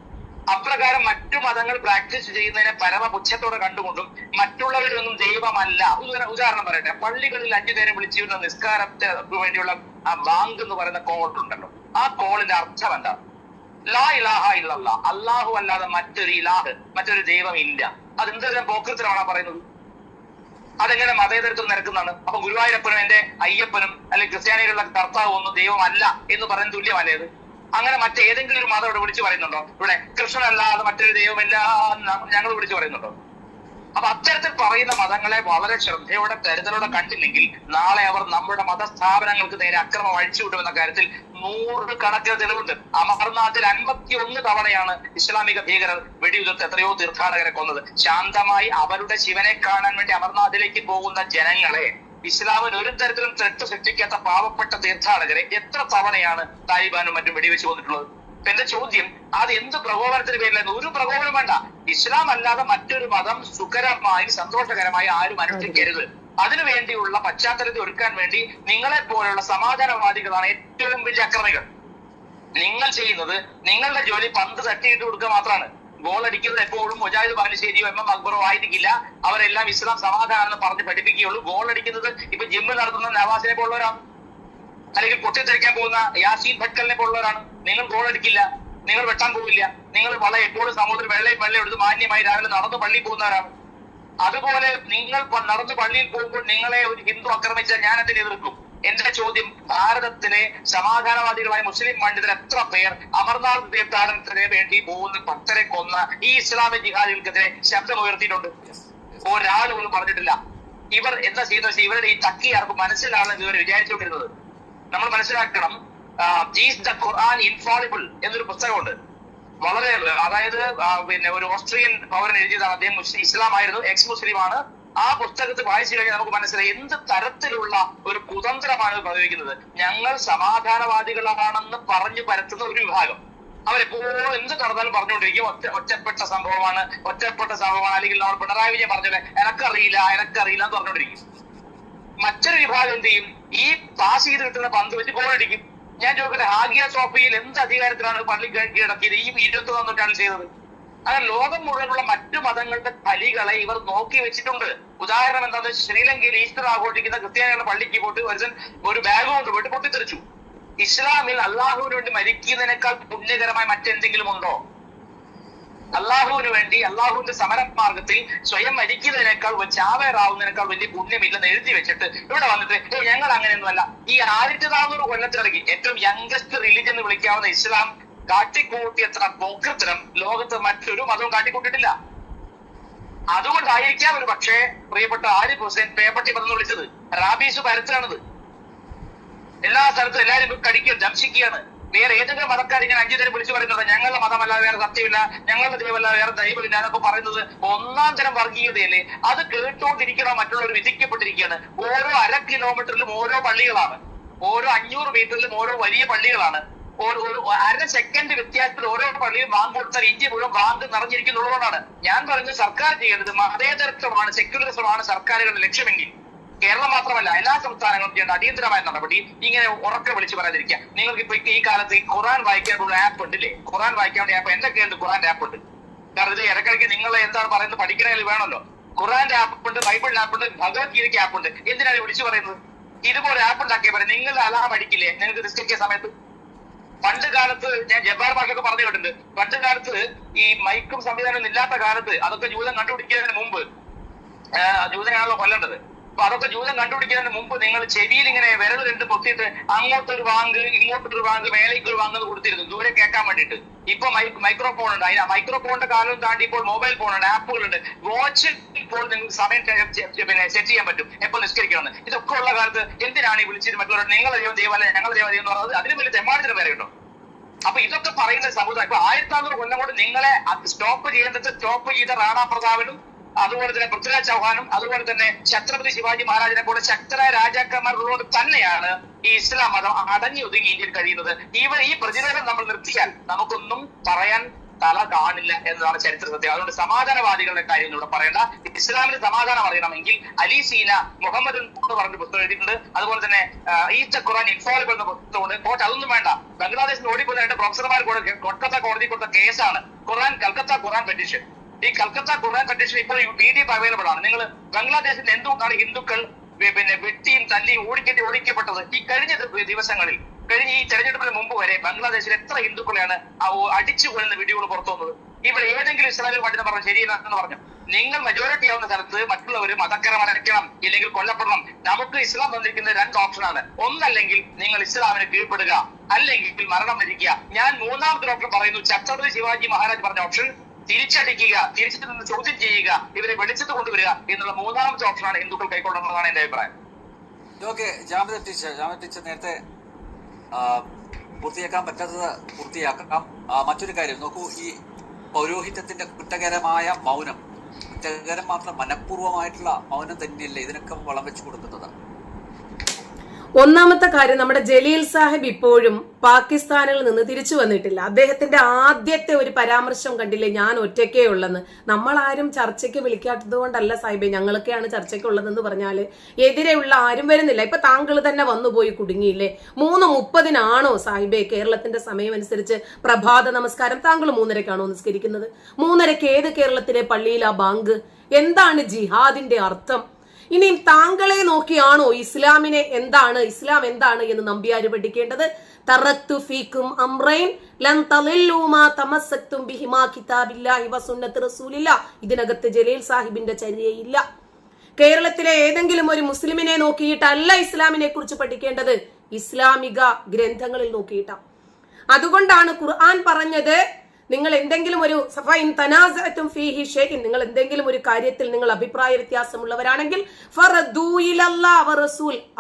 അപ്രകാരം മറ്റു മതങ്ങൾ പ്രാക്ടീസ് ചെയ്യുന്നതിനെ പരമപുച്ഛത്തോടെ കണ്ടുകൊണ്ടും മറ്റുള്ളവരൊന്നും ദൈവമല്ല. ഉദാഹരണം പറയട്ടെ, പള്ളികളിൽ 5 നേരം വിളിച്ചിരുന്ന നിസ്കാരത്തിന് വേണ്ടിയുള്ള ആ ബാങ്ക് എന്ന് പറയുന്ന കോൾ ഉണ്ടല്ലോ, ആ കോളിന്റെ അർത്ഥം എന്താണ്? ലാ ഇലാഹ ഇല്ലല്ലാഹ്, അല്ലാഹു അല്ലാതെ മറ്റൊരു ഇലാഹ്, മറ്റൊരു ദൈവം ഇല്ല. അതെന്തെല്ലാം പോക്കൃത്തരമാണ് പറയുന്നത്? അതെങ്ങനെ മതേതരത്വം നിരക്കുന്നതാണ്? അപ്പൊ ഗുരുവായൂരപ്പനും എന്റെ അയ്യപ്പനും അല്ലെങ്കിൽ ക്രിസ്ത്യാനികളുടെ കർത്താവ് ഒന്നും ദൈവമല്ല എന്ന് പറയുന്നത് തുല്യമല്ലേ അത്? അങ്ങനെ മറ്റേതെങ്കിലും ഒരു മതം ഇവിടെ വിളിച്ചു പറയുന്നുണ്ടോ? ഇവിടെ കൃഷ്ണനല്ലാതെ മറ്റൊരു ദൈവമില്ല ഞങ്ങൾ വിളിച്ചു പറയുന്നുണ്ടോ? അപ്പൊ അത്തരത്തിൽ പറയുന്ന മതങ്ങളെ വളരെ ശ്രദ്ധയോടെ കരുതലോടെ കണ്ടില്ലെങ്കിൽ നാളെ അവർ നമ്മുടെ മതസ്ഥാപനങ്ങൾക്ക് നേരെ അക്രമം അഴിച്ചുവിടുമെന്ന കാര്യത്തിൽ 100 കണക്കിന് തെളിവുണ്ട്. അമർനാഥിൽ 51 തവണയാണ് ഇസ്ലാമിക ഭീകരർ വെടിയുതിർത്ത് എത്രയോ തീർത്ഥാടകരെ കൊന്നത്. ശാന്തമായി അവരുടെ ശിവനെ കാണാൻ വേണ്ടി അമർനാഥിലേക്ക് പോകുന്ന ജനങ്ങളെ, ഇസ്ലാമിന് ഒരു തരത്തിലും തെറ്റ് സൃഷ്ടിക്കാത്ത പാവപ്പെട്ട തീർത്ഥാടകരെ എത്ര തവണയാണ് താലിബാനും മറ്റും വെടിവെച്ച് കൊന്നിട്ടുള്ളത്? എന്റെ ചോദ്യം, അത് എന്ത് പ്രകോപനത്തിന് പേരിലായിരുന്നു? ഒരു പ്രകോപനം വേണ്ട. ഇസ്ലാം അല്ലാതെ മറ്റൊരു മതം സുഖകരമായി സന്തോഷകരമായി ആരും അനുഷ്ഠിക്കരുത്. അതിനുവേണ്ടിയുള്ള പശ്ചാത്തലത്തെ ഒരുക്കാൻ വേണ്ടി നിങ്ങളെ പോലെയുള്ള സമാധാനവാദികളാണ് ഏറ്റവും വലിയ അക്രമികൾ. നിങ്ങൾ ചെയ്യുന്നത് നിങ്ങളുടെ ജോലി പന്ത് തട്ടിയിട്ട് കൊടുക്കുക മാത്രമാണ്. ഗോൾ അടിക്കുന്നത് എപ്പോഴും മുജാഹിദ് ബാലുശ്ശേരിയോ MM അക്ബറോ ആയിരിക്കില്ല. അവരെല്ലാം ഇസ്ലാം സമാധാനം പറഞ്ഞ് പഠിപ്പിക്കുകയുള്ളൂ. ഗോൾ അടിക്കുന്നത് ഇപ്പൊ ജിമ്മിൽ നടത്തുന്ന നവാസിനെ പോലുള്ളവരാണ്, അല്ലെങ്കിൽ പൊട്ടിത്തെറിക്കാൻ പോകുന്ന യാസീൻ ഭട്കലിനെ പോലുള്ളവരാണ്. നിങ്ങൾ ഗോൾ അടിക്കില്ല, നിങ്ങൾ വെട്ടാൻ പോവില്ല, നിങ്ങൾ എപ്പോഴും സമൂഹത്തിൽ വെള്ളം എടുത്ത് മാന്യമായി രാവിലെ നടന്ന് പള്ളിയിൽ പോകുന്നവരാണ്. അതുപോലെ നിങ്ങൾ നടന്ന് പള്ളിയിൽ പോകുമ്പോൾ നിങ്ങളെ ഒരു ഹിന്ദു ആക്രമിച്ചാൽ ഞാൻ അതിനെ എതിർക്കും. എന്റെ ചോദ്യം, ഭാരതത്തിലെ സമാധാനവാദികളായ മുസ്ലിം പണ്ഡിതർ എത്ര പേർ അമർനാഥ് തീർത്ഥാടനത്തിന് വേണ്ടി പോകുന്ന ഭക്തരെ കൊന്ന ഈ ഇസ്ലാമിക് ജിഹാദികൾക്കെതിരെ ശബ്ദമുയർത്തിയിട്ടുണ്ട്? ഒരാൾ പോലും പറഞ്ഞിട്ടില്ല. ഇവർ എന്താ ചെയ്യുന്നത്? ഇവരുടെ ഈ തക്കിയാർക്ക് മനസ്സിലാണെന്ന് ഇവർ വിചാരിച്ചുകൊണ്ടിരുന്നത്. നമ്മൾ മനസ്സിലാക്കണം, ഈസ് ദ ഖുർആൻ ഇൻഫാളിബിൾ എന്നൊരു പുസ്തകമുണ്ട്. വളരെ, അതായത് പിന്നെ ഒരു ഓസ്ട്രിയൻ പൗരൻ എഴുതിയതാണ്. അദ്ദേഹം ഇസ്ലാം ആയിരുന്നു, എക്സ് മുസ്ലിം ആണ്. ആ പുസ്തകത്തിൽ വായിച്ചു കഴിഞ്ഞാൽ നമുക്ക് മനസ്സിലായി എന്ത് തരത്തിലുള്ള ഒരു കുതന്ത്രമാണ് പ്രയോഗിക്കുന്നത്. ഞങ്ങൾ സമാധാനവാദികളാണെന്ന് പറഞ്ഞു പരത്തുന്ന ഒരു വിഭാഗം. അവരെപ്പോഴും എന്ത് നടന്നാലും പറഞ്ഞുകൊണ്ടിരിക്കും ഒറ്റപ്പെട്ട സംഭവമാണ്, അല്ലെങ്കിൽ നമ്മൾ പിണറായി വിജയൻ പറഞ്ഞത് എനക്കറിയില്ല എന്ന് പറഞ്ഞുകൊണ്ടിരിക്കും. മറ്റൊരു വിഭാഗം എന്ത് ചെയ്യും? ഈ പാസ് ചെയ്ത് കിട്ടുന്ന പന്ത് വെച്ച് ഗോളടിക്കും. ഞാൻ ചോദിക്കട്ടെ, ഹാഗിയ സോഫിയയിൽ എന്ത് അധികാരത്തിലാണ് പള്ളി കീഴടക്കിയത് ഈ 21-ാം നൂറ്റാണ്ടിൽ ചെയ്തത്? അങ്ങനെ ലോകം മുഴുവനുള്ള മറ്റു മതങ്ങളുടെ ബലികളെ ഇവർ നോക്കി വെച്ചിട്ടുണ്ട്. ഉദാഹരണം എന്താണെന്ന് വെച്ചാൽ, ശ്രീലങ്കയിൽ ഈസ്റ്റർ ആഘോഷിക്കുന്ന ക്രിസ്ത്യാനികളുടെ പള്ളിക്ക് പോയിട്ട് ഒരു ബാഗ് കൊണ്ട് പോയിട്ട് പൊട്ടിത്തെറിച്ചു. ഇസ്ലാമിൽ അള്ളാഹുവിന് വേണ്ടി മരിക്കുന്നതിനേക്കാൾ പുണ്യകരമായ മറ്റെന്തെങ്കിലും ഉണ്ടോ? അള്ളാഹുവിന് വേണ്ടി അള്ളാഹുവിന്റെ സമരമാർഗത്തിൽ സ്വയം മരിക്കുന്നതിനേക്കാൾ ചാവേറാവുന്നതിനേക്കാൾ വലിയ പുണ്യമില്ലെന്ന് എഴുതി വെച്ചിട്ട് ഇവിടെ വന്നിട്ട് ഞങ്ങൾ അങ്ങനെയൊന്നുമല്ല. ഈ 1400 കൊല്ലത്തിനിടയ്ക്ക് ഏറ്റവും യംഗസ്റ്റ് റിലിജൻ എന്ന് വിളിക്കാവുന്ന ഇസ്ലാം കാട്ടിക്കൂട്ടിയത്ര പോക്കൃത്തരം ലോകത്ത് മറ്റൊരു മതവും കാട്ടിക്കൂട്ടിയിട്ടില്ല. അതുകൊണ്ടായിരിക്കാം ഒരു പക്ഷേ പ്രിയപ്പെട്ട ആരിഫ് ഹുസൈൻ പേപ്പട്ടി മതം എന്ന് വിളിച്ചത്. റാബീസ് പരത്തിലാണിത്. എല്ലാ സ്ഥലത്തും എല്ലാവരും കടിക്കുക, ദംശിക്കുകയാണ്. വേറെ ഏതെങ്കിലും മതക്കാർ ഇങ്ങനെ 5 തരം വിളിച്ചു പറയുന്നത് ഞങ്ങളുടെ മതമല്ലാതെ വേറെ സത്യമില്ല, ഞങ്ങളുടെ ദൈവമല്ലാതെ വേറെ ദൈവമില്ല എന്നൊക്കെ പറയുന്നത് 1-ാം തരം വർഗീയതയല്ലേ? അത് കേട്ടുകൊണ്ടിരിക്കണം മറ്റുള്ളവർ വിധിക്കപ്പെട്ടിരിക്കുകയാണ്. ഓരോ 1/2 കിലോമീറ്ററിലും ഓരോ പള്ളികളാണ്, ഓരോ 500 മീറ്ററിലും ഓരോ വലിയ പള്ളികളാണ്. ഒരു 1/2 സെക്കൻഡ് വ്യത്യാസത്തിൽ ഓരോ പള്ളിയും ബാങ്ക് കൊടുത്താൽ ഇന്ത്യ മുഴുവൻ ബാങ്ക് നിറഞ്ഞിരിക്കുന്നുള്ളതുകൊണ്ടാണ് ഞാൻ പറഞ്ഞത് സർക്കാർ ചെയ്യേണ്ടത് മതേതരത്വമാണ്, സെക്യുലറിസമാണ് സർക്കാരുകളുടെ ലക്ഷ്യമെങ്കിൽ കേരളം മാത്രമല്ല എല്ലാ സംസ്ഥാനങ്ങളും ചെയ്യേണ്ട അടിയന്തരമായ നടപടി ഇങ്ങനെ ഉറക്കെ വിളിച്ചു പറയാതിരിക്കുക. നിങ്ങൾക്ക് ഇപ്പൊ ഈ കാലത്ത് ഈ ഖുറാൻ വായിക്കാനുള്ള ആപ്പ് ഉണ്ടല്ലേ, ഖുറാൻ വായിക്കാനുള്ള ആപ്പ് എന്റെ കയ്യിൽ ഖുറാന്റെ ആപ്പ് ഉണ്ട്. കാരണം ഇത് ഇടയ്ക്കിടയ്ക്ക് നിങ്ങൾ എന്താണ് പറയുന്നത് പഠിക്കണമെങ്കിൽ വേണമല്ലോ. ഖുറാന്റെ ആപ്പ് ഉണ്ട്, ബൈബിളിന്റെ ആപ്പ് ഉണ്ട്, ഭഗവത്ഗീതയ്ക്ക് ആപ്പ് ഉണ്ട്. എന്തിനാണ് വിളിച്ചു പറയുന്നത്? ഇതുപോലെ ആപ്പ് ഉണ്ടാക്കിയ പോലെ നിങ്ങൾ അലാം അടിക്കില്ലേ നിങ്ങൾക്ക് നിസ്കരിക്കുന്ന സമയത്ത്? പണ്ട് കാലത്ത് ഞാൻ ജബ്ബാർ ഭാഷയൊക്കെ പറഞ്ഞു കേട്ടിട്ടുണ്ട്. പണ്ട് കാലത്ത് ഈ മൈക്കും സംവിധാനം ഇല്ലാത്ത കാലത്ത് അതൊക്കെ ജൂതം കണ്ടുപിടിക്കുന്നതിന് മുമ്പ്, ജൂതനാണല്ലോ കൊല്ലേണ്ടത്, അപ്പൊ അതൊക്കെ ജൂതം കണ്ടുപിടിക്കുന്നതിന് മുമ്പ് നിങ്ങൾ ചെവിയിൽ ഇങ്ങനെ വിരൽ രണ്ട് പൊത്തിയിട്ട് അങ്ങോട്ടൊരു വാങ്ക് ഇങ്ങോട്ടൊരു വാങ്ക് മേലേക്കൊരു വാങ്ക് എന്ന് കൊടുത്തിരുന്നു ദൂരെ കേൾക്കാൻ വേണ്ടിയിട്ട്. ഇപ്പൊ മൈക്രോഫോൺ ഉണ്ട്. അതിന് മൈക്രോഫോണിന്റെ കാലം താണ്ടി ഇപ്പോൾ മൊബൈൽ ഫോണുണ്ട്, ആപ്പുകളുണ്ട്. വാച്ചിൽ ഇപ്പോൾ നിങ്ങൾക്ക് സമയം പിന്നെ സെറ്റ് ചെയ്യാൻ പറ്റും എപ്പോൾ നിസ്കരിക്കണമെന്ന്. ഇതൊക്കെ ഉള്ള കാലത്ത് എന്തിനാണ് ഈ വിളിച്ചിട്ട് മറ്റുള്ളവർ നിങ്ങളെ ദൈവം ദൈവമല്ല ഞങ്ങളുടെ ദൈവം എന്ന് പറയുന്നത്? അതിന് വലിയ തെമ്മാടിത്തിന് പേരെ കേട്ടോ. അപ്പൊ ഇതൊക്കെ പറയുന്ന സമുദായം ഇപ്പൊ 1400 കൊല്ലം കൊണ്ട് നിങ്ങളെ സ്റ്റോപ്പ് ചെയ്യേണ്ടത് സ്റ്റോപ്പ് ചെയ്ത റാണാ പ്രതാപനും അതുപോലെ തന്നെ പൃഥ്വിരാജ് ചൗഹാനും അതുപോലെ തന്നെ ഛത്രപതി ശിവാജി മഹാരാജിനെ പോലെ ശക്തരായ രാജാക്കന്മാരുള്ളതുകൊണ്ട് തന്നെയാണ് ഈ ഇസ്ലാം മതം അടഞ്ഞൊതുങ്ങി ഇന്ത്യയിൽ കഴിയുന്നത്. ഈ പ്രതിരോധം നമ്മൾ നിർത്തിയാൽ നമുക്കൊന്നും പറയാൻ തല കാണില്ല എന്നതാണ് ചരിത്ര സത്യം. അതുകൊണ്ട് സമാധാനവാദികളുടെ കാര്യം ഇവിടെ പറയേണ്ട. ഇസ്ലാമിന് സമാധാനം അറിയണമെങ്കിൽ അലി സീന മുഹമ്മദ് എന്ന് പറഞ്ഞ പുസ്തകം എഴുതിയിട്ടുണ്ട്. അതുപോലെ തന്നെ ഈസ്റ്റ് ഖുറാൻ ഇൻഫോളിബിൾ എന്ന പുസ്തകമുണ്ട്. കോട്ട് അതൊന്നും വേണ്ട. ബംഗ്ലാദേശിൽ ഓടിപ്പോയ 2 പ്രൊഫസർമാർ കൊൽക്കത്ത കോടതി കൊടുത്ത കേസാണ് കൽക്കത്ത ഖുറാൻ പെറ്റീഷൻ. ഈ കൽക്കത്ത ഖുറാൻ പെറ്റീഷൻ ഇപ്പോൾ PDF അവൈലബിൾ ആണ്. നിങ്ങൾ ബംഗ്ലാദേശിൽ എന്തുകൊണ്ടാണ് ഹിന്ദുക്കൾ പിന്നെ വെട്ടിയും തല്ലിയും ഓടിക്കപ്പെട്ടത്? ഈ കഴിഞ്ഞ ദിവസങ്ങളിൽ ഈ തെരഞ്ഞെടുപ്പിന് മുമ്പ് വരെ ബംഗ്ലാദേശിൽ എത്ര ഹിന്ദുക്കളെയാണ് അടിച്ചു കൊല്ലുന്ന വീഡിയോകൾ പുറത്തു വന്നത്? ഇവിടെ ഏതെങ്കിലും ഇസ്ലാമിൽ പണ്ഡിതൻ പറഞ്ഞു ശരിയെന്ന് പറഞ്ഞു? നിങ്ങൾ മജോറിറ്റി ആവുന്ന സ്ഥലത്ത് മറ്റുള്ളവർ മതക്കരമടയ്ക്കണം ഇല്ലെങ്കിൽ കൊല്ലപ്പെടണം. നമുക്ക് ഇസ്ലാം തന്നിരിക്കുന്ന 2 ഓപ്ഷനാണ്. ഒന്നല്ലെങ്കിൽ നിങ്ങൾ ഇസ്ലാമിന് കീഴ്പ്പെടുക, അല്ലെങ്കിൽ മരണം വരിക്കുക. ഞാൻ 3ാമത്തെ ഓപ്ഷൻ പറയുന്നു. ഛത്രപതി ശിവാജി മഹാരാജ് പറഞ്ഞ ഓപ്ഷൻ തിരിച്ചടിക്കുക, തിരിച്ചിട്ട് നിന്ന് ചോദ്യം ചെയ്യുക, ഇവരെ വെളിച്ചത്ത് കൊണ്ടുവരിക എന്നുള്ള 3ാമത്തെ ഓപ്ഷനാണ് ഹിന്ദുക്കൾ കൈക്കൊള്ളണമെന്നാണ് എന്റെ അഭിപ്രായം. ഓക്കെ, ജാമിദ് ടീച്ചർ നേരത്തെ പൂർത്തിയാക്കാൻ പറ്റാത്തത് പൂർത്തിയാക്കാം. മറ്റൊരു കാര്യം നോക്കൂ, ഈ പൗരോഹിത്യത്തിന്റെ കുറ്റകരമായ മൗനം, കുറ്റകരം മാത്രം മനഃപൂർവ്വമായിട്ടുള്ള മൗനം തന്നെയല്ലേ ഇതിനൊക്കെ വളം വെച്ചു കൊടുക്കുന്നത്? ഒന്നാമത്തെ കാര്യം, നമ്മുടെ ജലീൽ സാഹിബ് ഇപ്പോഴും പാകിസ്ഥാനിൽ നിന്ന് തിരിച്ചു വന്നിട്ടില്ല. അദ്ദേഹത്തിന്റെ ആദ്യത്തെ ഒരു പരാമർശം കണ്ടില്ലേ, ഞാൻ ഒറ്റയ്ക്കേ ഉള്ളെന്ന്. നമ്മളാരും ചർച്ചയ്ക്ക് വിളിക്കാത്തത് കൊണ്ടല്ല സാഹിബെ, ഞങ്ങളൊക്കെയാണ് ചർച്ചയ്ക്ക് ഉള്ളതെന്ന് പറഞ്ഞാല് എതിരെയുള്ള ആരും വരുന്നില്ല. ഇപ്പൊ താങ്കൾ തന്നെ വന്നുപോയി കുടുങ്ങിയില്ലേ? 3:30 സാഹിബെ കേരളത്തിന്റെ സമയം അനുസരിച്ച് പ്രഭാത നമസ്കാരം? താങ്കൾ 3:30 നിസ്കരിക്കുന്നത്? 3:30 ഏത് കേരളത്തിലെ പള്ളിയിലാ ബാങ്ക്? എന്താണ് ജിഹാദിന്റെ അർത്ഥം? ഇനിയും താങ്കളെ നോക്കിയാണോ ഇസ്ലാം എന്താണ് എന്ന് നമ്പ്യാര് പഠിക്കേണ്ടത്? തറക്തു ഫീക്കും അംറൈൻ ലൻ തളില്ലു മാ തമസ്സക്തും ബിഹിമാ കിതാബില്ലാഹി വസുന്നത്തി റസൂലില്ലാഹ്. ഇതിനകത്ത് ജലീൽ സാഹിബിന്റെ ചര്യയില്ല. കേരളത്തിലെ ഏതെങ്കിലും ഒരു മുസ്ലിമിനെ നോക്കിയിട്ടല്ല ഇസ്ലാമിനെ കുറിച്ച് പഠിക്കേണ്ടത്, ഇസ്ലാമിക ഗ്രന്ഥങ്ങളിൽ നോക്കിയിട്ടാണ്. അതുകൊണ്ടാണ് ഖുർആൻ പറഞ്ഞത്, നിങ്ങൾ എന്തെങ്കിലും ഒരു നിങ്ങൾ എന്തെങ്കിലും ഒരു കാര്യത്തിൽ നിങ്ങൾ അഭിപ്രായ വ്യത്യാസമുള്ളവരാണെങ്കിൽ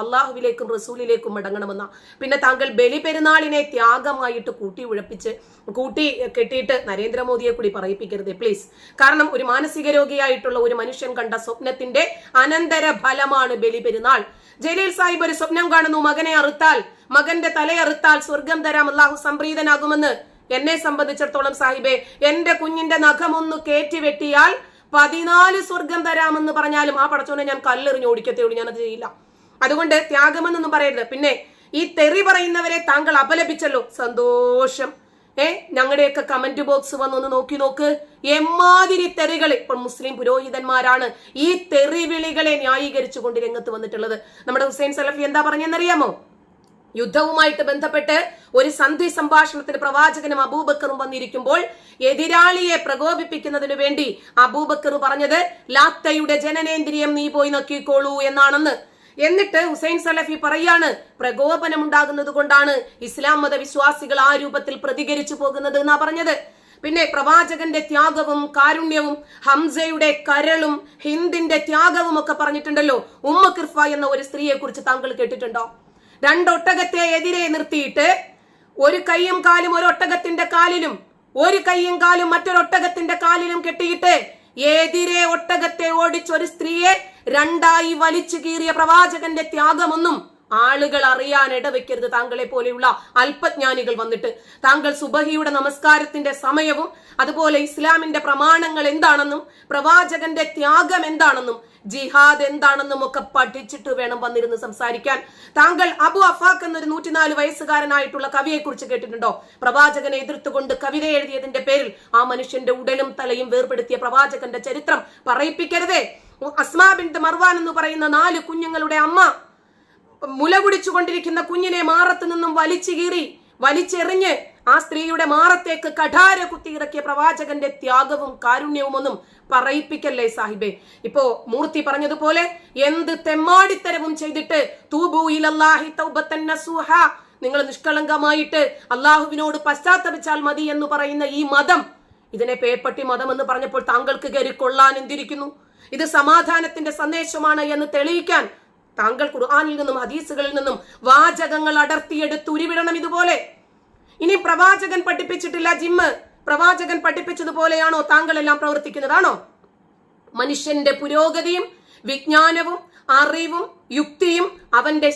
അള്ളാഹുവിലേക്കും റസൂലിലേക്കും മടങ്ങണമെന്ന. പിന്നെ താങ്കൾ ബലി പെരുന്നാളിനെ ത്യാഗമായിട്ട് കൂട്ടി കെട്ടിയിട്ട് നരേന്ദ്രമോദിയെ കൂടി പറയിപ്പിക്കരുത് പ്ലീസ്. കാരണം ഒരു മാനസിക രോഗിയായിട്ടുള്ള ഒരു മനുഷ്യൻ കണ്ട സ്വപ്നത്തിന്റെ അനന്തര ഫലമാണ് ബലി പെരുന്നാൾ. ജലീൽ സാഹിബ് ഒരു സ്വപ്നം കാണുന്നു, മകന്റെ തലയറുത്താൽ സ്വർഗം തരാം, അള്ളാഹു സംപ്രീതനാകുമെന്ന്. എന്നെ സംബന്ധിച്ചിടത്തോളം സാഹിബെ, എന്റെ കുഞ്ഞിന്റെ നഖമൊന്ന് കയറ്റി വെട്ടിയാൽ 14 സ്വർഗം തരാമെന്ന് പറഞ്ഞാലും ആ പടച്ചോനെ ഞാൻ കല്ലെറിഞ്ഞ് ഓടിക്കത്തേ ഉള്ളൂ, ഞാനത് ചെയ്യില്ല. അതുകൊണ്ട് ത്യാഗമെന്നൊന്നും പറയരുത്. പിന്നെ ഈ തെറി പറയുന്നവരെ താങ്കൾ അപലപിച്ചല്ലോ, സന്തോഷം. ഞങ്ങളുടെയൊക്കെ കമന്റ് ബോക്സ് വന്നൊന്ന് നോക്ക്, എമ്മാതിരി തെറികൾ. ഇപ്പോൾ മുസ്ലിം പുരോഹിതന്മാരാണ് ഈ തെറിവിളികളെ ന്യായീകരിച്ചുകൊണ്ട് രംഗത്ത് വന്നിട്ടുള്ളത്. നമ്മുടെ ഹുസൈൻ സലഫി എന്താ പറഞ്ഞെന്നറിയാമോ? യുദ്ധവുമായിട്ട് ബന്ധപ്പെട്ട് ഒരു സന്ധി സംഭാഷണത്തിന് പ്രവാചകനും അബൂബക്കറും വന്നിരിക്കുമ്പോൾ എതിരാളിയെ പ്രകോപിപ്പിക്കുന്നതിനു വേണ്ടി അബൂബക്കർ പറഞ്ഞത് ലാത്തയുടെ ജനനേന്ദ്രിയം നീ പോയി നോക്കിക്കോളൂ എന്നാണെന്ന്. എന്നിട്ട് ഹുസൈൻ സലഫി പറയാണ്, പ്രകോപനമുണ്ടാകുന്നത് കൊണ്ടാണ് ഇസ്ലാം മതവിശ്വാസികൾ ആ രൂപത്തിൽ പ്രതികരിച്ചു പോകുന്നത് എന്നാ പറഞ്ഞത്. പിന്നെ പ്രവാചകന്റെ ത്യാഗവും കാരുണ്യവും ഹംസയുടെ കരളും ഹിന്ദിന്റെ ത്യാഗവും ഒക്കെ പറഞ്ഞിട്ടുണ്ടല്ലോ. ഉമ്മ കിർഫ എന്ന ഒരു സ്ത്രീയെ കുറിച്ച് താങ്കൾ കേട്ടിട്ടുണ്ടോ? 2 ഒട്ടകത്തെ എതിരെ നിർത്തിയിട്ട് ഒരു കൈയും കാലും ഒരു ഒട്ടകത്തിന്റെ കാലിലും ഒരു കൈയും കാലും മറ്റൊരൊട്ടകത്തിന്റെ കാലിലും കെട്ടിയിട്ട് എതിരെ ഒട്ടകത്തെ ഓടിച്ചൊരു സ്ത്രീയെ 2ആയി വലിച്ചു കീറിയ പ്രവാചകന്റെ ത്യാഗമൊന്നും ആളുകൾ അറിയാൻ ഇടവെക്കരുത്. താങ്കളെ പോലെയുള്ള അല്പജ്ഞാനികൾ വന്നിട്ട് താങ്കൾ സുബഹിയുടെ നമസ്കാരത്തിന്റെ സമയവും അതുപോലെ ഇസ്ലാമിന്റെ പ്രമാണങ്ങൾ എന്താണെന്നും പ്രവാചകന്റെ ത്യാഗം എന്താണെന്നും ജിഹാദ് എന്താണെന്നും ഒക്കെ പഠിച്ചിട്ട് വേണം വന്നിരുന്ന് സംസാരിക്കാൻ. താങ്കൾ അബു അഫാഖ് എന്നൊരു 104 വയസ്സുകാരനായിട്ടുള്ള കവിയെ കുറിച്ച് കേട്ടിട്ടുണ്ടോ? പ്രവാചകനെ എതിർത്തുകൊണ്ട് കവിത എഴുതിയതിന്റെ പേരിൽ ആ മനുഷ്യന്റെ ഉടലും തലയും വേർപെടുത്തിയ പ്രവാചകന്റെ ചരിത്രം പറയിപ്പിക്കരുതേ. അസ്മാ ബിൻത് മർവാൻ എന്ന് പറയുന്ന 4 കുഞ്ഞുങ്ങളുടെ അമ്മ മുല കുടിച്ചുകൊണ്ടിരിക്കുന്ന കുഞ്ഞിനെ മാറത്ത് നിന്നും വലിച്ചു കീറി വലിച്ചെറിഞ്ഞ് ആ സ്ത്രീയുടെ മാറത്തേക്ക് കഠാര കുത്തിയിറക്കിയ പ്രവാചകന്റെ ത്യാഗവും കാരുണ്യവും ഒന്നും പറയിപ്പിക്കല്ലേ സാഹിബേ. ഇപ്പോ മൂർത്തി പറഞ്ഞതുപോലെ എന്ത് തെമ്മാടിത്തരവും ചെയ്തിട്ട് തൂബു ഇലല്ലാഹി തൗബത്തൻ നസൂഹ, നിങ്ങൾ നിഷ്കളങ്കമായിട്ട് അള്ളാഹുവിനോട് പശ്ചാത്തപിച്ചാൽ മതി എന്ന് പറയുന്ന ഈ മതം, ഇതിനെ പേപ്പട്ടി മതം എന്ന് പറഞ്ഞപ്പോൾ താങ്കൾക്ക് കയറി കൊള്ളാൻ എന്തിരിക്കുന്നു? ഇത് സമാധാനത്തിന്റെ സന്ദേശമാണ് എന്ന് തെളിയിക്കാൻ താങ്കൾ ഖുർആനിൽ നിന്നും ഹദീസുകളിൽ നിന്നും വാചകങ്ങൾ അടർത്തിയെടുത്ത് ഉരുവിടണം ഇതുപോലെ. ഇനി പ്രവാചകൻ പഠിപ്പിച്ചിട്ടില്ല ജിമ്മ്, പ്രവാചകൻ പഠിപ്പിച്ചതുപോലെയാണോ താങ്കളെല്ലാം പ്രവർത്തിക്കുന്നതാണോ? മനുഷ്യന്റെ പുരോഗതിയും വിജ്ഞാനവും അറിവും യുക്തിയും അവന്റെ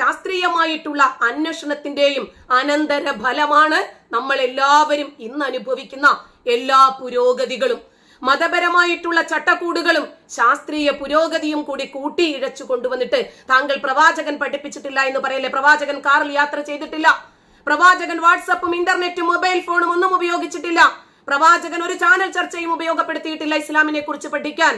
ശാസ്ത്രീയമായിട്ടുള്ള അന്വേഷണത്തിന്റെയും അനന്തര ഫലമാണ് നമ്മൾ എല്ലാവരും ഇന്ന് അനുഭവിക്കുന്ന എല്ലാ പുരോഗതികളും. മതപരമായിട്ടുള്ള ചട്ടക്കൂടുകളും ശാസ്ത്രീയ പുരോഗതിയും കൂടി കൂട്ടി ഇഴച്ചു കൊണ്ടുവന്നിട്ട് താങ്കൾ പ്രവാചകൻ പഠിപ്പിച്ചിട്ടില്ല എന്ന് പറയല്ലേ? പ്രവാചകൻ കാറിൽ യാത്ര ചെയ്തിട്ടില്ല, പ്രവാചകൻ വാട്സപ്പും ഇന്റർനെറ്റും മൊബൈൽ ഫോണും ഒന്നും ഉപയോഗിച്ചിട്ടില്ല, പ്രവാചകൻ ഒരു ചാനൽ ചർച്ചയും ഉപയോഗപ്പെടുത്തിയിട്ടില്ല ഇസ്ലാമിനെ കുറിച്ച് പഠിക്കാൻ.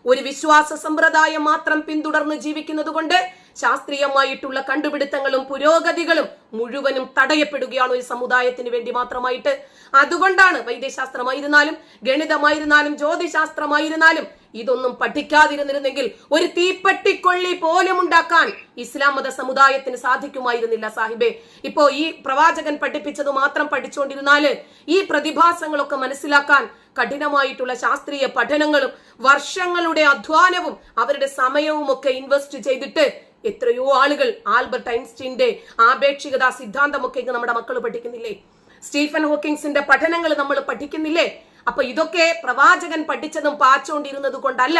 ഒരു വിശ്വാസ സമ്പ്രദായം മാത്രം പിന്തുടർന്ന് ജീവിക്കുന്നത് കൊണ്ട് ശാസ്ത്രീയമായിട്ടുള്ള കണ്ടുപിടുത്തങ്ങളും പുരോഗതികളും മുഴുവനും തടയപ്പെടുകയാണ് ഒരു സമുദായത്തിന് വേണ്ടി മാത്രമായിട്ട്. അതുകൊണ്ടാണ് വൈദ്യശാസ്ത്രമായിരുന്നാലും ഗണിതമായിരുന്നാലും ജ്യോതിശാസ്ത്രമായിരുന്നാലും ഇതൊന്നും പഠിക്കാതിരുന്നിരുന്നെങ്കിൽ ഒരു തീപ്പെട്ടിക്കൊള്ളി പോലും ഉണ്ടാക്കാൻ ഇസ്ലാം മത സമുദായത്തിന് സാധിക്കുമായിരുന്നില്ല സാഹിബേ. ഇപ്പോ ഈ പ്രവാചകൻ പഠിപ്പിച്ചത് മാത്രം പഠിച്ചുകൊണ്ടിരുന്നാല് ഈ പ്രതിഭാസങ്ങളൊക്കെ മനസ്സിലാക്കാൻ കഠിനമായിട്ടുള്ള ശാസ്ത്രീയ പഠനങ്ങളും വർഷങ്ങളുടെ അധ്വാനവും അവരുടെ സമയവും ഒക്കെ ഇൻവെസ്റ്റ് ചെയ്തിട്ട് എത്രയോ ആളുകൾ ആൽബർട്ട് ഐൻസ്റ്റീന്റെ ആപേക്ഷികതാ സിദ്ധാന്തമൊക്കെ നമ്മുടെ മക്കൾ പഠിക്കുന്നില്ലേ? സ്റ്റീഫൻ ഹോക്കിങ്സിന്റെ പഠനങ്ങൾ നമ്മൾ പഠിക്കുന്നില്ലേ? അപ്പൊ ഇതൊക്കെ പ്രവാചകൻ പഠിച്ചതും പാച്ചോണ്ടിരുന്നത് കൊണ്ടല്ല,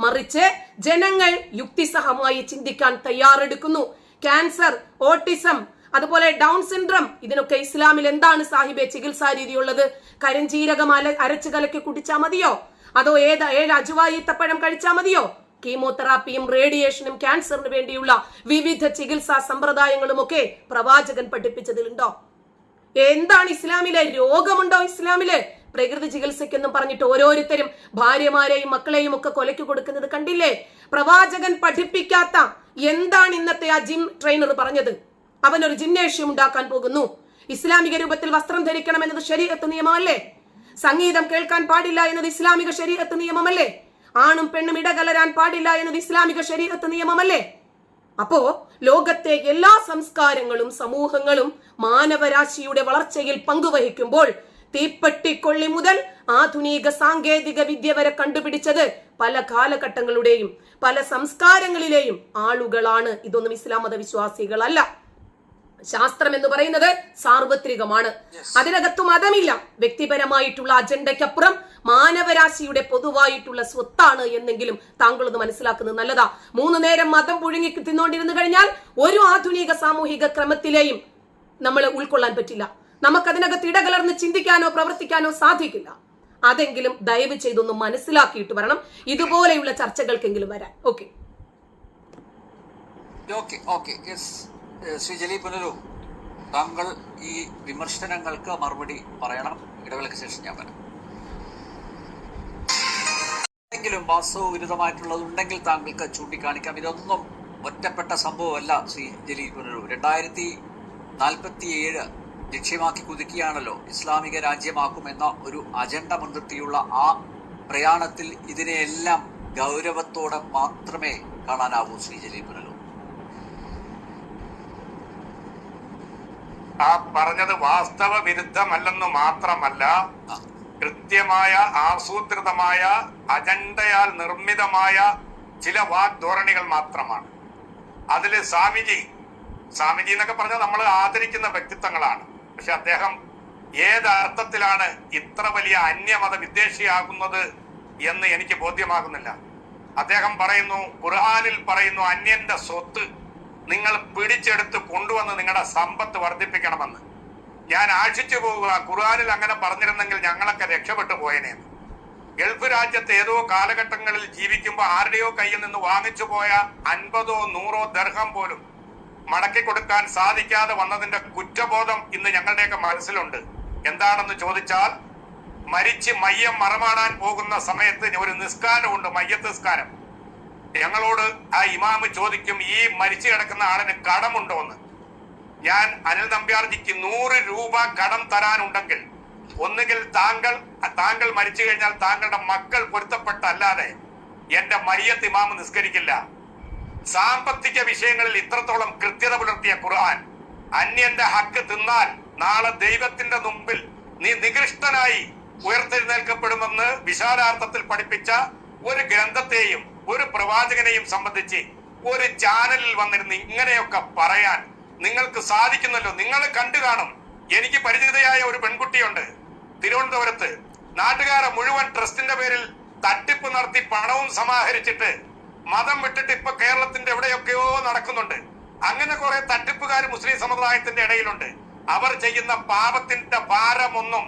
മറിച്ച് ജനങ്ങൾ യുക്തിസഹമായി ചിന്തിക്കാൻ തയ്യാറെടുക്കുന്നു. ക്യാൻസർ, ഓട്ടിസം, അതുപോലെ ഡൗൺ സിൻഡ്രം, ഇതിനൊക്കെ ഇസ്ലാമിൽ എന്താണ് സാഹിബെ ചികിത്സാ രീതിയുള്ളത്? കരിഞ്ചീരകം അരച്ചു കലക്കി കുടിച്ചാൽ മതിയോ? അതോ 7 അജുവായിത്തപ്പഴം കഴിച്ചാൽ മതിയോ? കീമോതെറാപ്പിയും റേഡിയേഷനും ക്യാൻസറിന് വേണ്ടിയുള്ള വിവിധ ചികിത്സാ സമ്പ്രദായങ്ങളും ഒക്കെ പ്രവാചകൻ പഠിപ്പിച്ചതിലുണ്ടോ? എന്താണ് ഇസ്ലാമിലെ? രോഗമുണ്ടോ ഇസ്ലാമില്? പ്രകൃതി ചികിത്സയ്ക്കെന്നും പറഞ്ഞിട്ട് ഓരോരുത്തരും ഭാര്യമാരെയും മക്കളെയും ഒക്കെ കൊലയ്ക്ക് കൊടുക്കുന്നത് കണ്ടില്ലേ? പ്രവാചകൻ പഠിപ്പിക്കാത്ത എന്താണ് ഇന്നത്തെ ആ ജിം ട്രെയിനർ പറഞ്ഞത്? അവൻ ഒരു ജിംനേഷ്യം ഉണ്ടാക്കാൻ പോകുന്നു. ഇസ്ലാമിക രൂപത്തിൽ വസ്ത്രം ധരിക്കണം എന്നത് ശരീഅത്ത് നിയമമല്ലേ? സംഗീതം കേൾക്കാൻ പാടില്ല എന്നത് ഇസ്ലാമിക ശരീഅത്ത് നിയമമല്ലേ? ആണും പെണ്ണും ഇടകലരാൻ പാടില്ല എന്നത് ഇസ്ലാമിക ശരീഅത്ത് നിയമമല്ലേ? അപ്പോ ലോകത്തെ എല്ലാ സംസ്കാരങ്ങളും സമൂഹങ്ങളും മാനവരാശിയുടെ വളർച്ചയിൽ പങ്കുവഹിക്കുമ്പോൾ തീപ്പെട്ടിക്കൊള്ളി മുതൽ ആധുനിക സാങ്കേതിക വിദ്യ വരെ കണ്ടുപിടിച്ചത് പല കാലഘട്ടങ്ങളുടെയും പല സംസ്കാരങ്ങളിലെയും ആളുകളാണ്. ഇതൊന്നും ഇസ്ലാം മതവിശ്വാസികളല്ല. ശാസ്ത്രം എന്ന് പറയുന്നത് സാർവത്രികമാണ്, അതിനകത്ത് മതമില്ല. വ്യക്തിപരമായിട്ടുള്ള അജണ്ടയ്ക്കപ്പുറം മാനവരാശിയുടെ പൊതുവായിട്ടുള്ള സ്വത്താണ് എന്നെങ്കിലും താങ്കൾ ഒന്ന് മനസ്സിലാക്കുന്നത് നല്ലതാ. 3 നേരം മതം പുഴുങ്ങി തിന്നോണ്ടിരുന്നു കഴിഞ്ഞാൽ ഒരു ആധുനിക സാമൂഹിക ക്രമത്തിലെയും നമ്മൾ ഉൾക്കൊള്ളാൻ പറ്റില്ല. നമുക്കതിനകത്ത് ഇടകലർന്ന് ചിന്തിക്കാനോ പ്രവർത്തിക്കാനോ സാധിക്കില്ല. അതെങ്കിലും ദയവ് ചെയ്തൊന്ന് മനസ്സിലാക്കിയിട്ട് വരണം ഇതുപോലെയുള്ള ചർച്ചകൾക്കെങ്കിലും വരാൻ. ഓക്കെ. ശ്രീ ജലീൽ പുനലൂർ, താങ്കൾ ഈ വിമർശനങ്ങൾക്ക് മറുപടി പറയണം. ഇടവേളയ്ക്ക് ശേഷം ഞാൻ വരാം. എന്തെങ്കിലും വാസ്തവവിരുദ്ധമായിട്ടുള്ളതുണ്ടെങ്കിൽ താങ്കൾക്ക് ചൂണ്ടിക്കാണിക്കാം. ഇതൊന്നും ഒറ്റപ്പെട്ട സംഭവമല്ല. ശ്രീ ജലീൽ പുനലൂർ, 2047 ലക്ഷ്യമാക്കി കുതിക്കുകയാണല്ലോ ഇസ്ലാമിക രാജ്യമാക്കുമെന്ന ഒരു അജണ്ട മുൻനിർത്തിയുള്ള ആ പ്രയാണത്തിൽ ഇതിനെയെല്ലാം ഗൗരവത്തോടെ മാത്രമേ കാണാനാവൂ. ശ്രീ ജലീൽ പുനലൂർ, ആ പറഞ്ഞത് വാസ്തവ വിരുദ്ധമല്ലെന്ന് മാത്രമല്ല, കൃത്യമായ ആസൂത്രിതമായ അജണ്ടയാൽ നിർമ്മിതമായ ചില വാഗ്ധോരണികൾ മാത്രമാണ്. അതില് സ്വാമിജി എന്നൊക്കെ പറഞ്ഞാൽ നമ്മൾ ആദരിക്കുന്ന വ്യക്തിത്വങ്ങളാണ്. പക്ഷെ അദ്ദേഹം ഏതർത്ഥത്തിലാണ് ഇത്ര വലിയ അന്യമത വിദ്വേഷിയാകുന്നത് എന്ന് എനിക്ക് ബോധ്യമാകുന്നില്ല. അദ്ദേഹം പറയുന്നു, ഖുർആനിൽ പറയുന്നു, അന്യന്റെ സ്വത്ത് നിങ്ങൾ പിടിച്ചെടുത്ത് കൊണ്ടുവന്ന് നിങ്ങളുടെ സമ്പത്ത് വർദ്ധിപ്പിക്കണമെന്ന്. ഞാൻ ആശിച്ചു പോവുക, ഖുർആനിൽ അങ്ങനെ പറഞ്ഞിരുന്നെങ്കിൽ ഞങ്ങളൊക്കെ രക്ഷപ്പെട്ടു പോയനെന്ന്. ഗൾഫ് രാജ്യത്ത് ഏതോ കാലഘട്ടങ്ങളിൽ ജീവിക്കുമ്പോൾ ആരുടെയോ കയ്യിൽ നിന്ന് വാങ്ങിച്ചു പോയ 50 or 100 ദർഹം പോലും മടക്കി കൊടുക്കാൻ സാധിക്കാതെ വന്നതിന്റെ കുറ്റബോധം ഇന്ന് ഞങ്ങളുടെയൊക്കെ മനസ്സിലുണ്ട്. എന്താണെന്ന് ചോദിച്ചാൽ, മരിച്ച് മയ്യം മറമാടാൻ പോകുന്ന സമയത്ത് ഒരു നിസ്കാരമുണ്ട്, മയ്യത്ത് നിസ്കാരം. ഞങ്ങളോട് ആ ഇമാമ് ചോദിക്കും, ഈ മരിച്ചു കിടക്കുന്ന ആളിന് കടമുണ്ടോ എന്ന്. ഞാൻ അനിൽ നമ്പ്യാർജിക്ക് 100 രൂപ കടം തരാനുണ്ടെങ്കിൽ ഒന്നുകിൽ താങ്കൾ മരിച്ചു കഴിഞ്ഞാൽ താങ്കളുടെ മക്കൾ പൊരുത്തപ്പെട്ടല്ലാതെ എന്റെ മയ്യത്ത് ഇമാമ് നിസ്കരിക്കില്ല. സാമ്പത്തിക വിഷയങ്ങളിൽ ഇത്രത്തോളം കൃത്യത പുലർത്തിയ ഖുർആൻ, അന്യന്റെ ഹക്ക് തിന്നാൽ നാളെ ദൈവത്തിന്റെ മുമ്പിൽ നീ നികൃഷ്ടനായി ഉയർത്തെഴുന്നേൽക്കപ്പെടുമെന്ന് വിശാലാർത്ഥത്തിൽ പഠിപ്പിച്ച ഒരു ഗ്രന്ഥത്തെയും ഒരു പ്രവാചകനെയും സംബന്ധിച്ച് ഒരു ചാനലിൽ വന്നിരുന്ന് ഇങ്ങനെയൊക്കെ പറയാൻ നിങ്ങൾക്ക് സാധിക്കുന്നല്ലോ. നിങ്ങൾ കണ്ടു കാണും. എനിക്ക് പരിചിതയായ ഒരു പെൺകുട്ടിയുണ്ട് തിരുവനന്തപുരത്ത്. നാട്ടുകാരെ മുഴുവൻ ട്രസ്റ്റിന്റെ പേരിൽ തട്ടിപ്പ് നടത്തി പണവും സമാഹരിച്ചിട്ട് മതം വിട്ടിട്ട് ഇപ്പൊ കേരളത്തിന്റെ എവിടെയൊക്കെയോ നടക്കുന്നുണ്ട്. അങ്ങനെ കുറെ തട്ടിപ്പുകാർ മുസ്ലിം സമുദായത്തിന്റെ ഇടയിലുണ്ട്. അവർ ചെയ്യുന്ന പാപത്തിന്റെ ഭാരമൊന്നും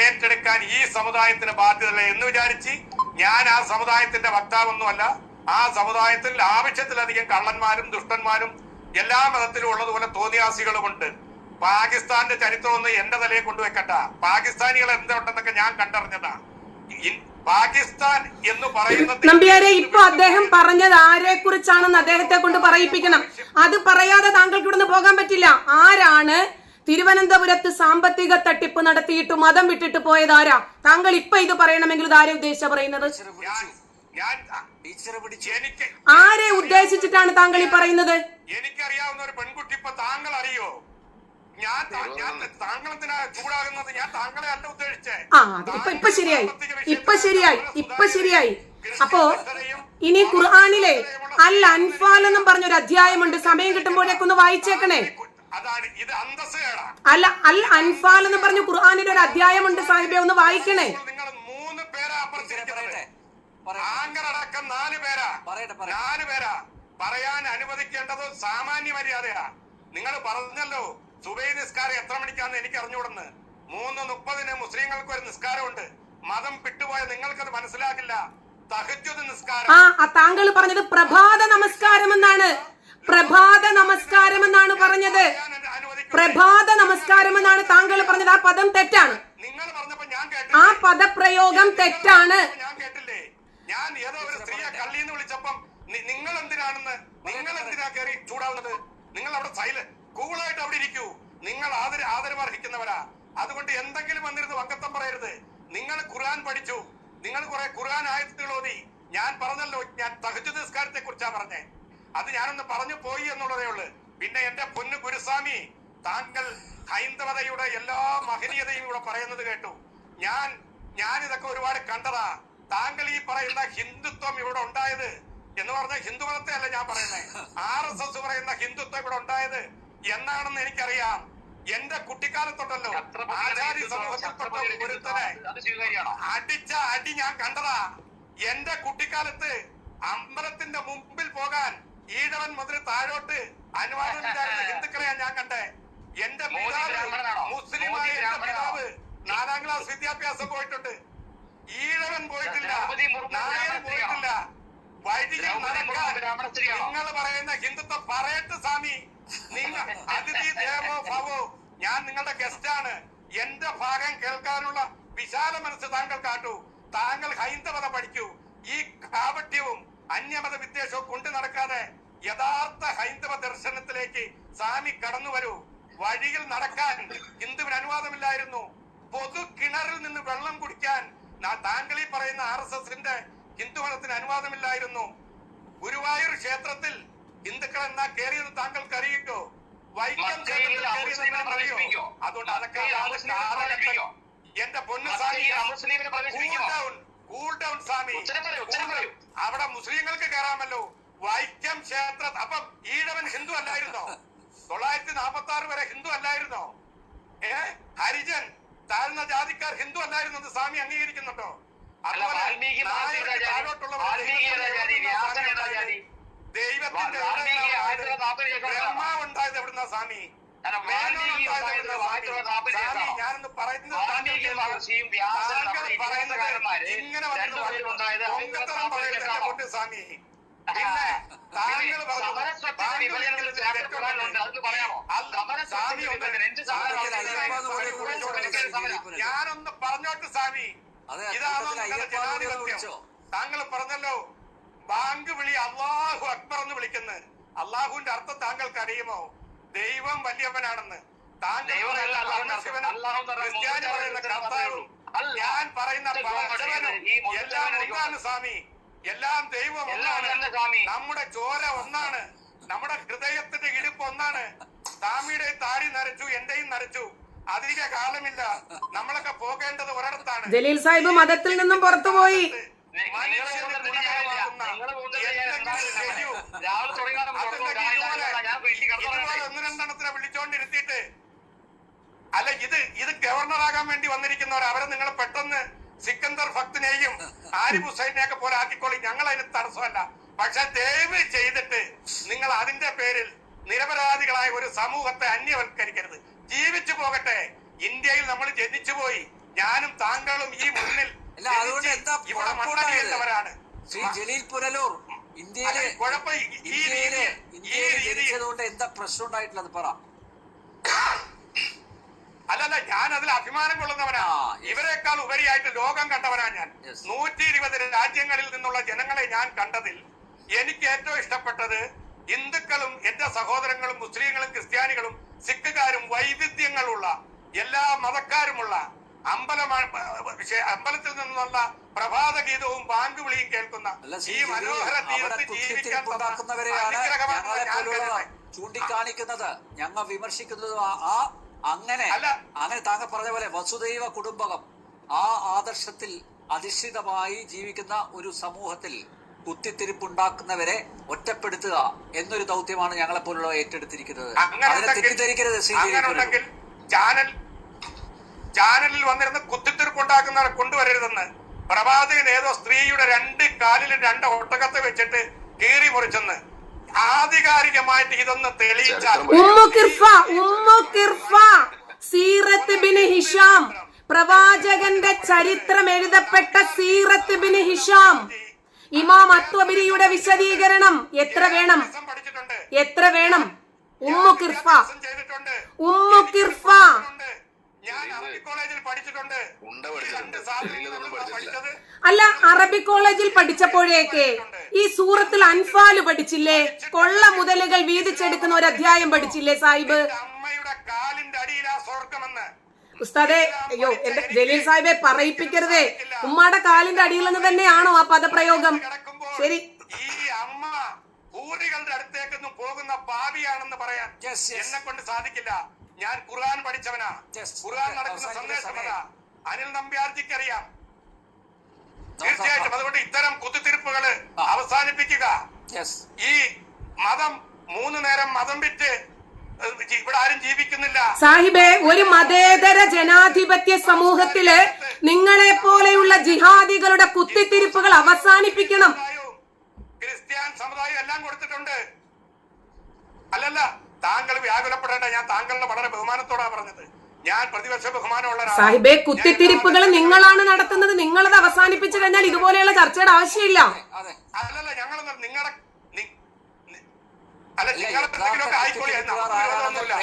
ഏറ്റെടുക്കാൻ ഈ സമുദായത്തിന് ബാധ്യതയില്ല എന്ന് വിചാരിച്ച് ഞാൻ ആ സമുദായത്തിന്റെ വക്താവൊന്നുമല്ല. ആ സമുദായത്തിൽ ആവശ്യത്തിലധികം കള്ളന്മാരും ദുഷ്ടന്മാരും എല്ലാ മതത്തിലും ഉള്ളതുപോലെ തോന്നിയാസികളുമുണ്ട്. പാകിസ്ഥാന്റെ ചരിത്രം ഒന്ന് എന്റെ തലയെ കൊണ്ടുവെക്കട്ട. പാകിസ്ഥാനികൾ എന്തുണ്ടെന്നൊക്കെ ഞാൻ കണ്ടറിഞ്ഞതാ. പാകിസ്ഥാൻ എന്ന് പറയുന്നത് നമ്പ്യാരെ, ഇപ്പൊ അദ്ദേഹം പറഞ്ഞത് ആരെ കുറിച്ചാണെന്ന് അദ്ദേഹത്തെ കൊണ്ട് പറയിപ്പിക്കണം. അത് പറയാതെ താങ്കൾക്ക് ഇവിടുന്ന് പോകാൻ പറ്റില്ല. ആരാണ് തിരുവനന്തപുരത്ത് സാമ്പത്തിക തട്ടിപ്പ് നടത്തിയിട്ട് മതം വിട്ടിട്ട് പോയത്? ആരാ? താങ്കൾ ഇപ്പൊ ഇത് പറയണമെങ്കിൽ ഇത് ആരെ ഉദ്ദേശിച്ച പറയുന്നത്? ആരെ ഉദ്ദേശിച്ചിട്ടാണ് താങ്കൾ ഈ പറയുന്നത്? എനിക്കറിയാവുന്ന ഒരു പെൺകുട്ടി ഇപ്പൊ താങ്കൾ അറിയോ? ഞാൻ താങ്കളെന്തിനാ ചൂടാകുന്നത്? ഞാൻ താങ്കളെ അല്ല ഉദ്ദേശിച്ചേ. ഇപ്പൊ ശരിയായി. അപ്പോ ഇനി ഖുർആനിലെ അൽ അൻഫാൽ എന്നും പറഞ്ഞൊരു അധ്യായമുണ്ട്. സമയം കിട്ടുമ്പോഴേക്ക് ഒന്ന് വായിച്ചേക്കണേ. അതാണ് ഇത് അന്തസ്സുകേടാ. അല്ല, അൽ അൻഫാൽ എന്ന് പറഞ്ഞു ഖുർആനിലെ ഒരു അധ്യായമുണ്ട് സാഹിബെ, ഒന്ന് വായിക്കണേ. നിങ്ങൾ 3 പേരാ അപ്പുറത്തിരിക്കുന്നത്. ആങ്കറടക്കം 4 പേരാ. 4 പേരാ. പറയാൻ അനുവദിക്കേണ്ടത് സാമാന്യ മര്യാദയാ. നിങ്ങൾ പറഞ്ഞല്ലോ സുബൈ നിസ്കാരം എത്ര മണിക്കാന്ന് എനിക്ക് അറിഞ്ഞുകൂടുന്നു. 3:30 മുസ്ലിങ്ങൾക്ക് ഒരു നിസ്കാരമുണ്ട്. മതം വിട്ടുപോയ നിങ്ങൾക്കത് മനസ്സിലാകില്ല. തഹജ്ജുദ് നിസ്കാരം. താങ്കൾ പറഞ്ഞത് പ്രഭാത നമസ്കാരം എന്നാണ്. പ്രഭാത നമസ്കാരം എന്നാണ് പറഞ്ഞത്. പ്രഭാത നമസ്കാരം എന്നാണ് താങ്കൾ പറഞ്ഞത്. ആ പദം തെറ്റാണ്. നിങ്ങൾ പറഞ്ഞപ്പോ ഞാൻ ആ പദപ്രയോഗം തെറ്റാണ്. ഞാൻ കേട്ടില്ലേ? ഞാൻ ഏതോ ഒരു സ്ത്രീയെ കള്ളിന്ന് വിളിച്ചപ്പം നിങ്ങൾ എന്തിനാണെന്ന്, നിങ്ങൾ എന്തിനാ കയറി ചൂടാവുന്നത്? നിങ്ങൾ അവിടെ സൈലന്റ് കൂളായിട്ട് അവിടെ ഇരിക്കൂ. നിങ്ങൾ ആദരവ് അർഹിക്കുന്നവരാ. അതുകൊണ്ട് എന്തെങ്കിലും വന്നിരുന്ന് വക്കത്തം പറയരുത്. നിങ്ങൾ ഖുർആൻ പഠിച്ചു, നിങ്ങൾ കുറെ ഖുർആൻ ആയത്തുകൾ ഓതി. ഞാൻ പറഞ്ഞല്ലോ, ഞാൻ തഹജ്ജുദ് നിസ്കാരത്തെ കുറിച്ചാ പറഞ്ഞേ. അത് ഞാനൊന്ന് പറഞ്ഞു പോയി എന്നുള്ളതേ ഉള്ളു. പിന്നെ എന്റെ പൊന്നു ഗുരുസ്വാമി, താങ്കൾ ഹൈന്ദവതയുടെ എല്ലാ മഹനീയതയും ഇവിടെ പറയുന്നത് കേട്ടു. ഞാൻ ഇതൊക്കെ ഒരുപാട് കണ്ടതാ. താങ്കൾ ഈ പറയുന്ന ഹിന്ദുത്വം ഇവിടെ ഉണ്ടായത് എന്ന് പറഞ്ഞ ഹിന്ദു മതത്തെ അല്ല ഞാൻ പറയുന്നത്. RSS പറയുന്ന ഹിന്ദുത്വം ഇവിടെ ഉണ്ടായത് എന്നാണെന്ന് എനിക്കറിയാം. എന്റെ കുട്ടിക്കാലത്തൊട്ടല്ലോ ആചാര്യ സമൂഹത്തിൽപ്പെട്ട ഒരുത്തനെ അടിച്ച അടി ഞാൻ കണ്ടതാ. എന്റെ കുട്ടിക്കാലത്ത് അമ്പലത്തിന്റെ മുമ്പിൽ പോകാൻ ഈഴവൻ മുതൽ താഴോട്ട് അനുവാദമില്ലായിരുന്ന ഹിന്ദുക്കളെയാണ് ഞാൻ കണ്ടേ. എന്റെ പിതാവ് മുസ്ലിമായ എന്റെ പിതാവ് 4ാം ക്ലാസ് വിദ്യാഭ്യാസം പോയിട്ടുണ്ട്. ഈഴവൻ പോയിട്ടില്ല, നായർ പോയിട്ടില്ല. വൈദികൻ നടക്കാൻ നിങ്ങൾ പറയുന്ന ഹിന്ദുത്വം പറയട്ട് സ്വാമി. നിങ്ങൾ അതിഥി ദേവോ ഭവോ, ഞാൻ നിങ്ങളുടെ ഗസ്റ്റാണ്. എന്റെ ഭാഗം കേൾക്കാനുള്ള വിശാല മനസ്സ് താങ്കൾ കാട്ടൂ. താങ്കൾ ഹൈന്ദവത പഠിക്കൂ. ഈ കാപട്യവും അന്യമത വിദ്വേഷവും കൊണ്ടു നടക്കാതെ യഥാർത്ഥ ഹൈന്ദവ ദർശനത്തിലേക്ക് സ്വാമി കടന്നു വരൂ. വഴിയിൽ നടക്കാൻ ഹിന്ദുവിന് അനുവാദമില്ലായിരുന്നു. പൊതു കിണറിൽ നിന്ന് വെള്ളം കുടിക്കാൻ താങ്കൾ ഈ പറയുന്ന RSSന്റെ ഹിന്ദുമതത്തിന് അനുവാദമില്ലായിരുന്നു. ഗുരുവായൂർ ക്ഷേത്രത്തിൽ ഹിന്ദുക്കൾ എന്നാ കയറിയത് താങ്കൾക്ക് അറിയിക്കോ? വൈക്കം ക്ഷേത്രത്തിൽ അറിയോ? അതുകൊണ്ട് അതൊക്കെ എന്റെ പൊന്നു സ്വാമി, കൂൾ ഡൗൺ സ്വാമി. അവിടെ മുസ്ലിങ്ങൾക്ക് കയറാമല്ലോ. വൈക്കം ക്ഷേത്ര അപ്പം ഈഴവൻ ഹിന്ദു അല്ലായിരുന്നോ? 946 വരെ ഹിന്ദു അല്ലായിരുന്നോ? ഹരിജൻ താഴ്ന്ന ജാതിക്കാർ ഹിന്ദു അല്ലായിരുന്നു സ്വാമി അംഗീകരിക്കുന്നുണ്ടോ? ദൈവത്തിന്റെ ബ്രഹ്മാവ് ഉണ്ടായത് എവിടുന്ന സ്വാമി? വാൽമീകി ഉണ്ടായിരുന്ന 1940 ഞാനൊന്ന് പറയുന്നത് വാൽമീകി മഹർഷിയും വ്യാസനും നമ്മുടെ ഇതിഹാസകാരന്മാര് രണ്ടുപേരും ഉണ്ടായത് സ്വാമി. പിന്നെ താങ്കൾ സമരസത്തിന്റെ വിഭജനത്തിൽ ചാപ്റ്റർ ഖുർആനിലുണ്ട്. അതൊന്ന് പറയാമോ? സമരസത്തിന്റെ വിഭജനം എന്ത് ഞാനൊന്ന് പറഞ്ഞോട്ട് സ്വാമി. ഇതാണോ നിങ്ങളുടെ ജനാധിപത്യം? താങ്കൾ പറഞ്ഞല്ലോ ബാങ്ക് വിളി അള്ളാഹു അക്ബർ എന്ന് വിളിക്കുന്നത്. അള്ളാഹുവിന്റെ അർത്ഥം താങ്കൾക്ക് അറിയുമോ? ദൈവം വലിയവനാണെന്ന്. താങ്കൾ ക്രിസ്ത്യാനി പറയുന്ന കർത്താവും ഞാൻ പറയുന്ന എല്ലാം ഒന്നാണ് സ്വാമി. എല്ലാം ദൈവം ഒന്നാണ്. നമ്മുടെ ചോര ഒന്നാണ്. നമ്മുടെ ഹൃദയത്തിന്റെ ഇടുപ്പ് ഒന്നാണ്. സ്വാമിയുടെയും താടി നരച്ചു, എന്റെയും നരച്ചു. അധിക കാലമില്ല. നമ്മളൊക്കെ പോകേണ്ടത് ഒരിടത്താണ്. ജലീൽ സാഹിബ് മതത്തിൽ നിന്നും പുറത്തുപോയി. ഒന്ന് രണ്ടെണ്ണത്തിനെ വിളിച്ചോണ്ടിരുത്തിയിട്ട് അല്ല, ഇത് ഗവർണറാകാൻ വേണ്ടി വന്നിരിക്കുന്നവർ. അവരെ നിങ്ങൾ പെട്ടെന്ന് സിക്കന്ദർ ഭക്തിനെയും ആരിഫ് ഹുസൈനെയൊക്കെ പോലെ ആക്കിക്കോളി. ഞങ്ങൾ അതിന് തടസ്സമല്ല. പക്ഷെ ദയവ് ചെയ്തിട്ട് നിങ്ങൾ അതിന്റെ പേരിൽ നിരപരാധികളായ ഒരു സമൂഹത്തെ അന്യവൽക്കരിക്കരുത്. ജീവിച്ചു പോകട്ടെ. ഇന്ത്യയിൽ നമ്മൾ ജനിച്ചുപോയി. ഞാനും താങ്കളും ഈ മുന്നിൽ ഇവിടെ മണ്ണടിയേണ്ടവരാണ്. ശ്രീ ജലീൽ പുനലൂർ, ഇന്ത്യയിലെ ജനിച്ചതുകൊണ്ട് എന്താ പ്രശ്നം ഉണ്ടായിട്ടുള്ളത് പറ. അല്ലല്ല, ഞാൻ അതിൽ അഭിമാനം കൊള്ളുന്നവനാ. ഇവരെക്കാൾ ഉപരിയായിട്ട് ലോകം കണ്ടവനാ ഞാൻ. 120 രാജ്യങ്ങളിൽ നിന്നുള്ള ജനങ്ങളെ ഞാൻ കണ്ടതിൽ എനിക്ക് ഏറ്റവും ഇഷ്ടപ്പെട്ടത് ഹിന്ദുക്കളും എന്റെ സഹോദരങ്ങളും മുസ്ലിങ്ങളും ക്രിസ്ത്യാനികളും സിഖുകാരും വൈവിധ്യങ്ങളുള്ള എല്ലാ മതക്കാരുമുള്ള അമ്പലത്തിൽ നിന്നുള്ള പ്രഭാത ഗീതവും ബാങ്ക് വിളിയും കേൾക്കുന്ന ഈ മനോഹര തീരത്ത് ജീവിക്കാൻ ചൂണ്ടിക്കാണിക്കുന്നത്, ഞങ്ങൾ വിമർശിക്കുന്നത് അങ്ങനെ താങ്കൾ പറഞ്ഞ പോലെ വസുദൈവ കുടുംബകം, ആ ആദർശത്തിൽ അധിഷ്ഠിതമായി ജീവിക്കുന്ന ഒരു സമൂഹത്തിൽ കുത്തിത്തിരിപ്പുണ്ടാക്കുന്നവരെ ഒറ്റപ്പെടുത്തുക എന്നൊരു ദൗത്യമാണ് ഞങ്ങളെ പോലുള്ള ഏറ്റെടുത്തിരിക്കുന്നത്. അതിനെ തെറ്റിദ്ധരിക്കരുത്. അങ്ങനെയുണ്ടെങ്കിൽ ചാനലിൽ വന്നിരുന്ന് കുത്തിത്തിരിപ്പുണ്ടാക്കുന്നവരെ കൊണ്ടുവരരുതെന്ന് പ്രവാചകൻ ഏതോ സ്ത്രീയുടെ 2 കാലിലും 2 ഒട്ടകത്തെ വെച്ചിട്ട് കീറി മുറിച്ചെന്ന് ആധികാരികമായിട്ട് ഇതൊന്ന് തെളിയിച്ചാൽ സീറത്ത് ബിൻ ഹിഷാം, പ്രവാചകന്റെ ചരിത്രം എഴുതപ്പെട്ട സീറത്ത് ബിൻ ഹിഷാം, ഇമാം അത്വബരിയുടെ വിശദീകരണം എത്ര വേണം? ഉമ്മു കിർഫ ഞാൻ അറബി കോളേജിൽ പഠിച്ചിട്ടുണ്ട്. അല്ല, അറബി കോളേജിൽ പഠിച്ചപ്പോഴേക്ക് ഈ സൂറത്തിൽ അൻഫാല് പഠിച്ചില്ലേ? കൊള്ള മുതലുകൾ വീതിച്ചെടുക്കുന്ന ഒരു അധ്യായം പഠിച്ചില്ലേ സാഹിബ്? അമ്മയുടെ കാലിന്റെ അടിയിലാ സ്വർഗമെന്ന്. ഉസ്താദെ, അയ്യോ എന്റെ ജലീൽ സാഹിബെ പറയിപ്പിക്കരുതേ. ഉമ്മയുടെ കാലിന്റെ അടിയിൽ നിന്ന് തന്നെയാണോ ആ പദപ്രയോഗം? ശരി, ഈ അമ്മ ഊറികളുടെ അടുത്തേക്കൊന്നും പോകുന്ന പാപിയാണെന്ന് പറയാൻ എന്നെ കൊണ്ട് സാധിക്കില്ല. ഞാൻ ഖുർആൻ പഠിച്ചവനാ. ഖുർആൻ നടക്കുന്ന സന്ദേശമതാ. അനിൽ നമ്പ്യാർജിക്കറിയാം തീർച്ചയായിട്ടും. അതുകൊണ്ട് ഇത്തരം കുത്തിത്തിരിപ്പുകള് അവസാനിപ്പിക്കുക. ഈ മതം 3 നേരം മതം വിറ്റ് ഇവിടെ ആരും ജീവിക്കുന്നില്ല സാഹിബേ. ഒരു മതേതര ജനാധിപത്യ സമൂഹത്തില് നിങ്ങളെ പോലെയുള്ള ജിഹാദികളുടെ കുത്തിത്തിരിപ്പുകൾ അവസാനിപ്പിക്കണം. ക്രിസ്ത്യൻ സമുദായം എല്ലാം കൊടുത്തിട്ടുണ്ട്. അല്ലല്ല, താങ്കൾ വ്യാകുലപ്പെടേണ്ട. ഞാൻ താങ്കളുടെ വളരെ ബഹുമാനത്തോടാ പറഞ്ഞത്. ഞാൻ പ്രതിപക്ഷ ബഹുമാനമുള്ള സാഹിബേ, കുത്തിത്തിരിപ്പുകൾ നിങ്ങളാണ് നടത്തുന്നത്. നിങ്ങളത് അവസാനിപ്പിച്ചു കഴിഞ്ഞാൽ ഇതുപോലെയുള്ള ചർച്ചയുടെ ആവശ്യമില്ല. അല്ലല്ല, ഞങ്ങളൊന്നും നിങ്ങളുടെ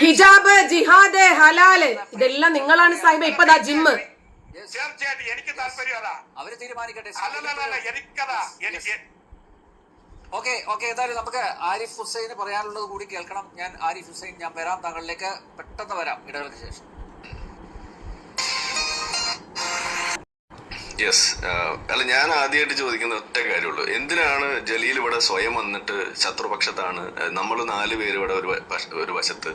ഹിജാബ്, ജിഹാദ്, ഹലാല് ഇതെല്ലാം നിങ്ങളാണ് സാഹിബ്. ഇപ്പതാ ജിമ്മ്. തീർച്ചയായിട്ടും എനിക്ക് താല്പര്യം അതാ. അവര് തീരുമാനിക്കട്ടെ. അല്ലല്ല, എനിക്കതാ. എനിക്ക് ഓക്കെ എന്തായാലും നമുക്ക് ആരിഫ് ഹുസൈന് പറയാനുള്ളത് കൂടി കേൾക്കണം. ഞാൻ ആരിഫ് ഹുസൈൻ, ഞാൻ വരാം താങ്കളിലേക്ക്, പെട്ടെന്ന് വരാം ഇടവേളയ്ക്ക് ശേഷം. യെസ്. അല്ല, ഞാൻ ആദ്യമായിട്ട് ചോദിക്കുന്ന ഒറ്റ കാര്യമുള്ളൂ. എന്തിനാണ് ജലീൽ ഇവിടെ സ്വയം വന്നിട്ട് ശത്രുപക്ഷത്താണ്, നമ്മൾ 4 പേര് ഇവിടെ ഒരു വശത്ത്,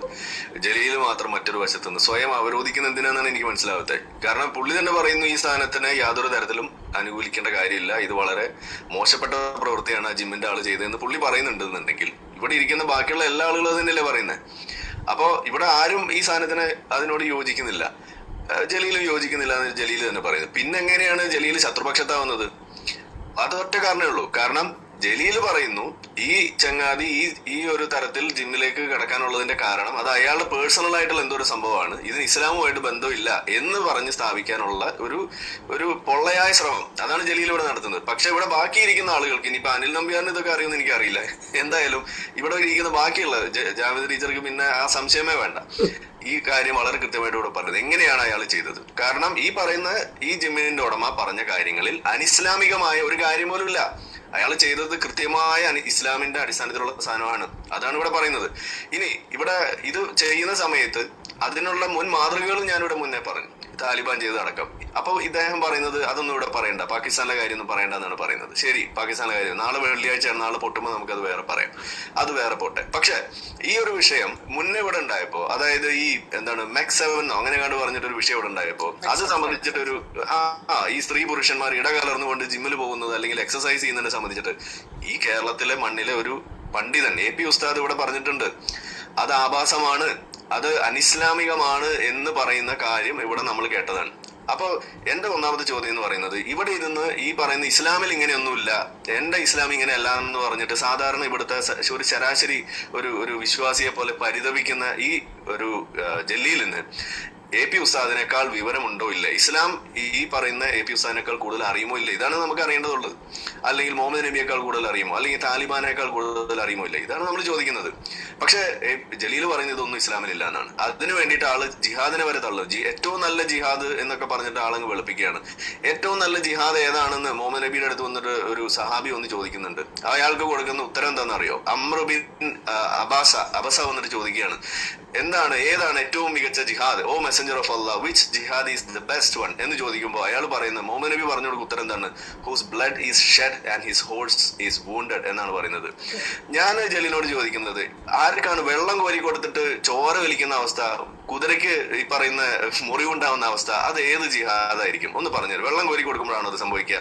ജലീൽ മാത്രം മറ്റൊരു വശത്ത് നിന്ന് സ്വയം അവരോധിക്കുന്ന എന്തിനാണെന്നാണ് എനിക്ക് മനസ്സിലാവാത്തത്. കാരണം പുള്ളി തന്നെ പറയുന്നു ഈ സ്ഥാനത്തിന് യാതൊരു തരത്തിലും അനുകൂലിക്കേണ്ട കാര്യമില്ല, ഇത് വളരെ മോശപ്പെട്ട പ്രവൃത്തിയാണ് ആ ജിമ്മിന്റെ ആള് ചെയ്തതെന്ന് പുള്ളി പറയുന്നുണ്ടെന്നുണ്ടെങ്കിൽ ഇവിടെ ഇരിക്കുന്ന ബാക്കിയുള്ള എല്ലാ ആളുകളും അതിനല്ലേ പറയുന്നത്. അപ്പോ ഇവിടെ ആരും ഈ സാധനത്തിന് അതിനോട് യോജിക്കുന്നില്ല. ജലീലും യോജിക്കുന്നില്ല എന്ന് ജലീൽ തന്നെ പറയുന്നത്. പിന്നെ എങ്ങനെയാണ് ജലീൽ ശത്രുപക്ഷത്താവുന്നത്? അതൊറ്റ കാരണമേ ഉള്ളൂ. കാരണം ജലീൽ പറയുന്നു ഈ ചങ്ങാതി ഈ ഒരു തരത്തിൽ ജിമ്മിലേക്ക് കടക്കാനുള്ളതിന്റെ കാരണം അത് അയാളുടെ പേഴ്സണൽ ആയിട്ടുള്ള എന്തോ ഒരു സംഭവമാണ്, ഇതിന് ഇസ്ലാമുമായിട്ട് ബന്ധമില്ല എന്ന് പറഞ്ഞ് സ്ഥാപിക്കാനുള്ള ഒരു പൊള്ളയായ ശ്രമം അതാണ് ജലീൽ ഇവിടെ നടത്തുന്നത്. പക്ഷെ ഇവിടെ ബാക്കിയിരിക്കുന്ന ആളുകൾക്ക്, ഇനിയിപ്പോ അനിൽ നമ്പ്യാറിന് ഇതൊക്കെ അറിയുമെന്ന് എനിക്കറിയില്ല, എന്തായാലും ഇവിടെ ഇരിക്കുന്ന ബാക്കിയുള്ള ജാവേദ് ടീച്ചർക്ക് പിന്നെ ആ സംശയമേ വേണ്ട. ഈ കാര്യം വളരെ കൃത്യമായിട്ട് ഇവിടെ പറഞ്ഞത് എങ്ങനെയാണ് അയാൾ ചെയ്തത്. കാരണം ഈ പറയുന്ന ഈ ജിമ്മിന്റെ ഉടമ പറഞ്ഞ കാര്യങ്ങളിൽ അനിസ്ലാമികമായ ഒരു കാര്യം പോലും ഇല്ല. അയാൾ ചെയ്തത് കൃത്യമായ ഇസ്ലാമിന്റെ അടിസ്ഥാനത്തിലുള്ള സാധനമാണ്. അതാണ് ഇവിടെ പറയുന്നത്. ഇനി ഇവിടെ ഇത് ചെയ്യുന്ന സമയത്ത് അതിനുള്ള മുൻ മാതൃകകളും ഞാനിവിടെ മുന്നേ പറഞ്ഞു, താലിബാൻ ചെയ്തടക്കം. അപ്പൊ ഇദ്ദേഹം പറയുന്നത് അതൊന്നും ഇവിടെ പറയണ്ട, പാകിസ്ഥാനിലെ കാര്യം ഒന്നും പറയണ്ട എന്നാണ് പറയുന്നത്. ശരി, പാകിസ്ഥാനിലെ കാര്യം നാളെ വെള്ളിയാഴ്ചയാണ്, നാളെ പൊട്ടുമ്പോൾ നമുക്കത് വേറെ പറയാം, അത് വേറെ പോട്ടെ. പക്ഷെ ഈ ഒരു വിഷയം മുന്നേ ഇവിടെ ഉണ്ടായപ്പോ, അതായത് ഈ എന്താണ് മെക്സ് 7 അങ്ങനെ കണ്ട് പറഞ്ഞിട്ടൊരു വിഷയം ഇവിടെ ഉണ്ടായപ്പോ അത് സംബന്ധിച്ചിട്ടൊരു ഈ സ്ത്രീ പുരുഷന്മാർ ഇടകലർന്നുകൊണ്ട് ജിമ്മിൽ പോകുന്നത് അല്ലെങ്കിൽ എക്സസൈസ് ചെയ്യുന്നതിനെ സംബന്ധിച്ചിട്ട് ഈ കേരളത്തിലെ മണ്ണിലെ ഒരു പണ്ഡിതൻ AP ഉസ്താദ് ഇവിടെ പറഞ്ഞിട്ടുണ്ട്, അത് ആഭാസമാണ്, അത് അനിസ്ലാമികമാണ് എന്ന് പറയുന്ന കാര്യം ഇവിടെ നമ്മൾ കേട്ടതാണ്. അപ്പൊ എന്റെ ഒന്നാമത്തെ ചോദ്യം എന്ന് പറയുന്നത്, ഇവിടെ ഇരുന്ന് ഈ പറയുന്ന ഇസ്ലാമിൽ ഇങ്ങനെയൊന്നുമില്ല, എന്റെ ഇസ്ലാം ഇങ്ങനെയല്ല എന്ന് പറഞ്ഞിട്ട് സാധാരണ ഇവിടുത്തെ ഒരു ശരാശരി ഒരു വിശ്വാസിയെ പോലെ പരിതപിക്കുന്ന ഈ ഒരു ജലീലിന് AP ഉസ്താദിനേക്കാൾ വിവരമുണ്ടോ ഇല്ല, ഇസ്ലാം ഈ പറയുന്ന AP ഉസ്താദിനേക്കാൾ കൂടുതൽ അറിയുമോ ഇല്ല, ഇതാണ് നമുക്ക് അറിയേണ്ടതുള്ളത്. അല്ലെങ്കിൽ മുഹമ്മദ് നബിയേക്കാൾ കൂടുതൽ അറിയുമോ, അല്ലെങ്കിൽ താലിബാനേക്കാൾ കൂടുതൽ അറിയുമോ ഇല്ല, ഇതാണ് നമ്മൾ ചോദിക്കുന്നത്. പക്ഷെ ജലീൽ പറയുന്നത് ഇതൊന്നും ഇസ്ലാമിലില്ല എന്നാണ്. അതിനു വേണ്ടിയിട്ട് ആള് ജിഹാദിനെ വരെ തള്ളു. ഏറ്റവും നല്ല ജിഹാദ് എന്നൊക്കെ പറഞ്ഞിട്ട് ആളങ്ങ് വെളുപ്പിക്കുകയാണ്. ഏറ്റവും നല്ല ജിഹാദ് ഏതാണെന്ന് മുഹമ്മദ് നബിയുടെ അടുത്ത് വന്നിട്ട് ഒരു സഹാബി ഒന്ന് ചോദിക്കുന്നുണ്ട്. അയാൾക്ക് കൊടുക്കുന്ന ഉത്തരം എന്താണെന്നറിയോ? അംർ ബിൻ അബസ വന്നിട്ട് ചോദിക്കുകയാണ്, ഏതാണ് ഏറ്റവും മികച്ച ജിഹാദ്, O messenger of Allah, which jihad is the best one എന്ന് ചോദിക്കുമ്പോൾ അയാൾ പറയുന്നത്, മുഹമ്മദ് നബി പറഞ്ഞു കൊടുക്കുന്ന ഉത്തരം എന്താണ്? Whose blood is shed and his horse is wounded എന്നാണ് പറയുന്നത്. ഞാൻ ജലീലിനോട് ചോദിക്കുന്നത്, ആർക്കാണ് വെള്ളം കോരി കൊടുത്തിട്ട് ചോര വലിക്കുന്ന അവസ്ഥ, കുതിരയ്ക്ക് ഈ പറയുന്ന മുറിവുണ്ടാവുന്ന അവസ്ഥ, അത് ഏത് ജിഹാദായിരിക്കും? ഒന്ന് പറഞ്ഞുതരും. വെള്ളം കോരി കൊടുക്കുമ്പോഴാണോ ഇത് സംഭവിക്കുക?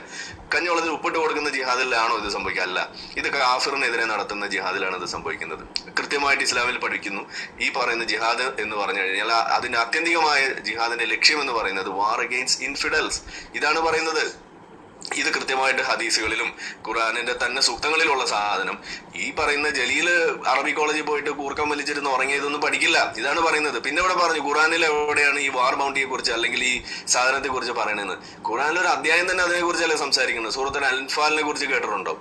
കഞ്ഞോളത്തിൽ ഉപ്പിട്ട് കൊടുക്കുന്ന ജിഹാദിലാണോ ഇത് സംഭവിക്കുക? അല്ല, ഇത് കാഫിറിനെതിരെ നടത്തുന്ന ജിഹാദിലാണ് ഇത് സംഭവിക്കുന്നത്. കൃത്യമായിട്ട് ഇസ്ലാമിൽ പഠിക്കുന്നു, ഈ പറയുന്ന ജിഹാദ് എന്ന് പറഞ്ഞു കഴിഞ്ഞാൽ അതിന്റെ ആത്യന്തികമായ ജിഹാദിന്റെ ലക്ഷ്യം എന്ന് പറയുന്നത് വാർ അഗെയിൻസ്റ്റ് ഇൻഫിഡൽസ്. ഇതാണ് പറയുന്നത്. ഇത് കൃത്യമായിട്ട് ഹദീസുകളിലും ഖുർആനിന്റെ തന്നെ സൂക്തങ്ങളിലുള്ള സാധനം. ഈ പറയുന്ന ജലീല് അറബി കോളേജിൽ പോയിട്ട് കൂർക്കം വലിച്ചിരുന്ന് ഉറങ്ങിയതൊന്നും പഠിക്കില്ല, ഇതാണ് പറയുന്നത്. പിന്നെ ഇവിടെ പറഞ്ഞു ഖുർആനിൽ എവിടെയാണ് ഈ വാർ ബൗണ്ടിയെ കുറിച്ച് അല്ലെങ്കിൽ ഈ സാധനത്തെ കുറിച്ച് പറയണെന്ന്? ഖുർആനിൽ ഒരു അധ്യായം തന്നെ അതിനെ കുറിച്ചല്ലേ സംസാരിക്കുന്നത്. സൂറത്തുൽ അൻഫാലിനെ കുറിച്ച് കേട്ടിട്ടുണ്ടോ?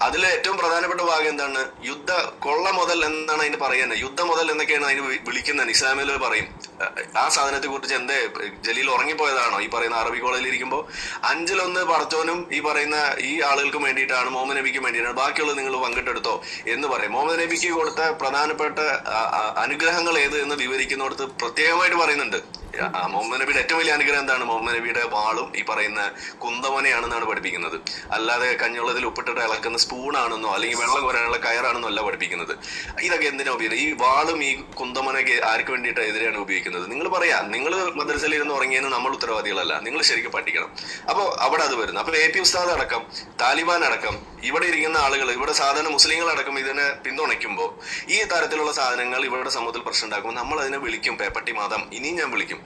അതിലെ ഏറ്റവും പ്രധാനപ്പെട്ട ഭാഗം എന്താണ്? കൊള്ള മുതൽ എന്നാണ് അതിന് പറയുന്നത്. യുദ്ധ മുതൽ എന്നൊക്കെയാണ് അതിന് വിളിക്കുന്നത്. ഇസ്ലാമിൽ പറയും ആ സാധനത്തെ കുറിച്ച്. എന്തേ ജലീൽ ഉറങ്ങിപ്പോയതാണോ ഈ പറയുന്ന അറബി കോളേജിൽ ഇരിക്കുമ്പോൾ? 5-1 പടച്ചോനും ഈ പറയുന്ന ഈ ആളുകൾക്ക് വേണ്ടിയിട്ടാണ്, മുഹമ്മദ് നബിക്ക് വേണ്ടിയിട്ടാണ്, ബാക്കിയുള്ളത് നിങ്ങൾ പങ്കിട്ടെടുത്തോ എന്ന് പറയും. മുഹമ്മദ് നബിക്ക് കൊടുത്ത പ്രധാനപ്പെട്ട അനുഗ്രഹങ്ങൾ ഏത് എന്ന് വിവരിക്കുന്നിടത്ത് പ്രത്യേകമായിട്ട് പറയുന്നുണ്ട്. മുഹമ്മദ് നബിയുടെ ഏറ്റവും വലിയ അനുഗ്രഹം എന്താണ്? മുഹമ്മദ് നബിയുടെ വാളും ഈ പറയുന്ന കുന്തമനയാണെന്നാണ് പഠിപ്പിക്കുന്നത്. അല്ലാതെ കഞ്ഞുള്ളതിൽ ഉപ്പിട്ടിട്ട് ഇളക്കുന്ന സ്പൂണാണെന്നോ അല്ലെങ്കിൽ വെള്ളം കോരാനുള്ള കയറാണെന്നോ അല്ല പഠിപ്പിക്കുന്നത്. ഇതൊക്കെ എന്തിനാ ഉപയോഗിക്കുന്നത്? ഈ വാളും ഈ കുന്തമനൊക്കെ ആർക്ക് വേണ്ടിയിട്ട് എതിരെയാണ് ഉപയോഗിക്കുന്നത്? നിങ്ങൾ പറയാ, നിങ്ങൾ മദ്രസയിൽ ഇരുന്ന് ഉറങ്ങിയതിന് നമ്മൾ ഉത്തരവാദികളല്ല, നിങ്ങൾ ശരിക്കും പഠിക്കണം. അപ്പോൾ അവിടെ അത് വരുന്നു. അപ്പൊ AP ഉസ്താദ് അടക്കം താലിബാൻ അടക്കം ഇവിടെ ഇരിക്കുന്ന ആളുകൾ, ഇവിടെ സാധാരണ മുസ്ലിങ്ങളടക്കം ഇതിനെ പിന്തുണയ്ക്കുമ്പോൾ ഈ തരത്തിലുള്ള സാധനങ്ങൾ ഇവിടെ സമൂഹത്തിൽ പ്രശ്നം ഉണ്ടാക്കുമ്പോൾ നമ്മൾ അതിനെ വിളിക്കും പേപ്പട്ടി മതം. ഇനിയും ഞാൻ വിളിക്കും,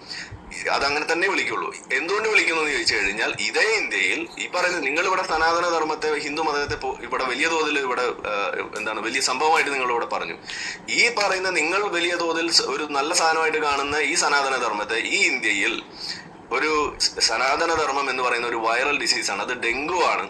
അതങ്ങനെ തന്നെ വിളിക്കുള്ളൂ. എന്തുകൊണ്ട് വിളിക്കുന്നു എന്ന് ചോദിച്ചു കഴിഞ്ഞാൽ, ഇതേ ഇന്ത്യയിൽ ഈ പറയുന്നത് നിങ്ങൾ ഇവിടെ സനാതന ധർമ്മത്തെ, ഹിന്ദു മതത്തെ ഇവിടെ വലിയ തോതിൽ ഇവിടെ വലിയ സംഭവമായിട്ട് നിങ്ങൾ ഇവിടെ പറഞ്ഞു. ഈ പറയുന്ന നിങ്ങൾ വലിയ തോതിൽ ഒരു നല്ല സാധനമായിട്ട് കാണുന്ന ഈ സനാതന ധർമ്മത്തെ ഈ ഇന്ത്യയിൽ ഒരു സനാതന ധർമ്മം എന്ന് പറയുന്ന ഒരു വൈറൽ ഡിസീസാണ്, അത് ഡെങ്കു ആണ്,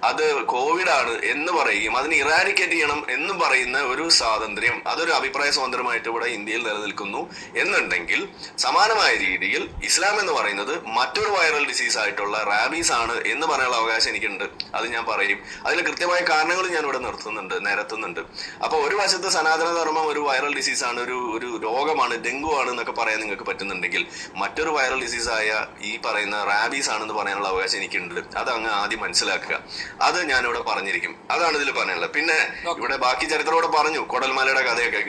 അത് കോവിഡ് ആണ് എന്ന് പറയുകയും അതിനെ ഇറാഡിക്കേറ്റ് ചെയ്യണം എന്ന് പറയുന്ന ഒരു സ്വാതന്ത്ര്യം, അതൊരു അഭിപ്രായ സ്വാതന്ത്ര്യമായിട്ട് ഇവിടെ ഇന്ത്യയിൽ നിലനിൽക്കുന്നു എന്നുണ്ടെങ്കിൽ, സമാനമായ രീതിയിൽ ഇസ്ലാം എന്ന് പറയുന്നത് മറ്റൊരു വൈറൽ ഡിസീസ് ആയിട്ടുള്ള റാബീസ് ആണ് എന്ന് പറയാനുള്ള അവകാശം എനിക്കുണ്ട്. അത് ഞാൻ പറയും. അതിന് കൃത്യമായ കാരണങ്ങൾ ഞാൻ ഇവിടെ നിരത്തുന്നുണ്ട്. അപ്പൊ ഒരു വശത്ത് സനാതന ധർമ്മം ഒരു വൈറൽ ഡിസീസാണ്, ഒരു രോഗമാണ്, ഡെങ്കു ആണ് എന്നൊക്കെ പറയാൻ നിങ്ങൾക്ക് പറ്റുന്നുണ്ടെങ്കിൽ, മറ്റൊരു വൈറൽ ഡിസീസായ ഈ പറയുന്ന റാബീസ് ആണെന്ന് പറയാനുള്ള അവകാശം എനിക്കുണ്ട്. അത് അങ്ങ് ആദ്യം മനസ്സിലാക്കുക. അത് ഞാനിവിടെ പറഞ്ഞിരിക്കും. അതാണ് ഇതിൽ പറയാനുള്ളത്. പിന്നെ ഇവിടെ ബാക്കി ചരിത്രത്തോടെ പറഞ്ഞു, കൊടൽമലയുടെ കഥയൊക്കെ.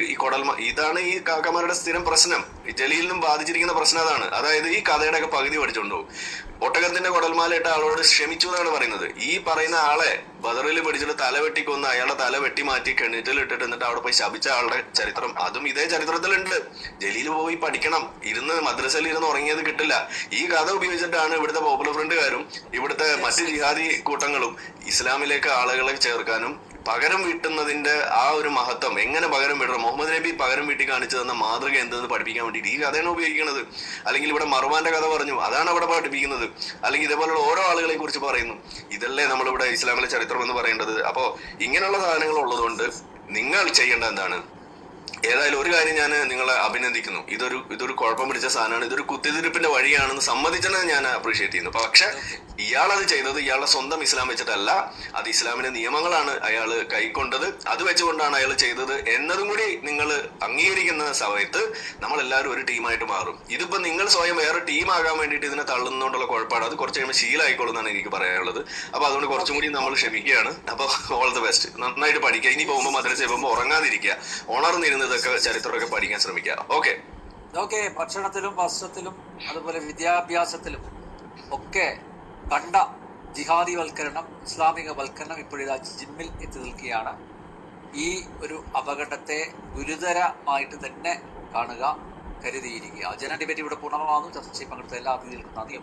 ഇതാണ് ഈ കാക്കമാരുടെ സ്ഥിരം പ്രശ്നം. ഈ ജലീലിനും ബാധിച്ചിരിക്കുന്ന പ്രശ്നം അതാണ്. അതായത് ഈ കഥയുടെ ഒക്കെ പകുതി പഠിച്ചുകൊണ്ടു. ഒട്ടകത്തിന്റെ കൊടൽമാലയിട്ട ആളോട് ക്ഷമിച്ചു എന്നാണ് പറയുന്നത്. ഈ പറയുന്ന ആളെ ബദറിൽ പിടിച്ചിട്ട് തല വെട്ടിക്കൊന്ന് അയാളുടെ തല വെട്ടി മാറ്റി കിണറ്റിലിട്ടിട്ട് എന്നിട്ട് അവിടെ പോയി ശപിച്ച ആളുടെ ചരിത്രം അതും ഇതേ ചരിത്രത്തിലുണ്ട്. ജലീൽ പോയി പഠിക്കണം. മദ്രസയിൽ ഇരുന്ന് ഉറങ്ങിയത് കിട്ടില്ല. ഈ കഥ ഉപയോഗിച്ചിട്ടാണ് ഇവിടുത്തെ പോപ്പുലർ ഫ്രണ്ടുകാരും ഇവിടുത്തെ മറ്റ് ജിഹാദി കൂട്ടങ്ങളും ഇസ്ലാമിലേക്ക് ആളുകളെ ചേർക്കാനും പകരം വീട്ടുന്നതിന്റെ ആ ഒരു മഹത്വം എങ്ങനെ പകരം വീട്ടണം, മുഹമ്മദ് നബി പകരം വീട്ടി കാണിച്ചു തന്ന മാതൃക എന്തെന്ന് പഠിപ്പിക്കാൻ വേണ്ടിയിട്ട് ഈ കഥയാണ് ഉപയോഗിക്കുന്നത്. അല്ലെങ്കിൽ ഇവിടെ മർവാന്റെ കഥ പറഞ്ഞു, അതാണ് അവിടെ പഠിപ്പിക്കുന്നത്. അല്ലെങ്കിൽ ഇതേപോലുള്ള ഓരോ ആളുകളെ കുറിച്ച് പറയുന്നു. ഇതല്ലേ നമ്മളിവിടെ ഇസ്ലാമിലെ ചരിത്രം എന്ന് പറയേണ്ടത്. അപ്പോ ഇങ്ങനെയുള്ള സാധനങ്ങൾ ഉള്ളതുകൊണ്ട് നിങ്ങൾ ചെയ്യേണ്ട എന്താണ്? ഏതായാലും ഒരു കാര്യം ഞാൻ നിങ്ങളെ അഭിനന്ദിക്കുന്നു. ഇതൊരു കുഴപ്പം പിടിച്ച സാധനമാണ്, ഇതൊരു കുത്തിത്തിരിപ്പിന്റെ വഴിയാണെന്ന് സമ്മതിച്ചത് ഞാൻ അപ്രീഷിയേറ്റ് ചെയ്യുന്നു. പക്ഷെ ഇയാളത് ചെയ്തത് ഇയാളുടെ സ്വന്തം ഇസ്ലാം വെച്ചിട്ടല്ല, അത് ഇസ്ലാമിന്റെ നിയമങ്ങളാണ് അയാൾ കൈക്കൊണ്ടത്, അത് വെച്ചുകൊണ്ടാണ് അയാൾ ചെയ്തത് എന്നതും കൂടി നിങ്ങൾ അംഗീകരിക്കുന്ന സമയത്ത് നമ്മളെല്ലാവരും ഒരു ടീമായിട്ട് മാറും. ഇതിപ്പോ നിങ്ങൾ സ്വയം വേറെ ടീമാകാൻ വേണ്ടിയിട്ട് ഇതിനെ തള്ളുന്നതുകൊണ്ടുള്ള കുഴപ്പമാണ്. അത് കുറച്ച് കഴിയുമ്പോൾ ശീലമായിക്കോളും എന്നാണ് എനിക്ക് പറയാനുള്ളത്. അപ്പൊ അതുകൊണ്ട് കുറച്ചും കൂടി നമ്മൾ ക്ഷമിക്കുകയാണ്. അപ്പൊ ഓൾ ദി ബെസ്റ്റ്, നന്നായിട്ട് പഠിക്കുക. ഇനി പോകുമ്പോൾ മദ്രസ പോകുമ്പോൾ ഉറങ്ങാതിരിക്കുക, ഉണർന്നിരുന്നതൊക്കെ ചരിത്രമൊക്കെ പഠിക്കാൻ ശ്രമിക്കുക. ഓക്കെ. ഭക്ഷണത്തിലും വസ്ത്രത്തിലും അതുപോലെ വിദ്യാഭ്യാസത്തിലും ഒക്കെ കണ്ട ജിഹാദിവൽക്കരണം, ഇസ്ലാമികവൽക്കരണം ഇപ്പോഴിതാ ജിമ്മിൽ എത്തി നിൽക്കുകയാണ്. ഈ ഒരു അപകടത്തെ ഗുരുതരമായിട്ട് തന്നെ കാണുക, കരുതിയിരിക്കുക. ജന ഡിബേറ്റ് ഇവിടെ പൂർണ്ണമാകുന്നു. ചർച്ചയിൽ പങ്കെടുത്ത എല്ലാ അതിഥികൾക്കും നന്ദി.